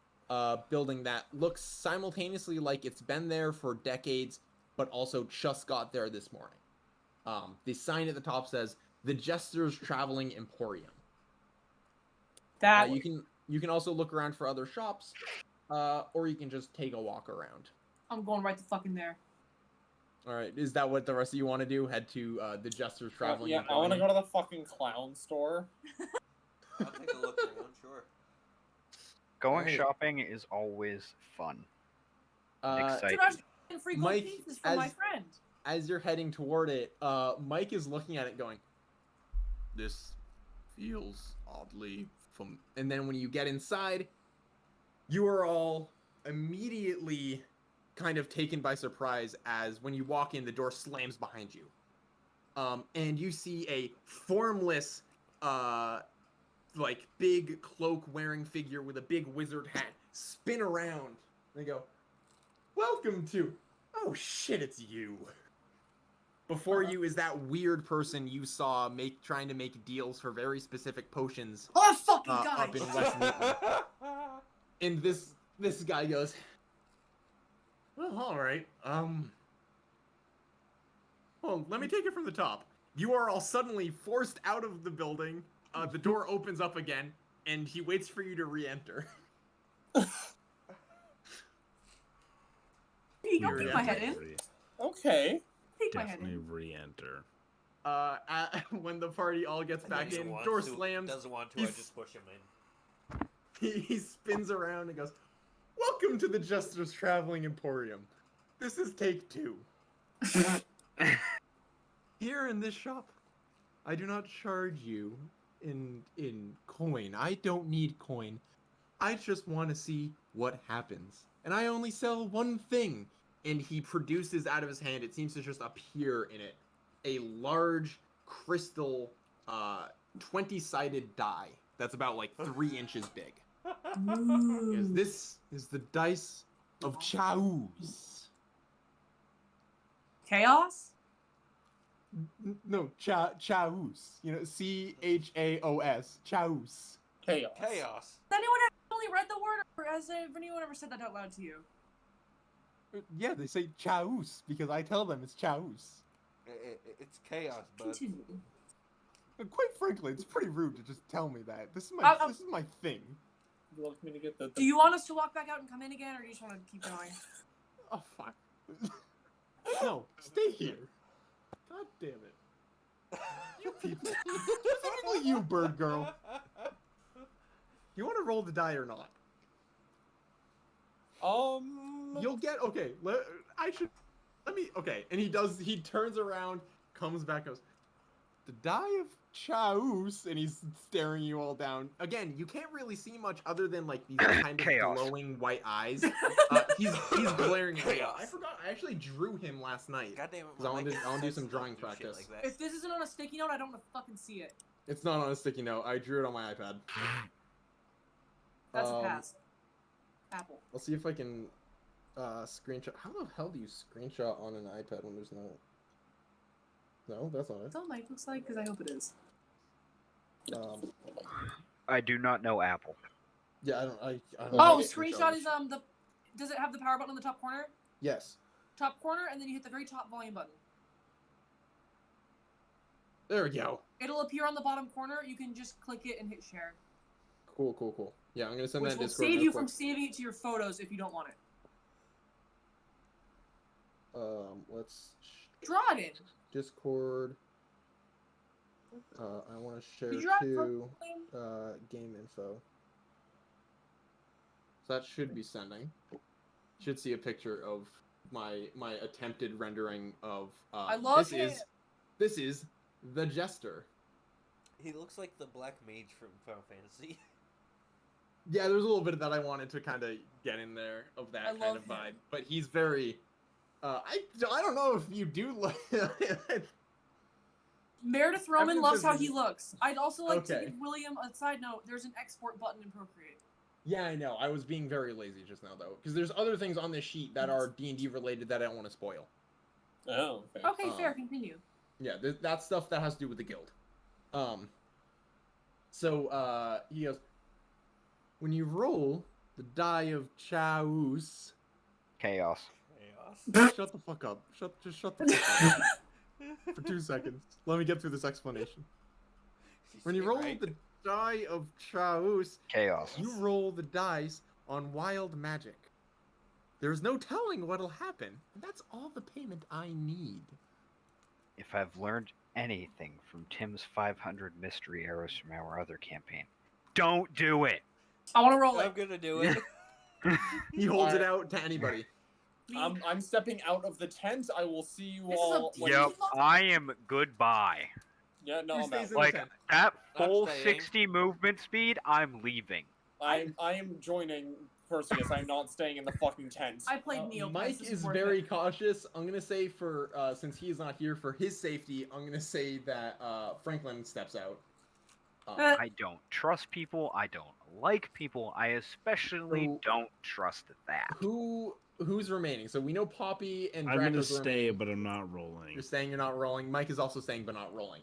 building that looks simultaneously like it's been there for decades, but also just got there this morning. The sign at the top says "The Jester's Traveling Emporium." You can also look around for other shops, or you can just take a walk around. I'm going right the fuck in there. All right, is that what the rest of you want to do? Head to the Jester's Traveling Yeah, Emporium? I want to go to the fucking clown store. I'll take a look around, sure. Going shopping is always fun. Exciting. Free gold pieces from my friend. As you're heading toward it, Mike is looking at it going, "This feels oddly and then when you get inside, you are all immediately kind of taken by surprise as when you walk in, the door slams behind you. And you see a formless, like, big cloak-wearing figure with a big wizard hat spin around. They go, "Welcome to..." "Oh shit, it's you." Before you is that weird person you saw trying to make deals for very specific potions. Oh, fucking guy! Up in West Newton. And this guy goes, "Well, all right. Well, let me take it from the top. You are all suddenly forced out of the building. The door opens up again, and he waits for you to re-enter." Don't peek my head in. Okay. Definitely re-enter. When the party all gets back in, door slams. Doesn't want to, I just push him in. He spins around and goes, "Welcome to the Jester's Traveling Emporium. This is take 2. Here in this shop, I do not charge you in coin. I don't need coin. I just want to see what happens. And I only sell one thing." And he produces out of his hand, it seems to just appear in it, a large crystal 20-sided die that's about like 3 inches big. This is the dice of Chaos. Chaos? No, Chaos. You know, Chaos. Chaos. Chaos. Chaos. Has anyone actually read the word, or has anyone ever said that out loud to you? Yeah, they say Chaos because I tell them it's Chaos. It's chaos, bud. Continue. Quite frankly, it's pretty rude to just tell me that. This is my thing. You want me to get the... Do you want us to walk back out and come in again, or do you just want to keep going? Oh, fuck. No, stay here. God damn it. You people. Specifically you, bird girl. You want to roll the die or not? You'll get... Okay, okay, and he turns around, comes back, goes, "The die of Chaos," and he's staring you all down. Again, you can't really see much other than, like, these kind of glowing white eyes. He's glaring at you. I forgot, I actually drew him last night. God damn it. Because I want to do some drawing practice. Like if this isn't on a sticky note, I don't want to fucking see it. It's not on a sticky note. I drew it on my iPad. That's a pass. Apple. I'll see if I can screenshot. How the hell do you screenshot on an iPad when there's no? No, that's not it. That's what Mike looks like, because I hope it is. I do not know Apple. Yeah, I don't. I don't Oh, know. screenshot is the. Does it have the power button on the top corner? Yes. Top corner, and then you hit the very top volume button. There we go. It'll appear on the bottom corner. You can just click it and hit share. Cool. Yeah, I'm gonna send Which that will Discord save real you quick. from saving it to your photos if you don't want it. Let's Draw it in. Discord. I want to share Did you draw it to from game info. So that should be sending. Should see a picture of my attempted rendering of. I love This is the Jester. He looks like the Black Mage from Final Fantasy. Yeah, there's a little bit of that I wanted to kind of get in there of that kind of vibe, but he's very. I don't know if you do like. Meredith Roman Everyone loves says how this he is- looks. I'd also like to Okay. give William a side note. There's an export button in Procreate. Yeah, I know. I was being very lazy just now though, because there's other things on this sheet that are D&D related that I don't want to spoil. Oh, okay. Okay, fair. Continue. Yeah, that's stuff that has to do with the guild. So he goes, when you roll the die of Chaos. Chaos. Shut the fuck up. Just shut the fuck up. For 2 seconds. Let me get through this explanation. When you roll the die of Chaos, Chaos. you roll the dice on wild magic. There's no telling what'll happen. That's all the payment I need. If I've learned anything from Tim's 500 mystery arrows from our other campaign, don't do it. I want to roll it. I'm gonna do it. He holds it out to anybody. I'm stepping out of the tent. I will see you This is all. a when- Yep, I am goodbye. Yeah, no, Who I'm stays out. in the Like, tent? that full staying. 60 movement speed, I'm leaving. I am joining Perseus. I'm not staying in the fucking tent. I played Neopets. Mike This is worth very it. cautious. I'm gonna say for since he is not here for his safety, I'm gonna say that Franklin steps out. I don't trust people. I don't like people. I especially So- don't trust that. Who's remaining? So we know Poppy and I'm gonna Draco's stay, remaining. but I'm not rolling. You're saying you're not rolling. Mike is also saying but not rolling.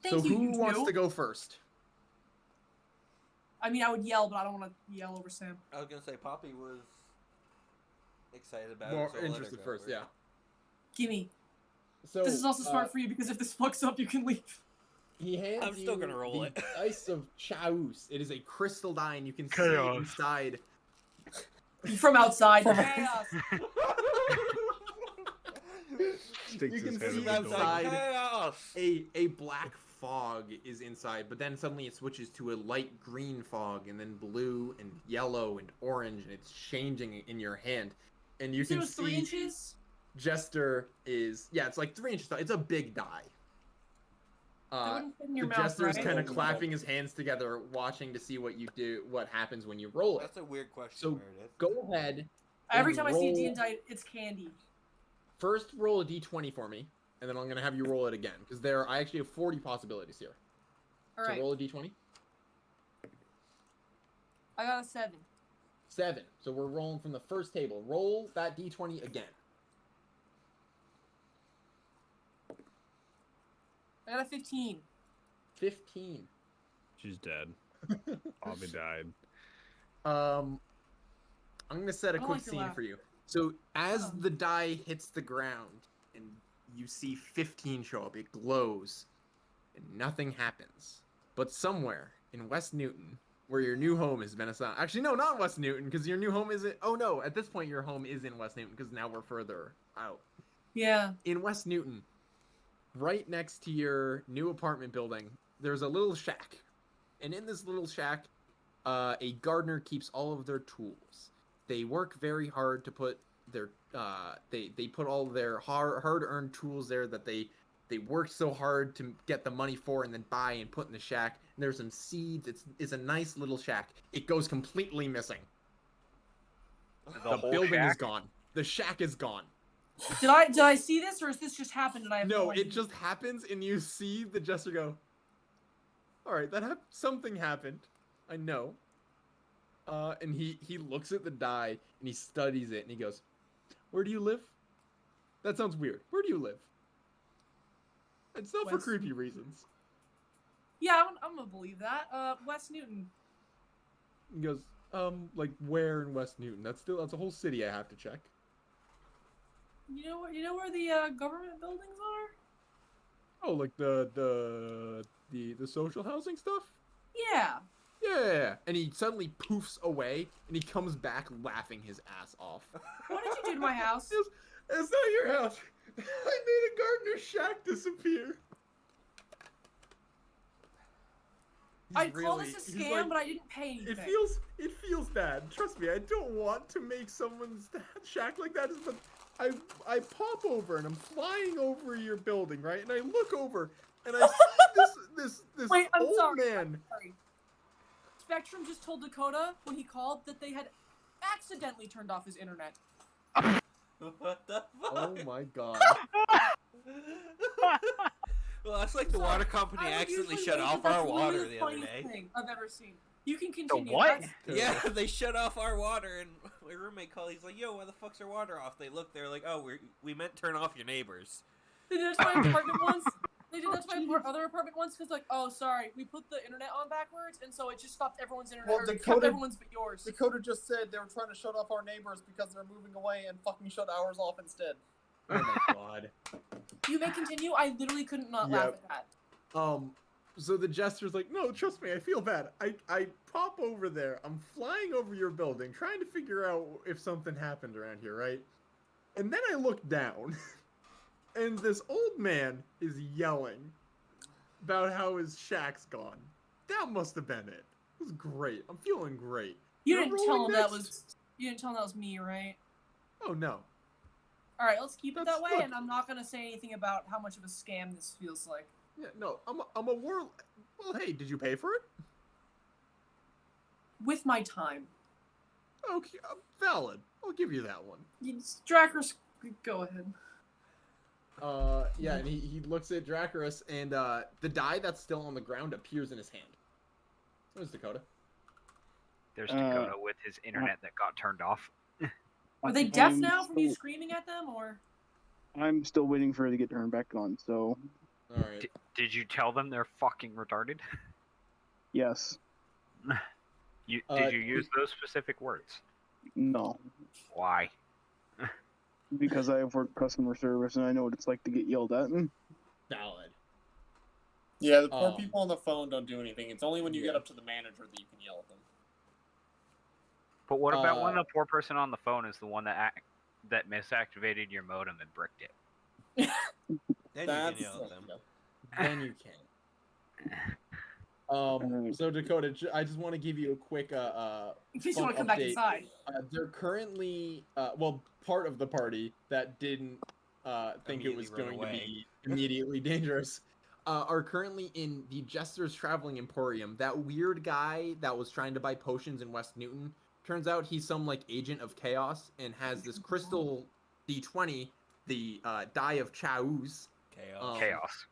Thank so you, who you wants two. to go first? I mean, I would yell, but I don't want to yell over Sam. I was gonna say Poppy was excited about More it. So I'll let her interested go first, yeah. Gimme. So This is also smart for you because if this fucks up, you can leave. He hands I'm still you gonna roll the it. dice of Chaos. It is a crystal die, and you can see Chaos. inside. From outside. Chaos. Sticks You can his head see in the door. outside. Chaos. A black fog is inside, but then suddenly it switches to a light green fog, and then blue and yellow and orange, and it's changing in your hand. And you You said it can was 3 see inches? Jester is it's like 3 inches tall. It's a big die. That wouldn't fit in your The mouth, Jester's right? kind of clapping his hands together, watching to see what happens when you roll it. That's a weird question, So Meredith. go ahead. Every and time I see a roll- D&D, it's candy. First, roll a d20 for me, and then I'm gonna have you roll it again because I actually have 40 possibilities here. All right. So roll a d20. I got a 7. 7. So we're rolling from the first table. Roll that d20 again. I got a 15. 15. She's dead. Bobby died. I'm gonna set a I don't quick like your scene laugh. for you. So as Oh. the die hits the ground and you see 15 show up, it glows, and nothing happens. But somewhere in West Newton, where your new home has been assigned. Actually, no, not West Newton, because your new home isn't. Oh no, at this point your home is in West Newton because now we're further out. Yeah. In West Newton, right next to your new apartment building, there's a little shack. And in this little shack, a gardener keeps all of their tools. They work very hard to put their they put all their hard-earned tools there that they worked so hard to get the money for and then buy and put in the shack. And there's some seeds. It's a nice little shack. It goes completely missing. The whole building is shack? gone. The shack is gone. Did I see this, or is this just happened and I have No, no it idea? just happens, and you see the Jester go. All right, something happened. I know. And he looks at the die and he studies it and he goes, "Where do you live? That sounds weird. Where do you live?" It's not for West- creepy reasons. Yeah, I'm gonna believe that. West Newton. He goes, like where in West Newton? That's a whole city I have to check. You know where the government buildings are? Oh, like the social housing stuff? Yeah. Yeah. And he suddenly poofs away and he comes back laughing his ass off. What did you do to my house? It's not your house. I made a gardener's shack disappear. I'd call this a scam, but I didn't pay anything. It feels bad. Trust me, I don't want to make someone's shack like that, but I pop over and I'm flying over your building, right? And I look over and I see this Wait, I'm old sorry. man. Sorry. Spectrum just told Dakota when he called that they had accidentally turned off his internet. What the fuck? Oh my god. Well, that's like the water company accidentally shut off our water the other day. Thing I've ever seen. You can continue. what? Yeah, they shut off our water, and my roommate called. He's like, "Yo, why the fuck's our water off?" They look, they're like, "Oh, we meant turn off your neighbors." They did that to my apartment once. They did that to my other apartment once because, like, oh, sorry, we put the internet on backwards, and so it just stopped everyone's internet. Well, Or it kept Dakota- everyone's but yours. Dakota just said they were trying to shut off our neighbors because they're moving away and fucking shut ours off instead. Oh my god. You may continue. I literally couldn't not laugh at that. So the jester's like, "No, trust me, I feel bad. I pop over there. I'm flying over your building, trying to figure out if something happened around here, right? And then I look down, and this old man is yelling about how his shack's gone. That must have been it. It was great. I'm feeling great. You You're didn't tell rolling him that next? was. You didn't tell him that was me, right? Oh no. All right, let's keep it that way, Look. and I'm not gonna say anything about how much of a scam this feels like. Yeah, no. I'm a war. Well, hey, did you pay for it? With my time. Okay, valid. I'll give you that one. Drackers, go ahead. Yeah, and he looks at Dracarys, and the die that's still on the ground appears in his hand. Where's Dakota? There's Dakota with his internet that got turned off. Are they deaf I'm now from you still- screaming at them, or? I'm still waiting for it to get turned back on, so All right. Did you tell them they're fucking retarded? yes. Did you use those specific words? No. Why? Because I have worked customer service and I know what it's like to get yelled at. Valid. Yeah, the poor people on the phone don't do anything. It's only when you yeah. get up to the manager that you can yell at them. But what about when the poor person on the phone is the one that misactivated your modem and bricked it? Then That's you can yell at them. Then you can. So Dakota, I just want to give you a quick In case you fun want to come back update. inside. They're currently part of the party that didn't think it was Immediately run going to away. be immediately dangerous are currently in the Jester's Traveling Emporium. That weird guy that was trying to buy potions in West Newton, turns out he's some like agent of chaos and has this crystal D20, the die of Chaos. Chaos.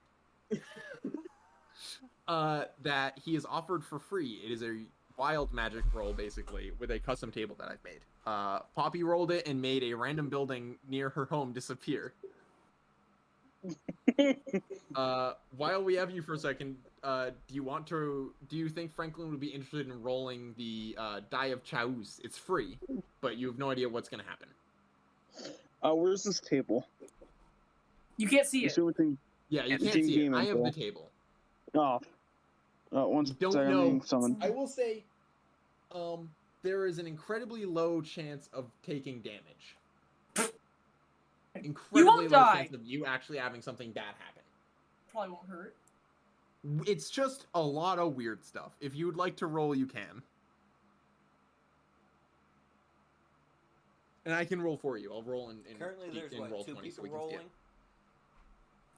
That he is offered for free. It is a wild magic roll, basically, with a custom table that I've made. Poppy rolled it and made a random building near her home disappear. While we have you for a second, do you think Franklin would be interested in rolling the die of Chaos? It's free, but you have no idea what's going to happen. Where's this table? You can't see it. Yeah, you It's can't see it. in-game I have the info. table. Once Don't I'm know. being summoned. I will say, there is an incredibly low chance of taking damage. Incredibly low die. chance of you actually having something bad happen. Probably won't hurt. It's just a lot of weird stuff. If you would like to roll, you can. And I can roll for you. I'll roll in Currently, there's in what, roll 2 20 so people we can see rolling? it.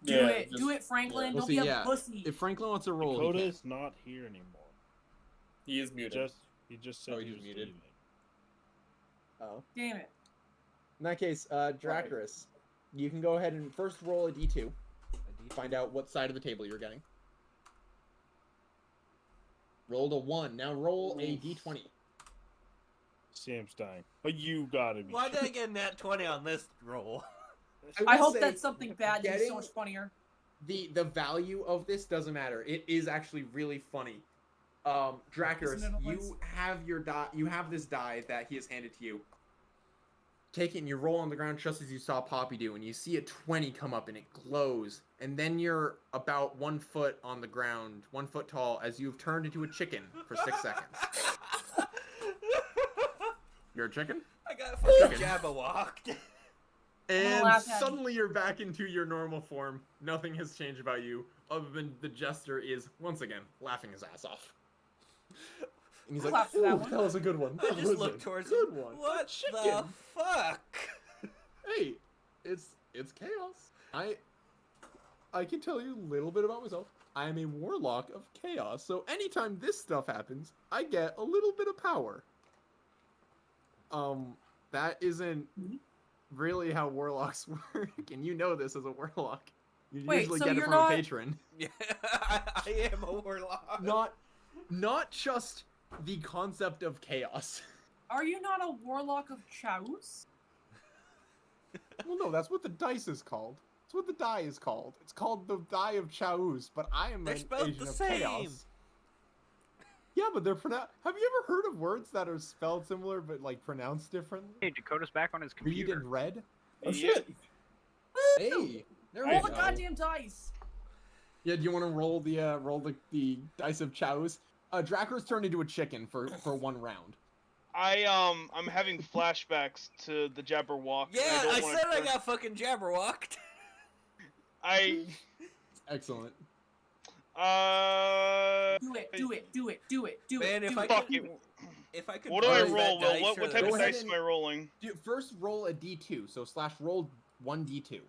Do Yeah, it. just- Do it, Franklin. We'll Don't see, be a yeah. pussy. If Franklin wants to roll, he can. Dakota's not here anymore. He is muted. He just said Oh, he he's was muted. leaving. Oh. Damn it. In that case, Dracarys, you can go ahead and first roll a d2. Find out what side of the table you're getting. Rolled a 1. Now roll a Oof. d20. Sam's dying. But you gotta be. Why did I get a nat 20 on this roll? I will hope say, that's something bad. It's so getting much funnier. the value of this doesn't matter. It is actually really funny. Dracarys, Isn't it a once? you have your die. You have this die that he has handed to you. Take it and you roll on the ground just as you saw Poppy do, and you see a 20 come up and it glows. And then you're about 1 foot on the ground, 1 foot tall, as you've turned into a chicken for 6 seconds. You're a chicken? I got fucking jabberwocked. And laugh at suddenly you're back into your normal form. Nothing has changed about you, other than the jester is, once again, laughing his ass off. And he's like, Clap for that ooh, one. that was a good one. I That just was look a towards good him. one. What the Chicken. fuck? Hey, it's chaos. I can tell you a little bit about myself. I am a warlock of chaos, so anytime this stuff happens, I get a little bit of power. That isn't really how warlocks work, and you know this as a warlock. You Wait, usually so get it you're from not- a patron. Yeah, I am a warlock. Not just the concept of chaos. Are you not a warlock of Chaos? Well, no, that's what the dice is called. That's what the die is called. It's called the die of Chaos, but I am They're an spelled agent the of same. chaos. Yeah, but they're pronounced. Have you ever heard of words that are spelled similar but like pronounced differently? Hey, Dakota's back on his Read computer. and red. Oh shit! Hey, there we Roll go. the goddamn dice. Yeah, do you want to roll the dice of Chaos? Dracarys turned into a chicken for 1 round. I'm having flashbacks to the Jabberwock. and Yeah, don't I wanna said I turn- got fucking jabberwocked. Excellent. Do it. Man, if I Fuck could, it. if I could. What do I use that roll, Will? dice What for type the- Go of ahead dice and- am I rolling? First roll a d2, so / roll 1d2.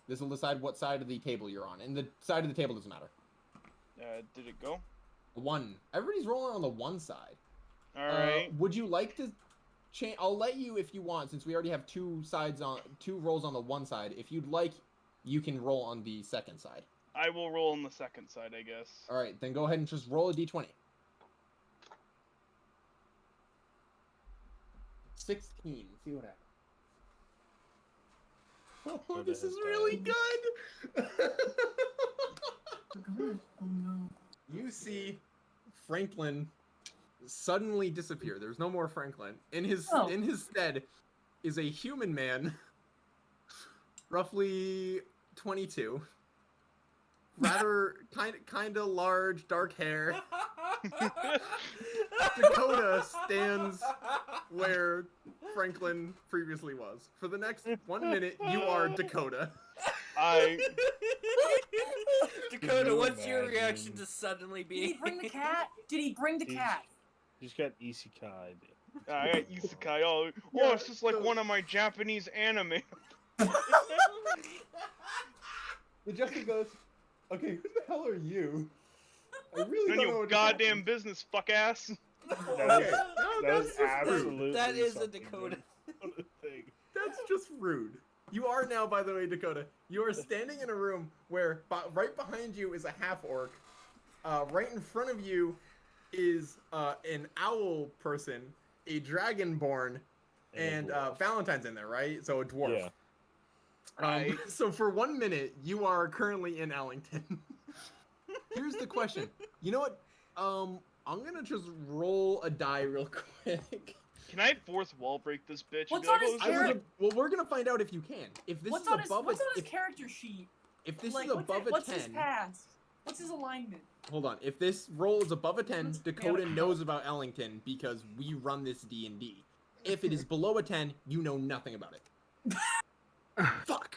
This will decide what side of the table you're on, and the side of the table doesn't matter. Did it go? 1. Everybody's rolling on the 1 side. All right. Would you like to change? I'll let you if you want, since we already have 2 rolls on the 1 side. If you'd like, you can roll on the 2nd side. I will roll on the second side, I guess. All right, then go ahead and just roll a d20. 16. See what happens. Oh, this is really good. You see Franklin suddenly disappear. There's no more Franklin. In his stead is a human man, roughly 22. Rather kind of large, dark hair. Dakota stands where Franklin previously was. For the next 1 minute, you are Dakota. Dakota, what's your reaction to suddenly Did being? he bring the cat? Did he bring the cat? He's got isekai. I got isekai. Oh, Yeah, it's just like one of my Japanese anime. The Jester goes, okay, who the hell are you? I really None don't of know your what goddamn business, fuck ass. Okay, no, That was that's just rude. absolutely That is a something Dakota. thing. That's just rude. You are now, by the way, Dakota. You are standing in a room where right behind you is a half-orc. Right in front of you is an owl person, a dragonborn, and Valentine's in there, right? So a dwarf. Yeah. So for 1 minute, you are currently in Ellington. Here's the question. You know what? I'm gonna just roll a die real quick. Can I fourth wall break this bitch? What's Be like, on his "Oh, character? Well, we're gonna find out if you can. If this What's is on his above What's on his if, character sheet? if this Like, is above what's a his 10, past? What's his alignment? hold on. If this roll is above a 10, Let's Dakota get it. knows about Ellington because we run this D&D. If it is below a 10, you know nothing about it. Fuck.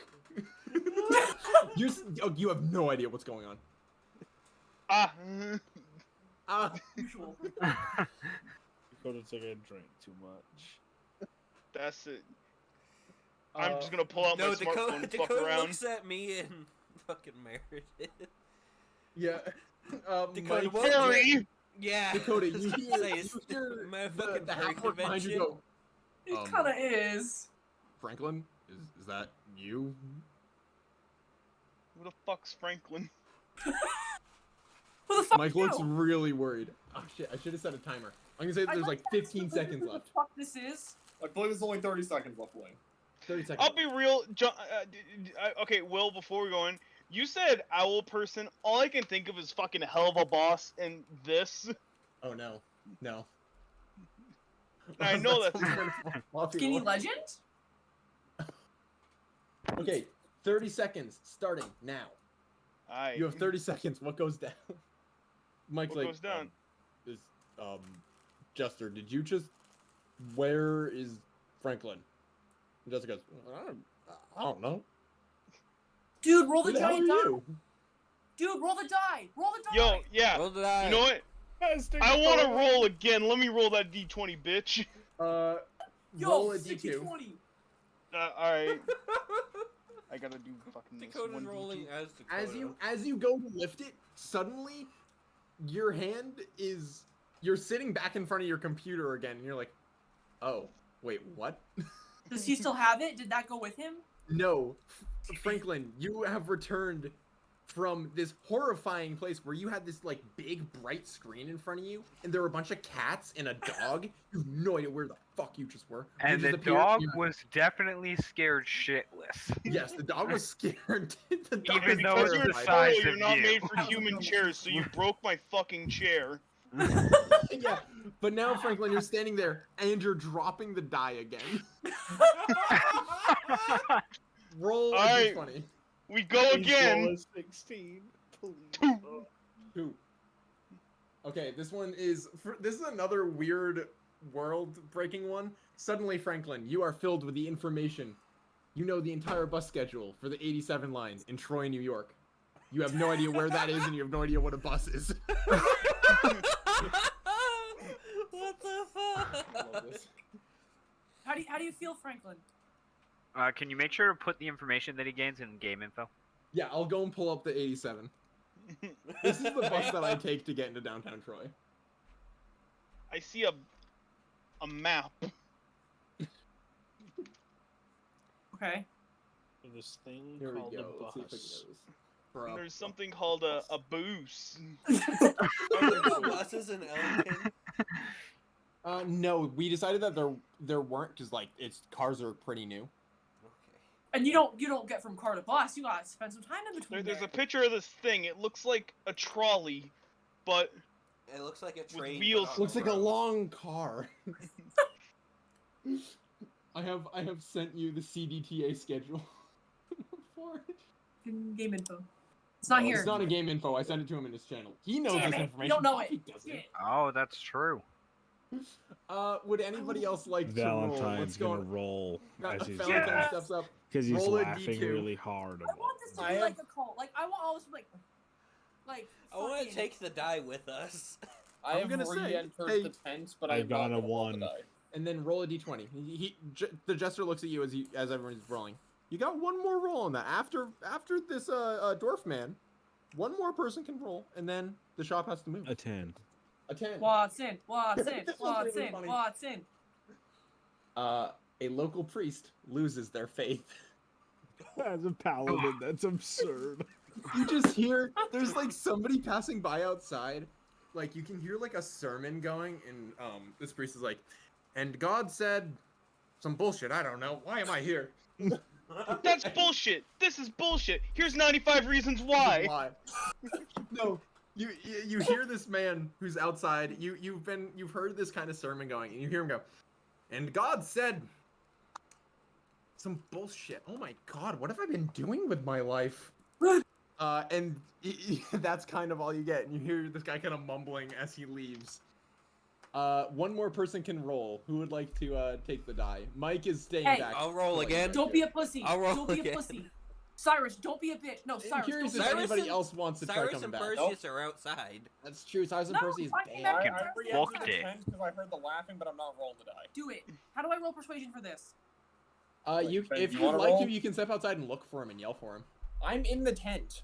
You have no idea what's going on. Usual. Dakota took a drink too much. That's it. I'm just gonna pull out No, my smartphone and fuck Dakota around. looks at me and fucking Meredith. Yeah. Dakota, Mike, what would you- Yeah. Dakota, you hear, Say you it's hear my the fucking furry half-orc behind you convention. go, It kind of is. Franklin, is that you? Who the fuck's Franklin? Who the fuck Mike you? looks really worried. Oh shit! I should have set a timer. I'm gonna say that I'd there's like to ask 15 seconds who the left. fuck this is? I believe there's only 30 seconds left, Wayne. 30 seconds. I'll be real. Okay, Will. Before we go in, you said owl person. All I can think of is fucking hell of a boss and this. Oh no, no. I know that's. Skinny Legend? Okay, 30 seconds starting now. You have 30 seconds. What goes down? Mike's What like, goes down? Jester, did you just? Where is Franklin? And Jester goes, I don't know. Dude, roll Who the the hell giant are die. you? Dude, roll the die. Roll the die. Yo, yeah. Roll the die. You know what? I want to roll again. Let me roll that d20, bitch. Roll a stick d2. 20. All right. I gotta do fucking this Dakota's one rolling d2. as Dakota. As you go to lift it, suddenly your hand is you're sitting back in front of your computer again, and you're like, oh, wait, what? Does he still have it? Did that go with him? No, Franklin, you have returned from this horrifying place where you had this like big bright screen in front of you, and there were a bunch of cats and a dog. You have no idea where the fuck you just were. You And just the appeared- dog you- was definitely scared shitless. Yes, the dog was scared. The dog Even was though Because it's you're the a size turtle, you're of not you. made for human chairs, so you broke my fucking chair. Yeah, but now Franklin, you're standing there and you're dropping the die again. Roll a Alright. d20. We go again. Roll a 16, please. Two. Okay, this is another weird world-breaking one. Suddenly, Franklin, you are filled with the information. You know the entire bus schedule for the 87 line in Troy, New York. You have no idea where that is, and you have no idea what a bus is. What the fuck? Love this. How do you feel, Franklin? Can you make sure to put the information that he gains in game info? Yeah, I'll go and pull up the 87. This is the bus that I take to get into downtown Troy. I see a map. Okay. This thing Here we called go. a Let's see if I bus. can get this. For And a there's bus. something called a boost. Are there no buses in Ellington? No, we decided that there weren't because like cars are pretty new. Okay. And you don't get from car to bus. You gotta spend some time in between. There's a there. picture of this thing. It looks like a trolley, but It looks like a train. wheels. but on Looks the like a road. long car. I have sent you the CDTA schedule for it. In game info. It's not No, here. It's not a game info. I sent it to him in his channel. He knows Damn this it, information. you don't know Poppy it. doesn't. Shit. Oh, that's true. Would anybody else like to roll? Valentine's Let's go. gonna roll as he's Valentine steps up. because he's roll a laughing D2. really hard. I want this to I be like have- a cult. Like I want all this to be like I want fucking- to take the die with us. I I'm have gonna say, re-entered hey, the tent, but I I've got not a gonna roll the 1. die. And then roll a d20. The jester looks at you as everyone's rolling. You got one more roll on that. After this dwarf man, one more person can roll, and then the shop has to move. A 10. A 10. Watson, Watson, This one's really Watson, funny. Watson. A local priest loses their faith. As a paladin, that's absurd. You just hear there's like somebody passing by outside. Like you can hear like a sermon going, and this priest is like, and God said some bullshit. I don't know. Why am I here? That's bullshit. This is bullshit. Here's 95 reasons why. No, you hear this man who's outside. You've heard this kind of sermon going, and you hear him go, and God said some bullshit. Oh my God, what have I been doing with my life? And that's kind of all you get. And you hear this guy kind of mumbling as he leaves. One more person can roll. Who would like to take the die? Mike is staying Hey, back. I'll roll Like, again. Don't be a pussy. I'll roll Don't be again. a pussy. Cyrus, don't be a bitch. No, I'm Cyrus, curious don't if be a Cyrus anybody and- else wants to try Cyrus coming and back. Perseus are outside. That's true. Cyrus and No, Percy is I came banned. back I, in. I re-entered Booked the it. tent because I heard the laughing, but I'm not rolling the die. Do it. How do I roll persuasion for this? Ben, If you you'd wanna like roll? to, you can step outside and look for him and yell for him. I'm in the tent.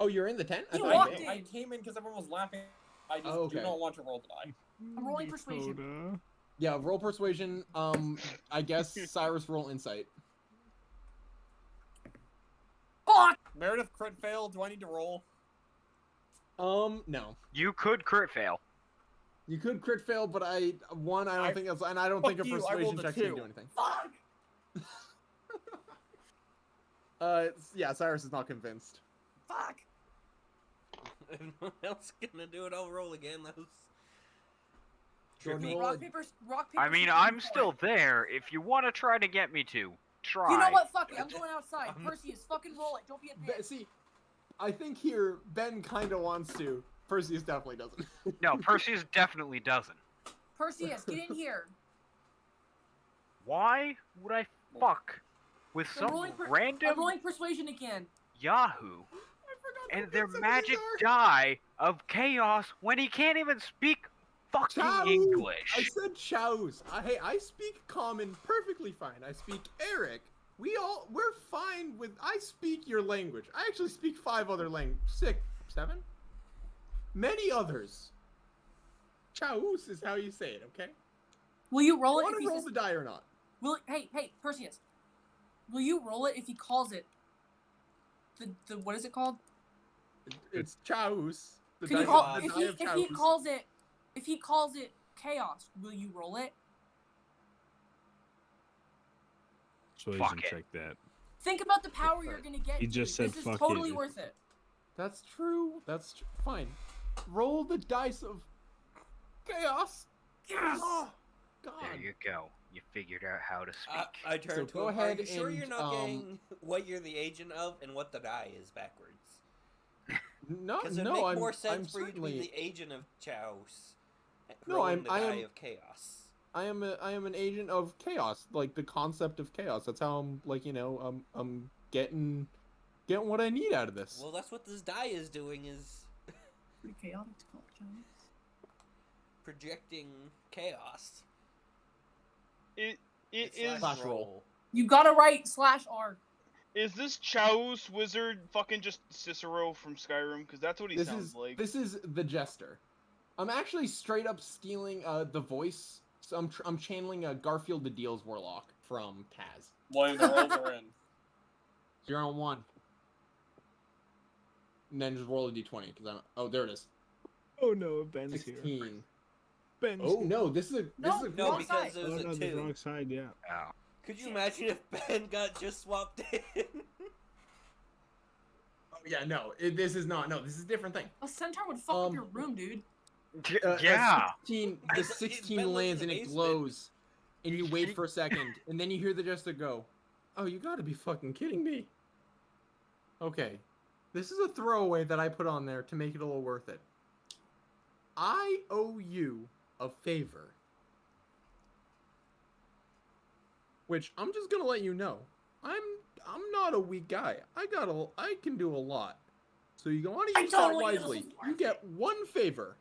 Oh, you're in the tent? You thought walked were- in. I came in because everyone was laughing. I just Oh, okay. do not want to roll the die. I'm rolling persuasion. Yeah, roll persuasion. I guess Cyrus roll insight. Fuck! Meredith crit fail. Do I need to roll? No. You could crit fail. You could crit fail, but I don't think that's, and I don't think a Fuck you, I persuasion rolled a check can 2. do anything. Fuck! Yeah, Cyrus is not convinced. Fuck! If no one else gonna do it, I'll roll again. That was... Jordan, tricky. roll Rock, a- paper, rock, paper, I mean, scissors, I'm you still play. there. If you want to try to get me to, try. You know what? Fuck it. I'm going outside. Perseus, fucking roll it. Don't be a bitch. See, I think here Ben kind of wants to. Perseus definitely doesn't. No, Perseus definitely doesn't. Perseus, get in here. Why would I fuck with I'm some rolling random I'm rolling persuasion again. Yahoo I and forgot their what some of magic these are. die of chaos when he can't even speak fucking Chow! English? I said chows. Hey, I speak common perfectly fine. I speak Eric. We're fine with. I speak your language. I actually speak 5 other languages. 6, 7, many others. Chows is how you say it. Okay. Will you roll it Want if to he roll says, the die or not? Hey, Perseus. Will you roll it if he calls it the what is it called? It's chows. The Can you die- call the if die he of if he chows. calls it chaos, will you roll it? So he Fuck can it. check that. Think about the power you're gonna get. He just dude. said this fuck is totally it. worth it. That's true. Fine. Roll the dice of chaos. Yes! Oh, God. There you go. You figured out how to speak. I turn So to go him. ahead Are you sure you're and, not getting what you're the agent of and what the die is backwards? No, Because it no, make I'm more I'm sense for you to certainly. be the agent of Chaos. No, rolling I the die am- of chaos. I am an agent of chaos, like the concept of chaos. That's how I'm I'm getting what I need out of this. Well, that's what this die is doing, is Pretty chaotic to call it chaos. projecting chaos. It It's is. Slash roll. You gotta write /R. Is this Chaos wizard fucking just Cicero from Skyrim? Because that's what he sounds like. This is the jester. I'm actually straight up stealing the voice. So I'm channeling Garfield the Deals Warlock from Taz. William, the rolls are in. You're on 1. And then just roll a d20 because I'm. Oh, there it is. Oh no, Ben's here. 16. Ben's Oh here. no, this is a No, No, Wrong because side. it was no, a the 2. wrong side. Yeah. Oh. Could you imagine if Ben got just swapped in? Oh, yeah, no, this is not. No, this is a different thing. A centaur would fuck up your room, dude. Yeah. The Ben 16 lives in lands the and it basement. glows, and you wait for a second, and then you hear the jester go, "Oh, you gotta be fucking kidding me." Okay, this is a throwaway that I put on there to make it a little worth it. I owe you a favor, which I'm just gonna let you know. I'm not a weak guy. I can do a lot. So you want to I use that totally know wisely. this is You worth get one favor.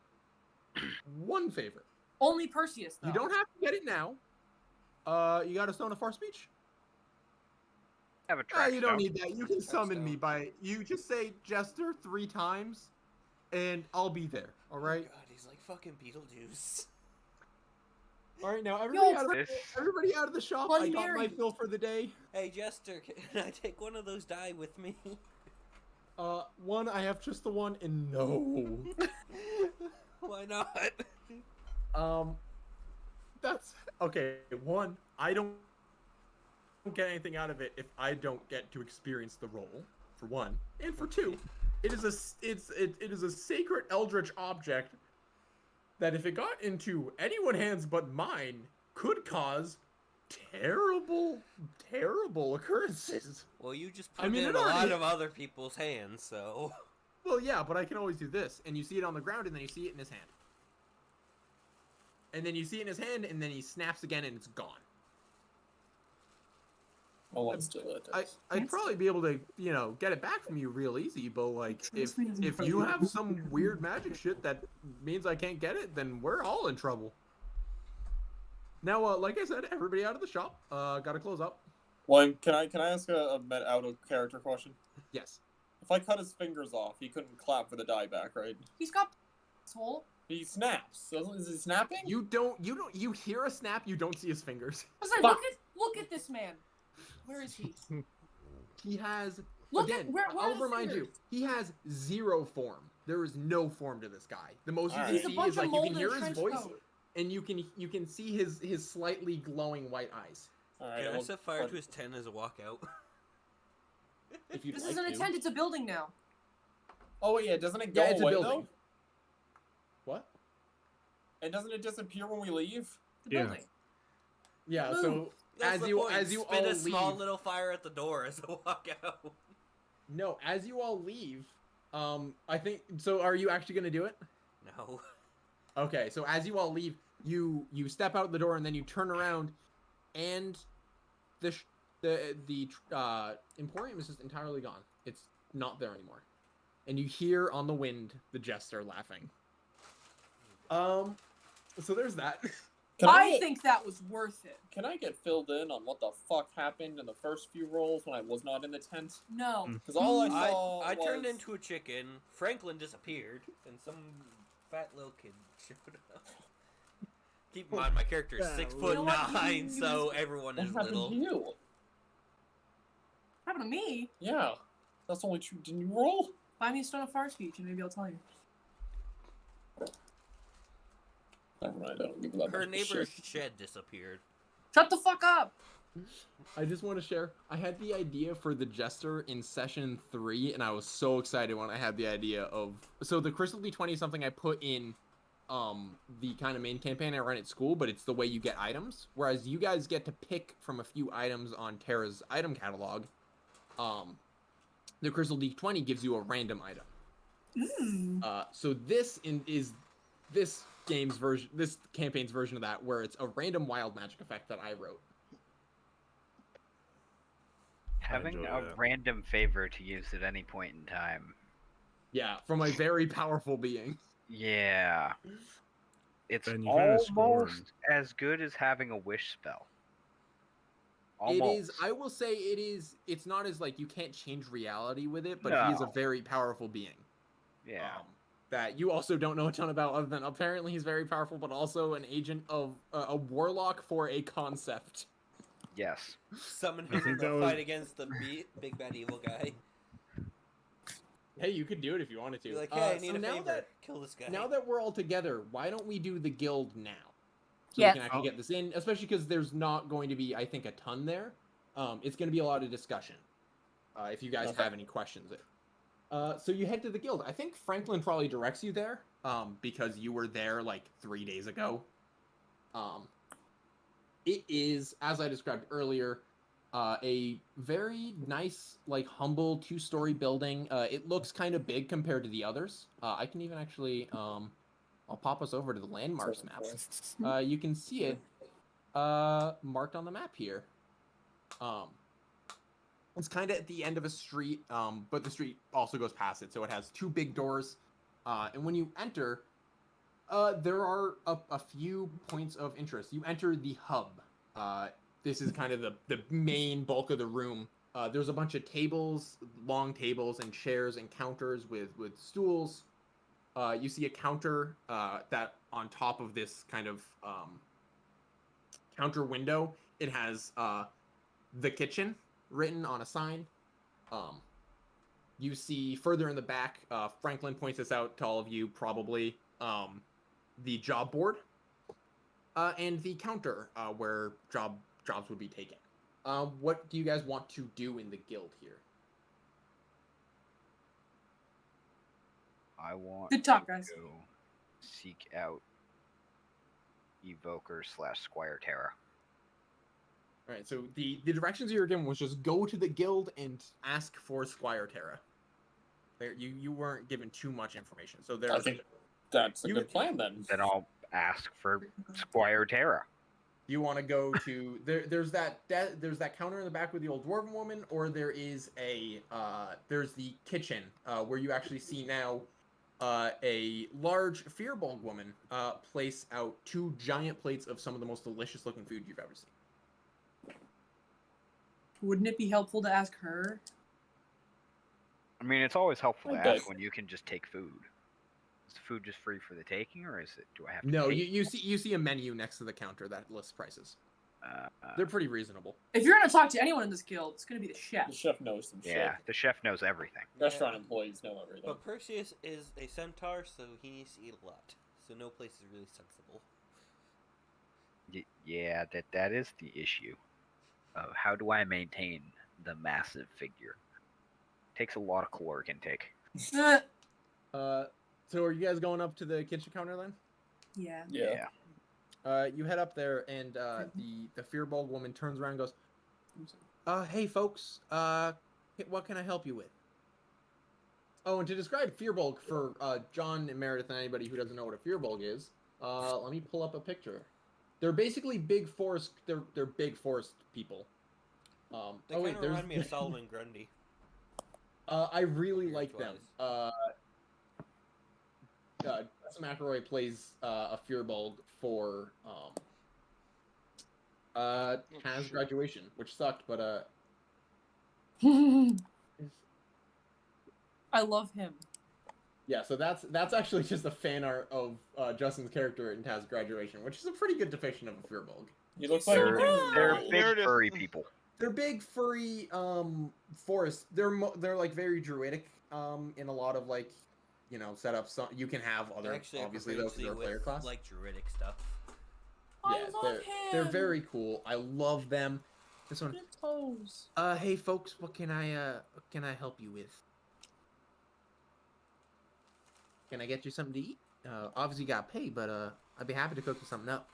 One favor. Only Perseus, though. You don't have to get it now. You got a stone of far speech? Have a track You don't stone. need that. You can summon me by you just say Jester 3 times, and I'll be there. All right. Oh God, he's like fucking Beetlejuice. All right. Now This- everybody out of the shop. Bloody I got Mary. my fill for the day. Hey Jester, can I take one of those die with me? One. I have just the one, and no. Why not? That's okay. One. I don't get anything out of it if I don't get to experience the role. For one, and for two, it is a sacred eldritch object that if it got into anyone's hands but mine could cause terrible occurrences. Well, you just put I mean, it in it a lot already- of other people's hands, so. Well, yeah, but I can always do this, and you see it on the ground, and then you see it in his hand, and then you see it in his hand, and then he snaps again, and it's gone. Well, let's do it. I'd probably be able to, get it back from you real easy, but like if you have some weird magic shit that means I can't get it, then we're all in trouble. Now, like I said, everybody out of the shop, gotta close up. William, can I ask a out of character question? Yes. If I cut his fingers off, he couldn't clap for the die back, right? He's got soul. He snaps. Is he snapping? You hear a snap, you don't see his fingers. I was like, look at this man. Where is he? He has Look again. at where I'll are the remind you, fingers? he has 0 form. There is no form to this guy. The most you Alright. can He's a see bunch is of like you mold can in a hear his trench voice, coat. and you can see his slightly glowing white eyes. All right. Can I well, set fire but- to his tent as a walkout? If you'd This like isn't a to. tent, it's a building now. Oh wait, yeah. Doesn't it go Yeah, it's a away building. though? What? And doesn't it disappear when we leave? The Yeah. building. Yeah. Move. So That's as the you point. as you Spin all a small leave, little fire at the door as a walkout. no, as you all leave, I think so. Are you actually gonna do it? No. Okay. So as you all leave, you step out the door and then you turn around, and the Emporium is just entirely gone. It's not there anymore, and you hear on the wind the jester laughing. So there's that. Can I think that was worth it. Can I get filled in on what the fuck happened in the first few rolls when I was not in the tent? No. Because all I saw I turned was- into a chicken. Franklin disappeared, and some fat little kid showed up. Keep in mind, my character is Yeah, 6'9", so everyone What is happened little. to you? What happened to me? Yeah, that's only true. Didn't you roll? Buy me a stone of fire speech and maybe I'll tell you. Never mind. I don't give that Her much neighbor's shit. shed disappeared. Shut the fuck up! I just want to share. I had the idea for the jester in session 3, and I was so excited when I had the idea of. So the Crystal D20 is something I put in, the kind of main campaign I run at school, but it's the way you get items. Whereas you guys get to pick from a few items on Terra's item catalog. The Crystal D20 gives you a random item. So this is this game's version, this campaign's version of that, where it's a random wild magic effect that I wrote. Having enjoy a that. random favor to use at any point in time. Yeah, from a very powerful being. Yeah. It's Ben, you kinda almost scored. as good as having a wish spell. It Almost. is. I will say it is. It's not as like you can't change reality with it, but he is a No. very powerful being. Yeah. That you also don't know a ton about, other than apparently he's very powerful, but also an agent of a warlock for a concept. Yes. Summon I him in think the that was- fight against the big bad evil guy. Hey, you could do it if you wanted to. Be like, hey, I need so a now favor. that Kill this guy. now that we're all together, why don't we do the guild now? So Yeah. we can actually get this in, especially because there's not going to be, I think, a ton there. It's going to be a lot of discussion. If you guys Okay. have any questions. So you head to the guild. I think Franklin probably directs you there, because you were there like 3 days ago. It is, as I described earlier, a very nice, like, humble 2-story building. It looks kind of big compared to the others. I can even actually, I'll pop us over to the landmarks map. You can see it marked on the map here. It's kind of at the end of a street, but the street also goes past it, so it has 2 big doors. And when you enter, there are a few points of interest. You enter the hub. This is kind of the main bulk of the room. There's a bunch of tables, long tables, and chairs and counters with stools. You see a counter that on top of this kind of counter window, it has the kitchen written on a sign. You see further in the back, Franklin points this out to all of you probably, the job board and the counter where jobs would be taken. What do you guys want to do in the guild here? I want Good talk, guys. to seek out Evoker / Squire Terra. All right, so the directions you were given was just go to the guild and ask for Squire Terra. There, you weren't given too much information, so there. I think that's a You- good plan then. Then I'll ask for Squire Terra. You want to go to there's that counter in the back with the old dwarven woman, or there is there's the kitchen where you actually see now a large Fearbald woman place out 2 giant plates of some of the most delicious looking food you've ever seen. Wouldn't it be helpful to ask her? I mean, it's always helpful to Okay. ask when you can just take food. Is the food just free for the taking, or is it? Do I have to? No, pay? you see a menu next to the counter that lists prices. They're pretty reasonable. If you're gonna talk to anyone in this guild, it's gonna be the chef. The chef knows some shit. Yeah, the chef knows everything. Restaurant employees know everything. But Perseus is a centaur, so he needs to eat a lot. So no place is really sensible. Yeah, that is the issue. Of how do I maintain the massive figure? Takes a lot of caloric intake. So are you guys going up to the kitchen counter then? Yeah. You head up there, and the Fearbog woman turns around and goes, hey folks, what can I help you with? Oh, and to describe Fearbog for John and Meredith and anybody who doesn't know what a Fearbog is, let me pull up a picture. They're basically big forest. They're big forest people. They kind of remind me of Solomon Grundy. I really like them. Justin McElroy plays a Fearbog for has graduation, which sucked, but I love him. yeah. So that's actually just a fan art of Justin's character in Taz graduation, which is a pretty good depiction of a Fearbog. He looks like they're big furry people. They're big furry forest. They're like very druidic in a lot of like, you know, setups. So you can have other Actually, obviously those because they're player class. Like druidic stuff. Yeah, they're very cool. I love them. This one. Toes. Hey folks, what can I help you with? Can I get you something to eat? Obviously you gotta pay, but I'd be happy to cook you something up.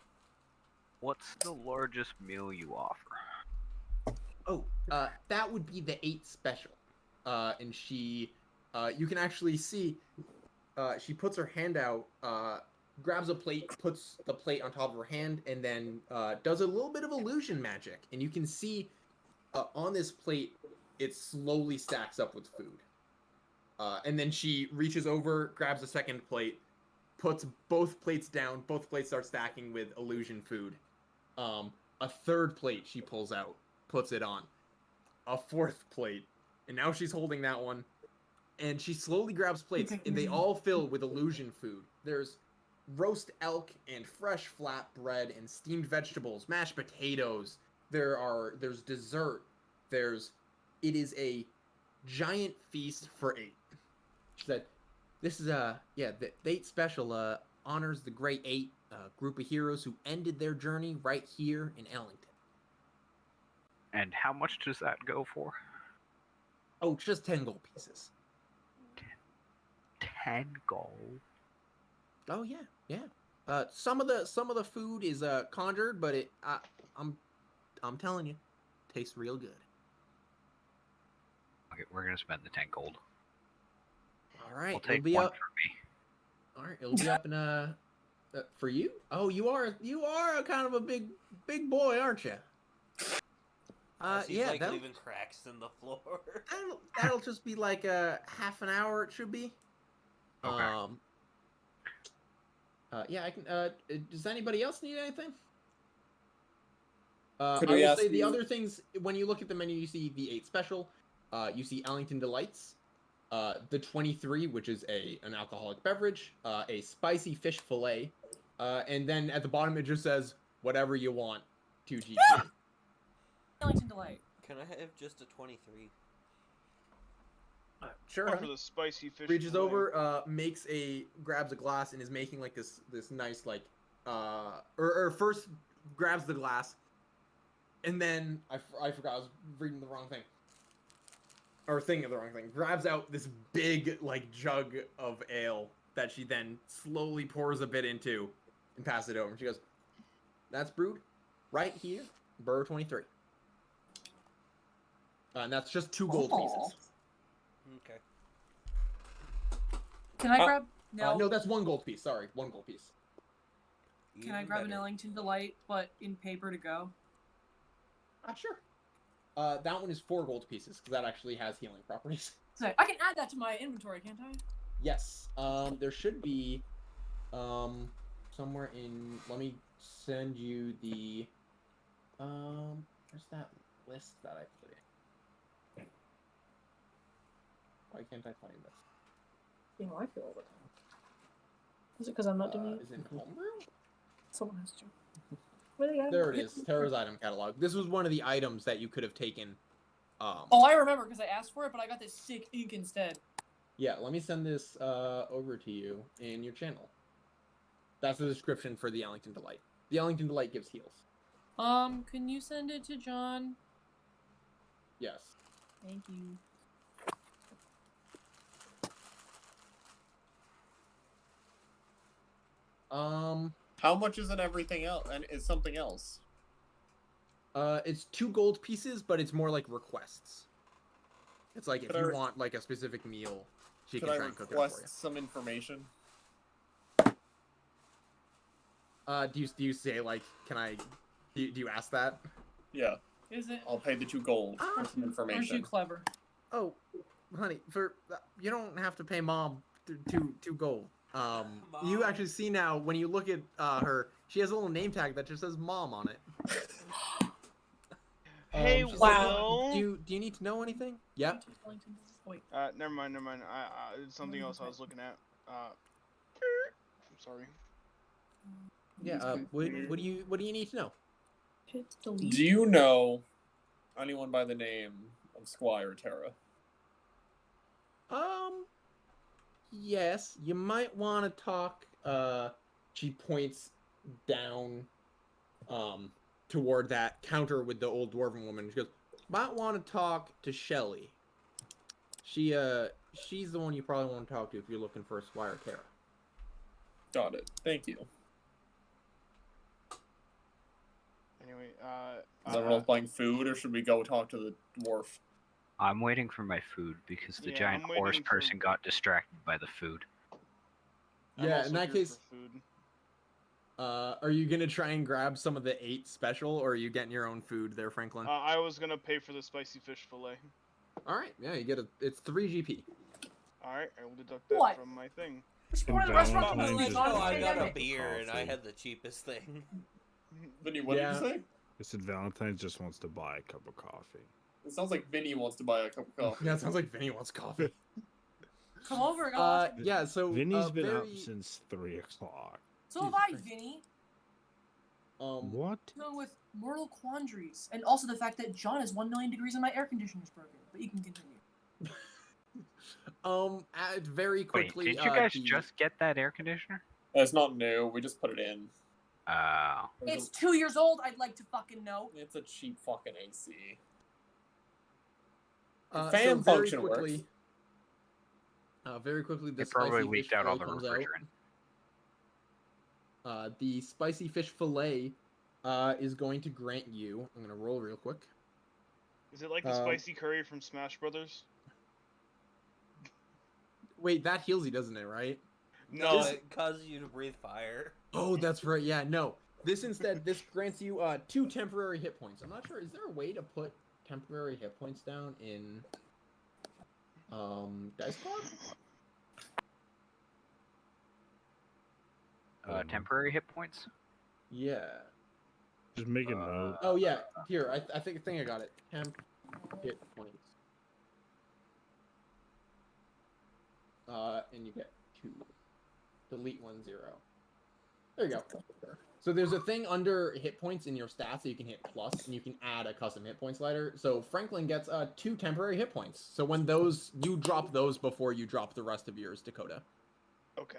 What's the largest meal you offer? Oh, that would be the 8 special. And she, you can actually see, she puts her hand out, grabs a plate, puts the plate on top of her hand, and then does a little bit of illusion magic. And you can see on this plate, it slowly stacks up with food. And then she reaches over, grabs a second plate, puts both plates down. Both plates start stacking with illusion food. A third plate she pulls out, puts it on. A fourth plate. And now she's holding that one. And she slowly grabs plates, and they all fill with illusion food. There's roast elk and fresh flat bread and steamed vegetables, mashed potatoes. There's dessert. It is a giant feast for 8. She said, this is the 8 special honors the great 8 group of heroes who ended their journey right here in Ellington. And how much does that go for? Oh, just 10 gold pieces. 10 gold. Oh yeah. Some of the food is conjured, but I'm telling you, tastes real good. Okay, we're gonna spend the 10 gold. All right, We'll take it'll be one up. for me. All right, it'll be up in for you. Oh, you are a kind of a big boy, aren't you? She's yeah, like leaving cracks in the floor. that'll just be like a half an hour. It should be. Okay. Yeah, I can. Does anybody else need anything? Could I we will ask say the you- other things. When you look at the menu, you see the 8 special. You see Ellington Delights. The 23, which is an alcoholic beverage. A spicy fish fillet. And then at the bottom it just says whatever you want. 2 GP. Ellington Delight. Can I have just a 23? Sure. For honey. the spicy fish. Reaches fillet. over, grabs a glass and is making like this nice like or first grabs the glass, and then I forgot I was reading the wrong thing. Or thinking of the wrong thing. Grabs out this big like jug of ale that she then slowly pours a bit into and passes it over. And she goes, "That's brewed right here, Burr 23." And that's just 2 gold pieces. Okay. Can I grab? No, that's 1 gold piece. Sorry, 1 gold piece. Can I grab an Ellington Delight, but in paper to go? Sure. That one is 4 gold pieces because that actually has healing properties. So I can add that to my inventory, can't I? Yes. There should be somewhere in. Let me send you the. Where's that list that I put in? Why can't I find this? You know, I feel all the time. Is it because I'm not doing it? Is it in homebrew? Someone has to. There it is, Tara's item catalog. This was one of the items that you could have taken. Oh, I remember because I asked for it, but I got this sick ink instead. Yeah, let me send this over to you in your channel. That's the description for the Ellington Delight. The Ellington Delight gives heals. Can you send it to John? Yes. Thank you. How much is it everything else? And is something else? It's 2 gold pieces, but it's more like requests. It's like Could if you I want like a specific meal, she Could can I try and cook it up for request some information? you. Do you say like, can I? Do you ask that? Yeah. Is it? I'll pay the 2 gold for some Aren't you information. clever? Oh, honey, you don't have to pay mom 2 gold. You actually see now when you look at her, she has a little name tag that just says "mom" on it. Hey, She's Will. do you need to know anything? Yeah. Wait. Never mind. It's something else I was looking at. I'm sorry. Yeah. What do you need to know? Hit delete. Do you know anyone by the name of Squire Terra? Yes. You might want to talk. She points down, toward that counter with the old dwarven woman. She goes, might want to talk to Shelly. She's the one you probably want to talk to if you're looking for Squire Terra. Got it. Thank you. Anyway, Is everyone else buying food, or should we go talk to the dwarf? I'm waiting for my food because the Yeah, giant I'm waiting horse for- person got distracted by the food. I'm Yeah, also in that here case, for food. are you gonna try and grab some of the 8 special, or are you getting your own food there, Franklin? I was gonna pay for the spicy fish fillet. All right, yeah, you get it's 3 GP. All right, I will deduct that What? from my thing. Supporting the restaurant Valentine's community. Day. Like, John, oh, I it's got a pandemic. beer and I Coffee. had the cheapest thing. Vinny, what Yeah. did you say? I said Valentine's just wants to buy a cup of coffee. It sounds like Vinny wants to buy a cup of coffee. Yeah, it sounds like Vinny wants coffee. Come over, guys. Yeah, so Vinny's been up very, since 3 o'clock. So have Jesus I, Christ. Vinny. What? Dealing with mortal quandaries, and also the fact that John is 1 million degrees and my air conditioner's broken. But you can continue. very quickly. Wait, did you guys just get that air conditioner? It's not new. We just put it in. Oh. It's 2 years old. I'd like to fucking know. It's a cheap fucking AC. so fan very function quickly, very quickly, the It probably spicy leaked fish out all fillet the comes out. The spicy fish fillet is going to grant you. I'm gonna roll real quick. Is it like the spicy curry from Smash Brothers? Wait, that heals you, doesn't it? Right? No, This- it causes you to breathe fire. Oh, that's right. Yeah, no. This grants you 2 temporary hit points. I'm not sure. Is there a way to put temporary hit points down in Dice Cloud? Temporary hit points? Yeah. Just make a note. Oh yeah. Here, I think I got it. Temp hit points. And you get 2. Delete 1 0. There you go. So there's a thing under hit points in your stats that you can hit plus, and you can add a custom hit point slider. So Franklin gets 2 temporary hit points. So when you drop those before you drop the rest of yours, Dakota. Okay.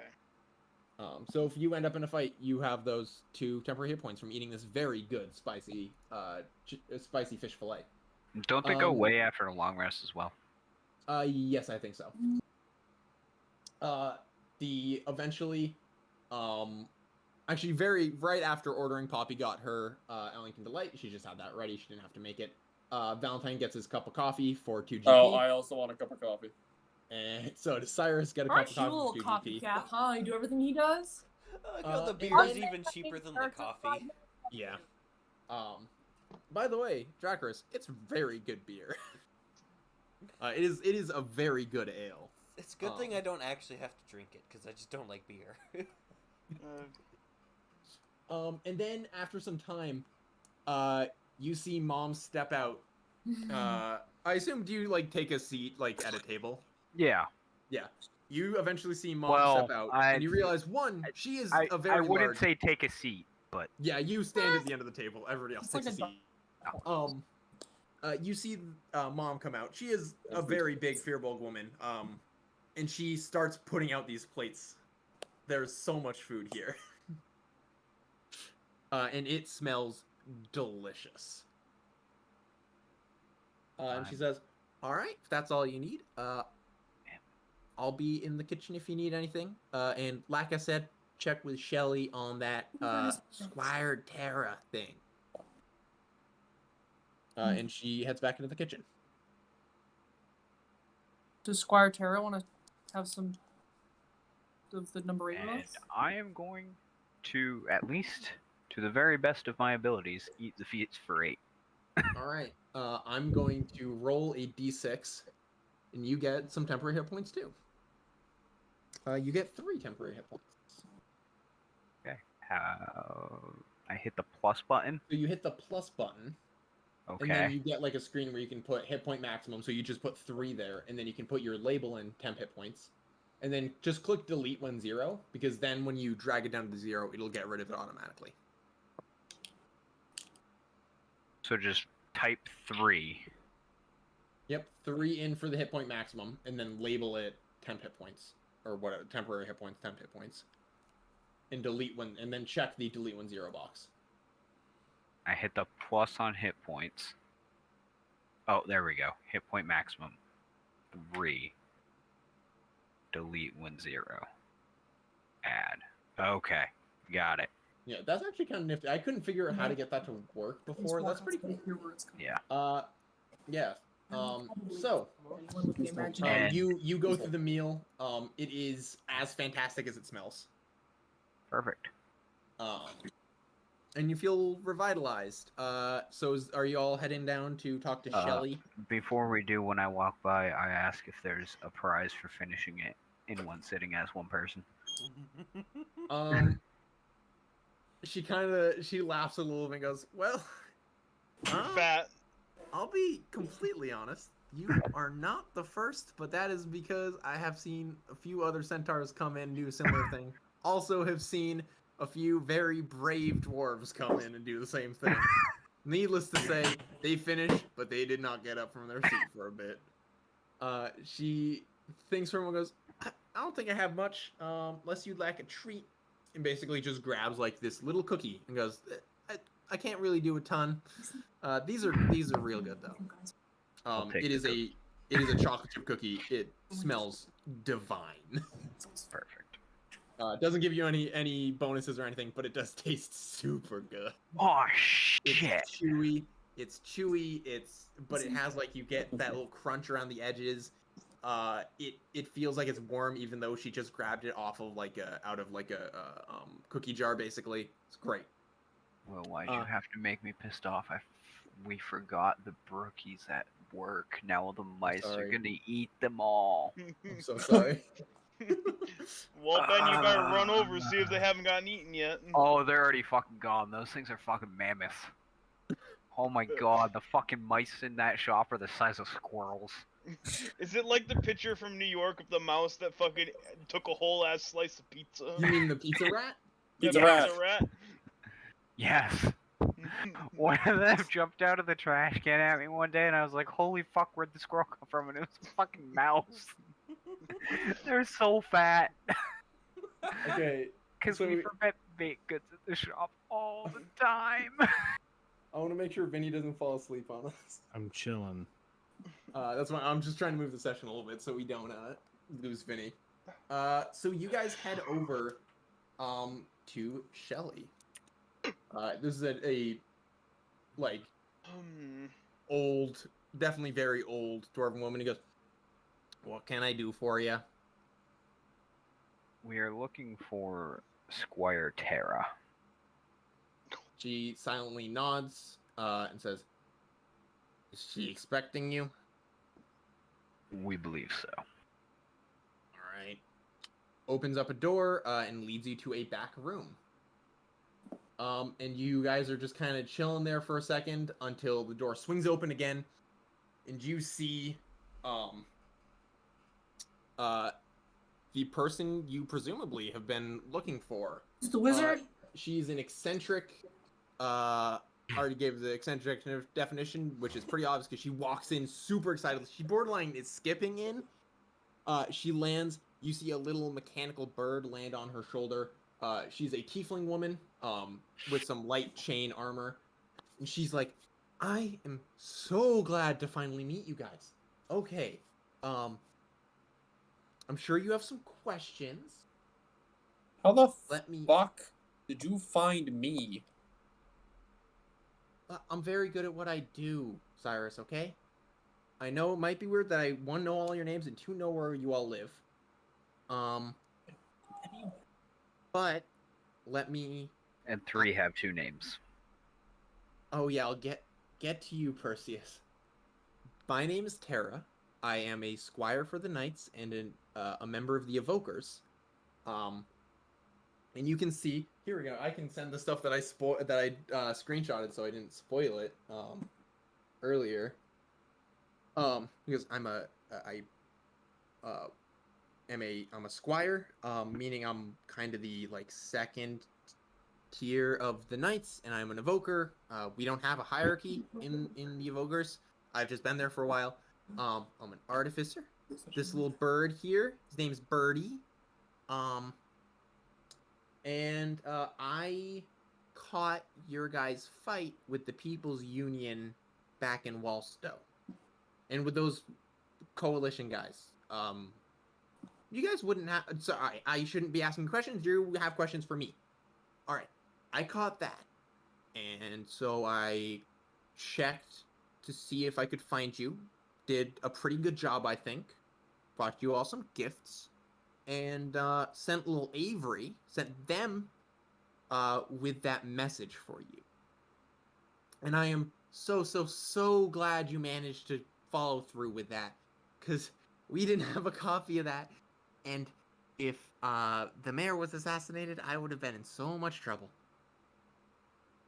So if you end up in a fight, you have those 2 temporary hit points from eating this very good spicy fish fillet. Don't they go away after a long rest as well? Yes, I think so. Eventually, actually, right after ordering, Poppy got her Ellington Delight. She just had that ready. She didn't have to make it. Valentine gets his cup of coffee for 2 GP. Oh, I also want a cup of coffee. And so does Cyrus get a Aren't cup you a of little coffee for 2 GP. copycat, huh? You do everything he does? I like how the and beer is then- even cheaper than the coffee. Yeah. By the way, Dracarys, it's very good beer. It is a very good ale. It's a good thing I don't actually have to drink it, because I just don't like beer. And then after some time, you see Mom step out. I assume, do you like take a seat like at a table? Yeah. Yeah. You eventually see Mom Well, step out, and you realize she is a very I wouldn't large. say take a seat, but Yeah, you stand at the end of the table. Everybody else It's takes like a seat. You see Mom come out. She is a very big Fearbulg woman. And she starts putting out these plates. There's so much food here. And it smells delicious. And she says, "All right, if that's all you need, I'll be in the kitchen if you need anything. And like I said, check with Shelly on that Squire Terra thing." And she heads back into the kitchen. Does Squire Terra want to have some of the number 8 and I am going to, at least to the very best of my abilities, eat the feats for 8. All right. I'm going to roll a d6, and you get some temporary hit points too. You get 3 temporary hit points. Okay. I hit the plus button. So you hit the plus button. Okay. And then you get like a screen where you can put hit point maximum. So you just put 3 there, and then you can put your label in temp hit points. And then just click delete when 0, because then when you drag it down to 0, it'll get rid of it automatically. So just type 3. Yep, 3 in for the hit point maximum, and then label it temp hit points, or whatever, temporary hit points, temp hit points, and delete when, and then check the delete when 0 box. I hit the plus on hit points. Oh, there we go. Hit point maximum 3. Delete when 0. Add. Okay, got it. Yeah, that's actually kind of nifty. I couldn't figure out how to get that to work before. That's pretty cool. Yeah. Yeah. So, you go through the meal. It is as fantastic as it smells. Perfect. And you feel revitalized. So are you all heading down to talk to Shelly? Before we do, when I walk by, I ask if there's a prize for finishing it in one sitting as one person. She laughs a little bit and goes, "Well, Fat. I'll be completely honest. You are not the first, but that is because I have seen a few other centaurs come in and do a similar thing. Also have seen a few very brave dwarves come in and do the same thing. Needless to say, they finished, but they did not get up from their seat for a bit." She thinks for a moment and goes, "I don't think I have much, unless you'd like a treat." And basically just grabs like this little cookie and goes, I can't really do a ton. These are real good though. It is a chocolate chip cookie. It smells divine. Perfect. It doesn't give you any bonuses or anything, but it does taste super good. Oh shit! It's chewy. But it has like, you get that little crunch around the edges. It feels like it's warm, even though she just grabbed it off of out of a cookie jar, basically. It's great. Well, why'd you have to make me pissed off? We forgot the brookies at work. Now the mice are gonna eat them all. I'm so sorry. Well, Ben, you better run over, see if they haven't gotten eaten yet. Oh, they're already fucking gone. Those things are fucking mammoth. Oh my god, the fucking mice in that shop are the size of squirrels. Is it like the picture from New York of the mouse that fucking took a whole ass slice of pizza? You mean the pizza rat? Pizza rat? Yes. One of them jumped out of the trash can at me one day, and I was like, "Holy fuck, where'd the squirrel come from?" And it was a fucking mouse. They're so fat. Okay. Because we forget baked goods at the shop all the time. I want to make sure Vinny doesn't fall asleep on us. I'm chilling. That's why I'm just trying to move the session a little bit so we don't lose Vinny. So you guys head over to Shelly. This is a old, definitely very old dwarven woman. He goes, "What can I do for you?" We are looking for Squire Terra. She silently nods and says, "Is she expecting you?" We believe so. All right. Opens up a door and leads you to a back room. And you guys are just kind of chilling there for a second until the door swings open again, and you see the person you presumably have been looking for. Is the wizard? she's an eccentric. I already gave the eccentric definition, which is pretty obvious because she walks in super excited. She borderline is skipping in. She lands. You see a little mechanical bird land on her shoulder. She's a tiefling woman with some light chain armor. And she's like, I am so glad to finally meet you guys. Okay. I'm sure you have some questions. How the Let me... fuck did you find me? I'm very good at what I do, Cyrus, okay? I know it might be weird that I, one, know all your names, and two, know where you all live. But let me... And 3 have 2 names. Oh yeah, I'll get to you, Perseus. My name is Terra. I am a squire for the knights and a member of the Evokers. And you can see, here we go. I can send the stuff that I screenshotted, so I didn't spoil it earlier. Because I'm a squire, meaning I'm kind of the like second tier of the knights, and I'm an evoker. We don't have a hierarchy in the evokers. I've just been there for a while. I'm an artificer. This little bird here, his name's Birdie. And I caught your guys' fight with the People's Union back in Walstow, and with those coalition guys. You guys wouldn't have. Sorry, I shouldn't be asking questions. You have questions for me. All right, I caught that, and so I checked to see if I could find you. Did a pretty good job, I think. Brought you all some gifts, and sent little Avery, sent them with that message for you. And I am so glad you managed to follow through with that, because we didn't have a copy of that, and if the mayor was assassinated, I would have been in so much trouble.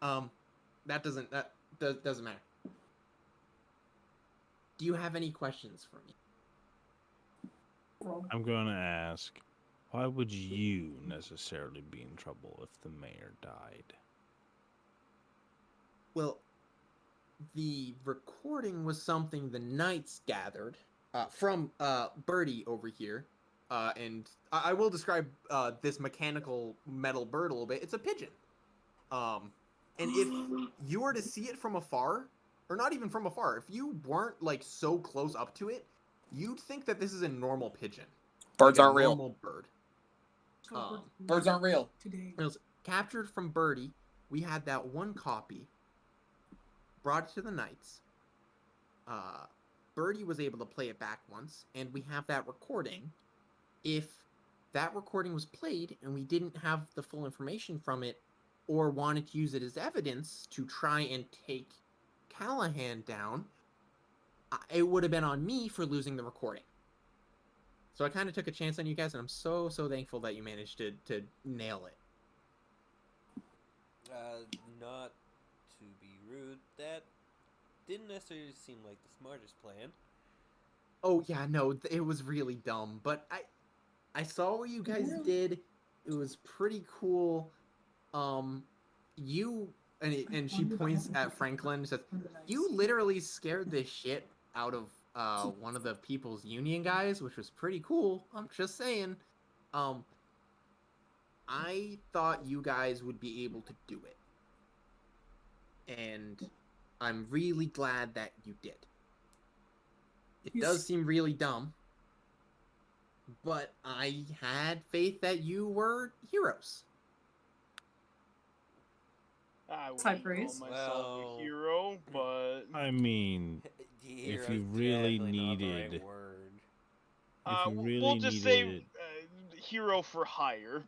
That doesn't matter. Do you have any questions for me? I'm going to ask, why would you necessarily be in trouble if the mayor died? Well, the recording was something the knights gathered from Birdie over here. And I will describe this mechanical metal bird a little bit. It's a pigeon. And if you were to see it from afar, or not even from afar, if you weren't like so close up to it, you'd think that this is a normal pigeon. Birds like aren't real. Normal bird. Birds aren't real. Today. It was captured from Birdie. We had that one copy. Brought it to the knights. Birdie was able to play it back once, and we have that recording. If that recording was played and we didn't have the full information from it, or wanted to use it as evidence to try and take Callahan down, it would have been on me for losing the recording. So I kind of took a chance on you guys, and I'm so thankful that you managed to nail it. Not to be rude, that didn't necessarily seem like the smartest plan. Oh yeah, no, it was really dumb, but I saw what you guys did. It was pretty cool. You and she points at Franklin and says, "You literally scared the shit out of one of the People's Union guys, which was pretty cool. I'm just saying. I thought you guys would be able to do it, and I'm really glad that you did. It does seem really dumb, but I had faith that you were heroes." I High wouldn't praise. call myself a hero, but I mean, if you really needed, if you really we'll just needed say hero for hire.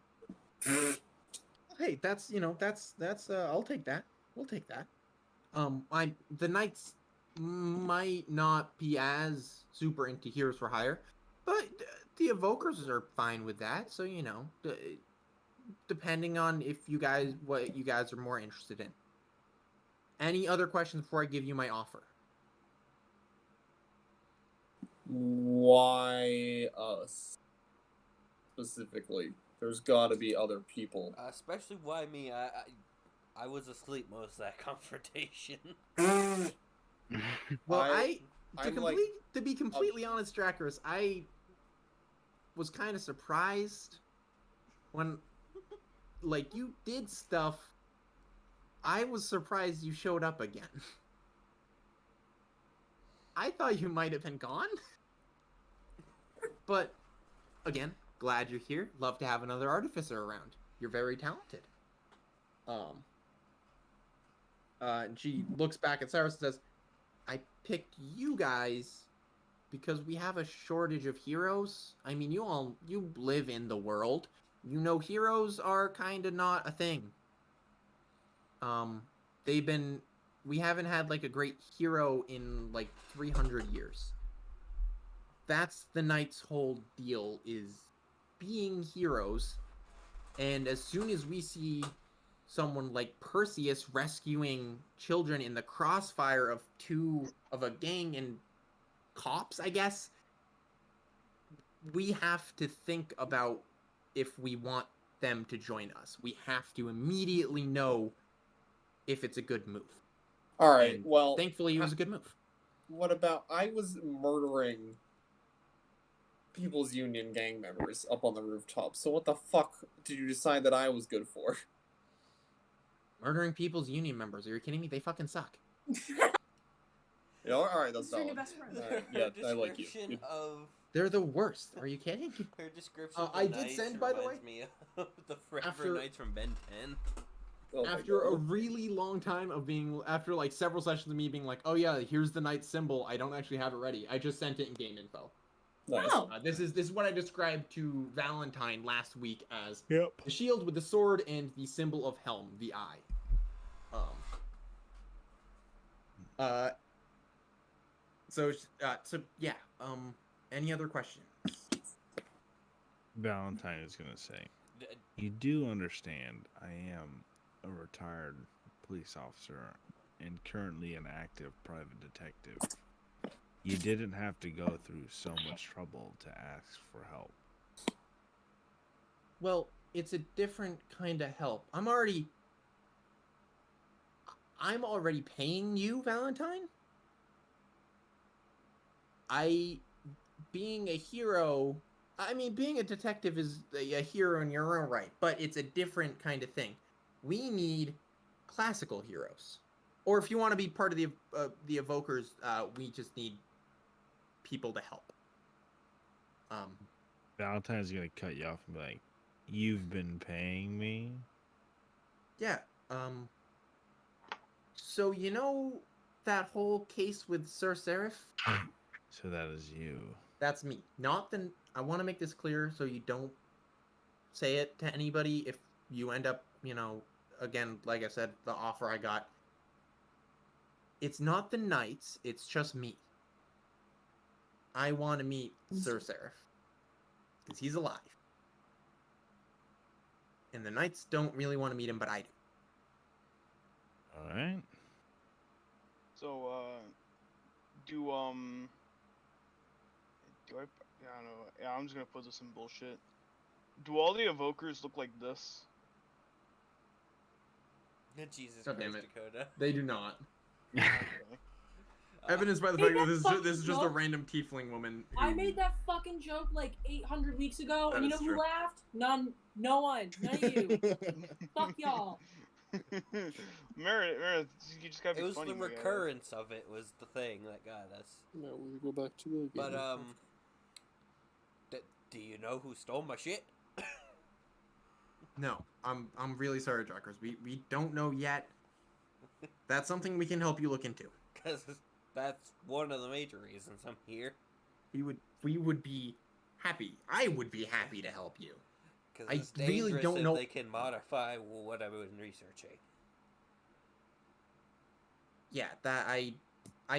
Hey, that's I'll take that. We'll take that. The knights might not be as super into heroes for hire, but the evokers are fine with that. So depending on what you guys are more interested in. Any other questions before I give you my offer? Why us specifically? There's got to be other people. Especially why me? I was asleep most of that confrontation. Well, I'm to be completely honest, Drakkers, I was kind of surprised when, like, you did stuff. I was surprised you showed up again. I thought you might have been gone. But, again, glad you're here. Love to have another artificer around. You're very talented. And she looks back at Cyrus and says, I picked you guys because we have a shortage of heroes. I mean, you live in the world. You know heroes are kind of not a thing. We haven't had, like, a great hero in, like, 300 years. That's the Knights' whole deal, is being heroes. And as soon as we see someone like Perseus rescuing children in the crossfire of a gang and cops, I guess, we have to think about if we want them to join us. We have to immediately know if it's a good move. All right, And well, thankfully it was a good move. What about I was murdering People's Union gang members up on the rooftop, so what the fuck did you decide that I was good for? Murdering People's Union members? Are you kidding me? They fucking suck. Yeah, alright, that's It's your new valid. best friend. Yeah, I like you. Description of They're the worst. Are you kidding? her description of the I did Knights send, by the way, reminds me of the Forever after- Knights from Ben 10. Oh my After a God. really long time of being, after like several sessions of me being like, oh yeah, here's the knight symbol, I don't actually have it ready. I just sent it in game info. Nice. Oh. This is what I described to Valentine last week as Yep. the shield with the sword and the symbol of helm, the eye. So yeah. Any other questions? Valentine is gonna say, you do understand I am a retired police officer and currently an active private detective. You didn't have to go through so much trouble to ask for help. Well, it's a different kind of help. I'm already paying you, Valentine. Being a hero, I mean, being a detective is a hero in your own right, but it's a different kind of thing. We need classical heroes. Or if you want to be part of the evokers, we just need people to help. Valentine's gonna cut you off and be like, you've been paying me? Yeah, so you know that whole case with Sir Seraph? So that is you. That's me. I want to make this clear so you don't say it to anybody if you end up, again, like I said, the offer I got. It's not the Knights, it's just me. I want to meet Sir Seraph. Because he's alive. And the Knights don't really want to meet him, but I do. Alright. So, do I don't know. Yeah, I'm just gonna put this in bullshit. Do all the evokers look like this? Jesus God Christ, damn it. Dakota. They do not. Okay. Evidenced by the Hey, fact that that this fucking is just a joke. random tiefling woman. I made that fucking joke like 800 weeks ago, That and you know is who true. laughed? No one. None of you. Fuck y'all. Meredith, you just gotta be It was funny. the my guy. recurrence of it was the thing. Like, God, that's. Now we go back to the But do you know who stole my shit? No, I'm really sorry, Drakkers. We don't know yet. That's something we can help you look into. Because that's one of the major reasons I'm here. We would be happy. I would be happy to help you. Because I it's really dangerous don't if know- they can modify what I've been researching. Yeah, that I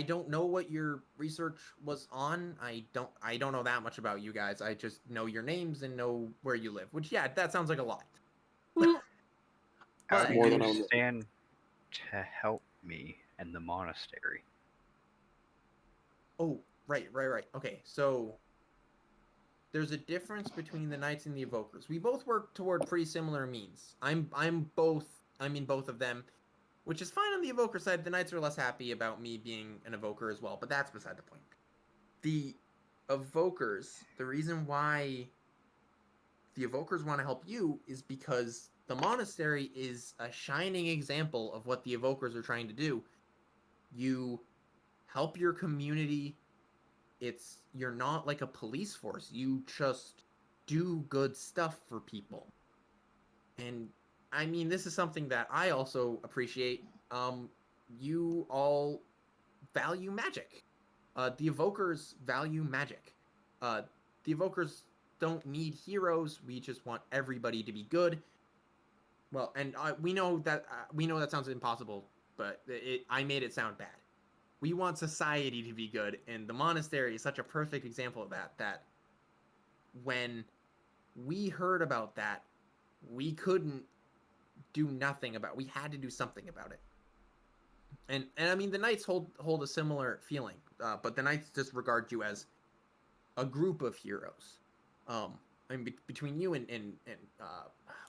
don't know what your research was on. I don't know that much about you guys. I just know your names and know where you live. Which, yeah, that sounds like a lot. How But- do More you than I'm- stand to help me and the monastery? Oh, right. Okay, so there's a difference between the knights and the evokers. We both work toward pretty similar means. I'm in both of them, which is fine on the evoker side. The knights are less happy about me being an evoker as well, but that's beside the point. The evokers, the reason why the evokers want to help you is because the monastery is a shining example of what the evokers are trying to do. You help your community. You're not like a police force. You just do good stuff for people. And I mean, this is something that I also appreciate. You all value magic. The evokers value magic. The evokers don't need heroes. We just want everybody to be good. Well, and we know that sounds impossible, but I made it sound bad. We want society to be good, and the monastery is such a perfect example of that. That when we heard about that, we couldn't do nothing about it. We had to do something about it. And I mean, the knights hold a similar feeling, but the knights just regard you as a group of heroes. I mean, between you and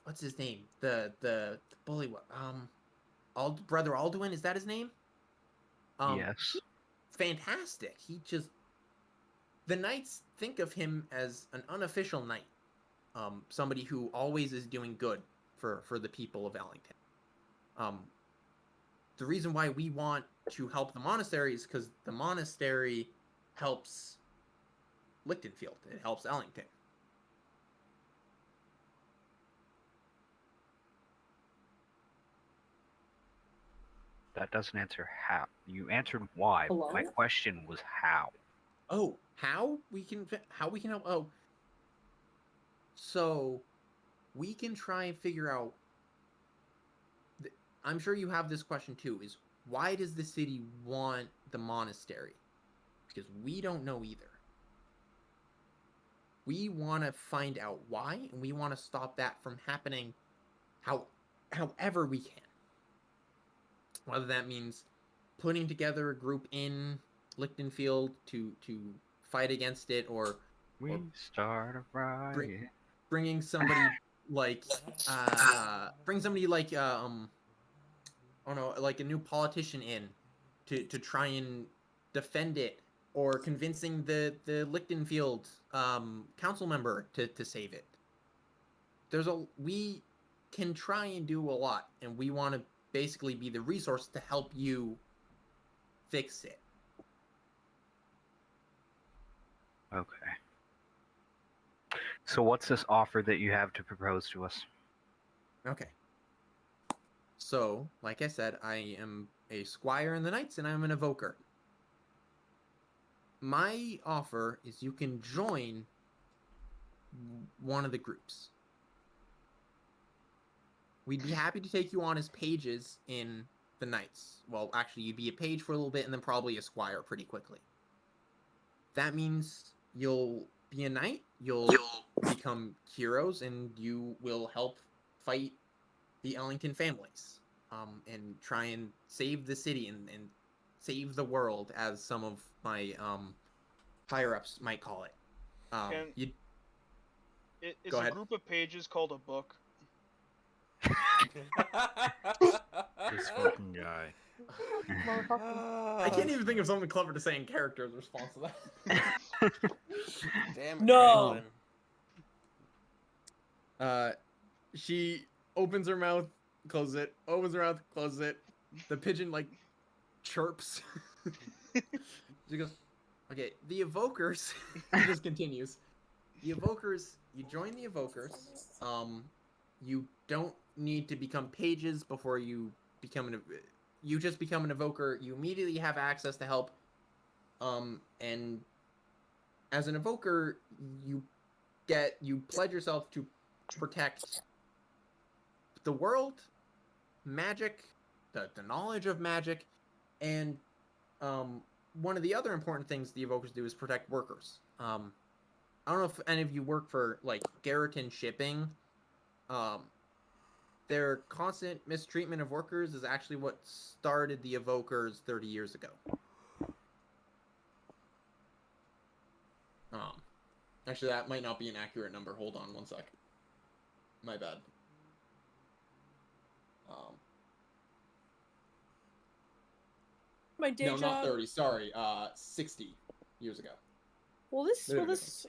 what's his name? The bully. Brother Alduin, is that his name? Yes. Fantastic. The knights think of him as an unofficial knight, somebody who always is doing good for the people of Ellington. The reason why we want to help the monastery is because the monastery helps Lichtenfield. It helps Ellington. That doesn't answer how. You answered why. Hello? My question was how. Oh, how we can help? Oh, so we can try and figure out. I'm sure you have this question too. Is why does the city want the monastery? Because we don't know either. We want to find out why, and we want to stop that from happening. However we can. Whether that means putting together a group in Lichtenfield to fight against it, or start a riot. Bringing somebody like like a new politician in to try and defend it, or convincing the Lichtenfield council member to save it. We can try and do a lot, and we want to basically be the resource to help you fix it. Okay. So what's this offer that you have to propose to us? Okay. So, like I said, I am a squire in the Knights, and I'm an evoker. My offer is you can join one of the groups. We'd be happy to take you on as pages in the Knights. Well, actually, you'd be a page for a little bit, and then probably a squire pretty quickly. That means you'll be a knight, you'll become heroes, and you will help fight the Ellington families, and try and save the city and save the world, as some of my higher-ups might call it. Is a group of pages called a book? This fucking guy. I can't even think of something clever to say in character as a response to that. Damn it, No. Franklin. She opens her mouth, closes it, opens her mouth, closes it. The pigeon, like, chirps. She goes, okay, the evokers, he just continues. The evokers, you join the evokers. You don't need to become pages before you become you just become an evoker. You immediately have access to help. And as an evoker, you pledge yourself to protect the world, magic, the knowledge of magic, and one of the other important things the evokers do is protect workers. I don't know if any of you work for, like, Garriton Shipping. Their constant mistreatment of workers is actually what started the evokers 30 years ago. Actually, that might not be an accurate number. Hold on one sec. My bad. My day no, job. not 30. Sorry, 60 years ago. Will this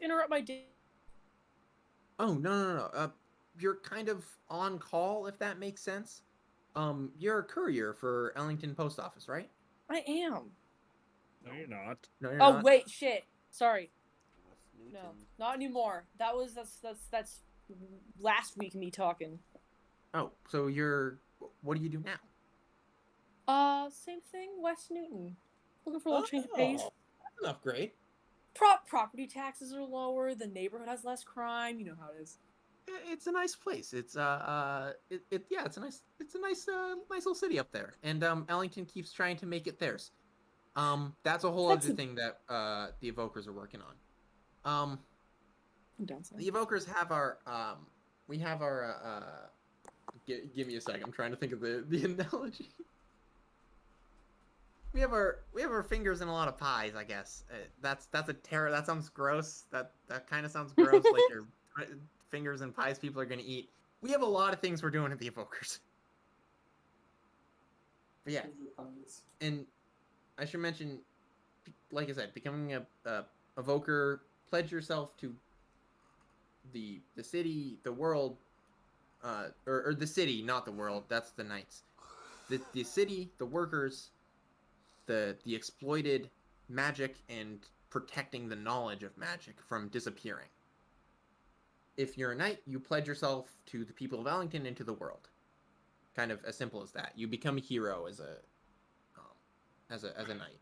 interrupt my day? Oh no. You're kind of on call, if that makes sense. You're a courier for Ellington Post Office, right? I am. No, you're not. No, you're Oh not. wait, shit. Sorry. Newton. No, not anymore. That's last week me talking. Oh, so what do you do now? Same thing. West Newton. Looking for a little change of pace. That's enough. Great. Property taxes are lower. The neighborhood has less crime. You know how it is. It's a nice place. It's it's a nice little city up there. And Ellington keeps trying to make it theirs. That's a whole other thing that the Evokers are working on. The Evokers have our give me a second. I'm trying to think of the analogy. We have our fingers in a lot of pies, I guess. That's a terror. That sounds gross. That kind of sounds gross. Like your fingers in pies people are gonna eat. We have a lot of things we're doing at the Evokers. But yeah, and I should mention, like I said, becoming a Evoker, pledge yourself to the city, the world, or the city, not the world. That's the Knights. The city, the workers, the exploited magic, and protecting the knowledge of magic from disappearing. If you're a knight, you pledge yourself to the people of Ellington and to the world. Kind of as simple as that. You become a hero as a knight.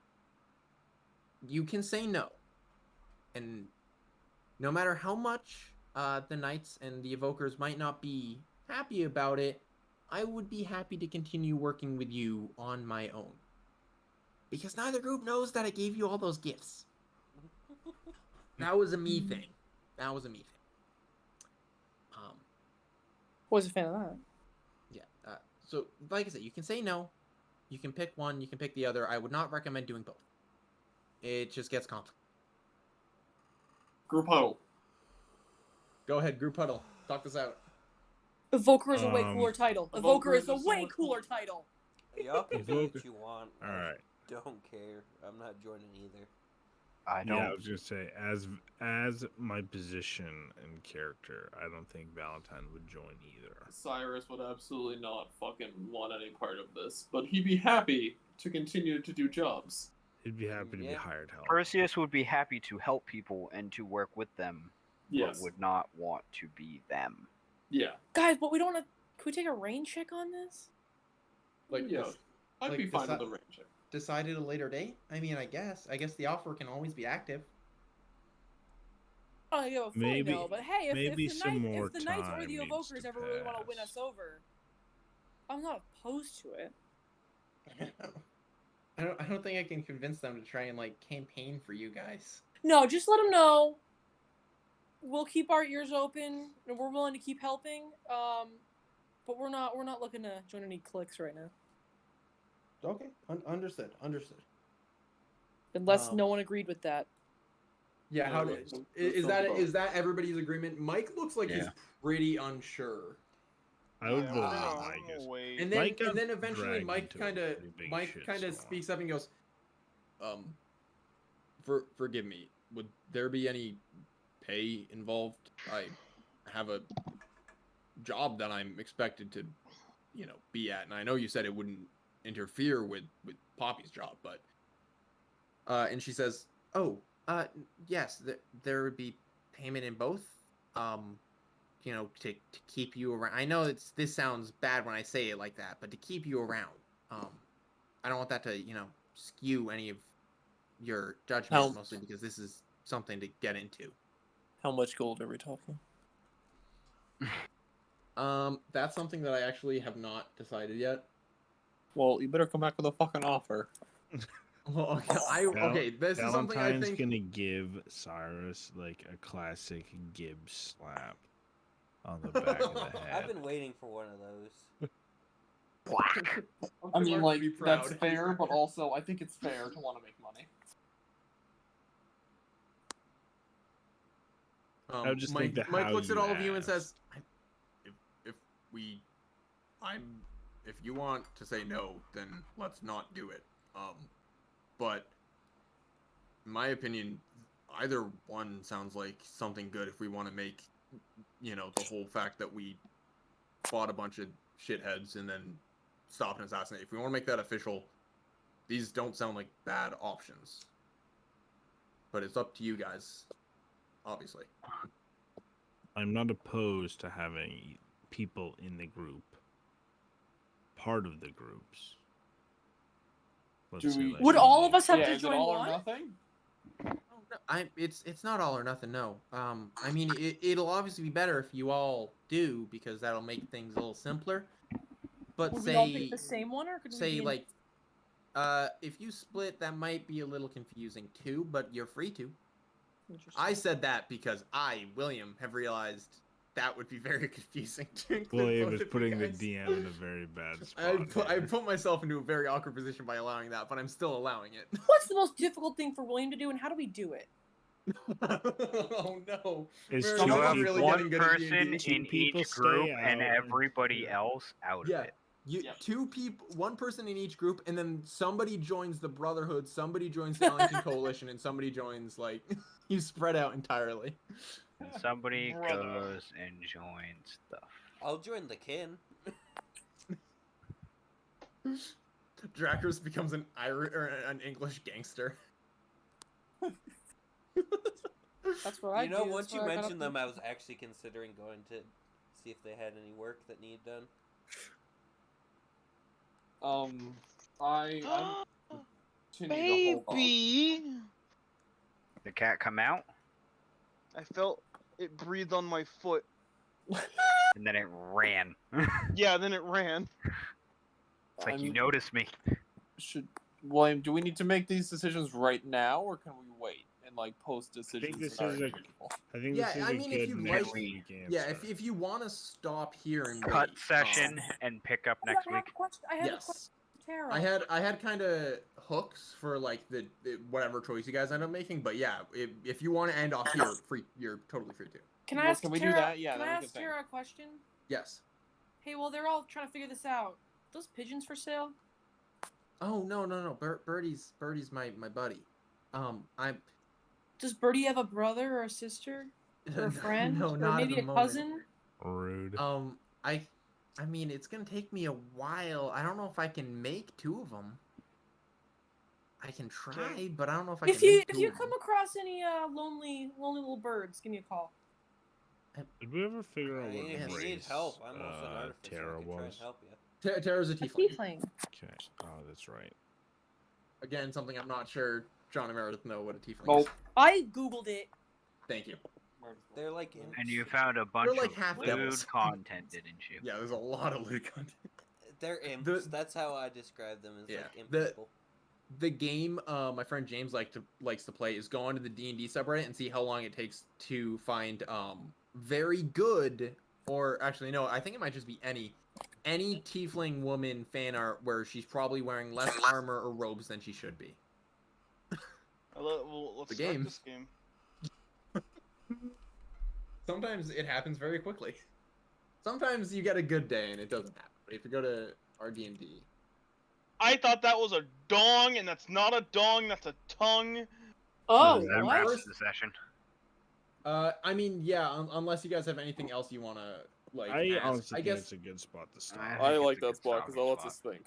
You can say no, and no matter how much the knights and the evokers might not be happy about it, I would be happy to continue working with you on my own. Because neither group knows that I gave you all those gifts. That was a me thing. Was a fan of that. Yeah. So, like I said, you can say no. You can pick one. You can pick the other. I would not recommend doing both. It just gets complicated. Group huddle. Go ahead, group huddle. Talk this out. Evoker is a way cooler title. Evoker is a way cooler title. Y'all can do what you want. All right. Don't care. I'm not joining either. I don't. Yeah, I was gonna say, as my position and character, I don't think Valentine would join either. Cyrus would absolutely not fucking want any part of this, but he'd be happy to continue to do jobs. He'd be happy to be hired help. Perseus would be happy to help people and to work with them, yes, but would not want to be them. Yeah. Guys, but we don't want to... Can we take a rain check on this? Like, yeah, I'd be fine with a rain check. Decided a later date? I mean, I guess the offer can always be active. Oh, yeah, well, Maybe, no, but hey, if the Knights or the time Evokers needs to ever really want to pass. win us over, I'm not opposed to it. I don't think I can convince them to try and like campaign for you guys. No, just let them know. We'll keep our ears open, and we're willing to keep helping. But we're not looking to join any cliques right now. Okay, understood. Unless no one agreed with that. Yeah, how is that everybody's agreement? Mike looks like he's pretty unsure. I would vote for Mike. And then eventually Mike kind of speaks up and goes, forgive me. Would there be any pay involved? I have a job that I'm expected to, be at, and I know you said it wouldn't interfere with Poppy's job, but and she says, yes, there would be payment in both, to keep you around. I know this sounds bad when I say it like that, but to keep you around. I don't want that to skew any of your judgment, mostly because this is something to get into. How much gold are we talking? That's something that I actually have not decided yet. Well, you better come back with a fucking offer. Well, this is something I think... Valentine's gonna give Cyrus like a classic Gibbs slap on the back of the head. I've been waiting for one of those. I mean, like, that's fair, but also I think it's fair to want to make money. I would just Mike, think the Mike how looks at you all of you and ask. says, if you want to say no, then let's not do it. But in my opinion, either one sounds like something good if we want to make, the whole fact that we fought a bunch of shitheads and then stop and assassinate. If we want to make that official, these don't sound like bad options. But it's up to you guys, obviously. I'm not opposed to having people in the group part of the groups. Would all of us have to is it join all or one? nothing? It's not all or nothing. No. I mean, it'll obviously be better if you all do, because that'll make things a little simpler. But Would we all pick the same one, or could we say be in... like, if you split, that might be a little confusing too. But you're free to. I said that because I, William, have realized that would be very confusing to include William both is of putting you the guys. DM in a very bad spot. I put myself into a very awkward position by allowing that, but I'm still allowing it. What's the most difficult thing for William to do, and how do we do it? Oh no! Is Meredith, You you're have really one getting good at person D&D. in people each group stay and out and- everybody else out of it. Two people, one person in each group, and then somebody joins the Brotherhood, somebody joins the Ellington Coalition, and somebody joins, like, you spread out entirely. Somebody Brother. goes and joins stuff. I'll join the kin. Drakkers becomes an Irish or an English gangster. That's what I You know, do. once That's you what I got mentioned up them, I was actually considering going to see if they had any work that needed done. I'm continue to hold off. Baby! The cat come out, I felt it breathe on my foot. and then it ran. Yeah, then it ran. It's like you I'm- noticed me. William, do we need to make these decisions right now, or can we wait and like post I decisions? think this in our is a. individual? I think Yeah, this is I a mean, if good you next like- week answer. Yeah, if you want to stop here and Cut wait, session and pick up to. next I have week. a question. I have a Yes. question for Tara. I had kind of hooks for like the whatever choice you guys end up making, but yeah, if you want to end off here, you're totally free to. Can I Well, ask can we do Tara? that? Yeah, can I then we ask can Tara a question? Yes. Hey, well, they're all trying to figure this out. Those pigeons for sale? Oh no. Birdie's my buddy. I'm. Does Birdie have a brother or a sister or a friend No, or not at maybe the a moment. cousin? Rude. I mean, it's gonna take me a while. I don't know if I can make two of them. I can try, but I don't know if I If can. you make if two you of come them. across any lonely little birds, give me a call. Did we ever figure out what If you need race help, I'm also an artificer. Tara I can try and was? help you. Tara's a A tiefling. tiefling. Okay. Oh, that's right. Again, something I'm not sure John and Meredith know what a tiefling Nope. is. I googled it. Thank you. They're like imps. And you found a bunch like of half lewd devils. content, didn't you? Yeah, there's a lot of lewd content. They're imps. The- That's how I describe them, as Yeah, like imp the- people. The game my friend James likes to play is go onto the D&D subreddit and see how long it takes to find very good, or actually no, I think it might just be any tiefling woman fan art where she's probably wearing less armor or robes than she should be. Well, let's The start game. this game. Sometimes it happens very quickly. Sometimes you get a good day and it doesn't happen. But if you go to our D&D, I thought that was a dong, and that's not a dong, that's a tongue. Oh, That what? wraps the session. I mean, yeah, unless you guys have anything else you want to like I ask. honestly I think guess it's a good spot to stop. I I think it's like a that good spot because that stopping lets us spot. think.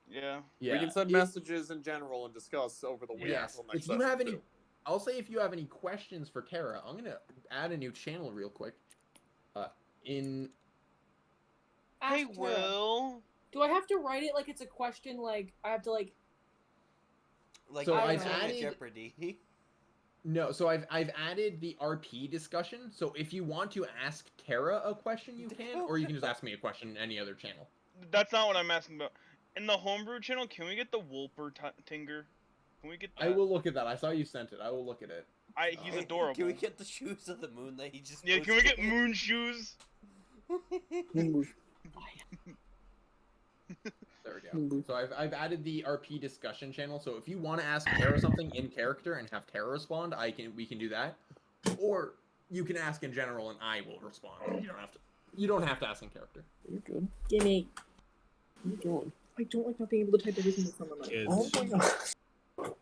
Yeah. yeah. We can send it- messages in general and discuss over the week. Yes. until next If you session, have any, too. I'll say if you have any questions for Tara, I'm gonna add a new channel real quick. In Hey, Ask Tara. Will. Do I have to write it like it's a question? Like I have to like. Like So you're I've doing a added- Jeopardy. no, so I've added the RP discussion. So if you want to ask Tara a question, you can, or you can just ask me a question in any other channel. That's not what I'm asking about. In the homebrew channel, can we get the Wolper Tinger? Can we get that? I will look at that. I saw you sent it. I will look at it. He's Oh. adorable. Can we get the shoes of the moon that he just? Yeah, can we get posted? moon shoes? There we go. So I've added the RP discussion channel. So if you want to ask Tara something in character and have Tara respond, we can do that. Or you can ask in general, and I will respond. You don't have to. You don't have to ask in character. You're good. Gimme. What are you doing? I don't like not being able to type everything that's on my mind. Kids, Oh my god.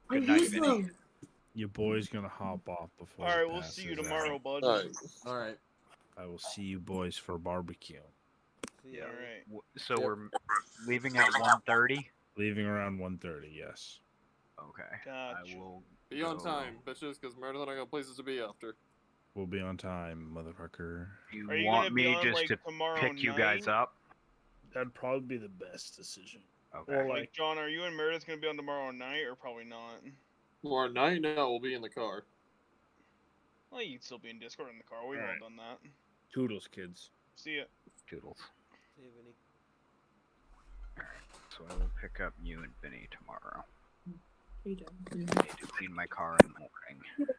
I Good night, use Vinny. them. your boy's gonna hop off before. All right, it we'll see you passes tomorrow, out. bud. Alright. All right. I will see you boys for barbecue. Yeah. All right. So Yep. we're leaving at 1:30. Leaving around 1:30. Yes. Okay. Gotcha. I will Be on go- time, bitches, because Meredith and I got places to be after. We'll be on time, motherfucker. You Are you want gonna be me on, just like, to tomorrow pick you guys night? up? That'd probably be the best decision. Okay. Or Like, like, John, are you and Meredith gonna be on tomorrow night, or probably not? Tomorrow night, no, we'll be in the car. Well, you'd still be in Discord in the car. We've all Alright. done that. Toodles, kids. See ya. Toodles. See you, Vinny. So I will pick up you and Vinny tomorrow. Hey, John. I need to clean my car in the morning.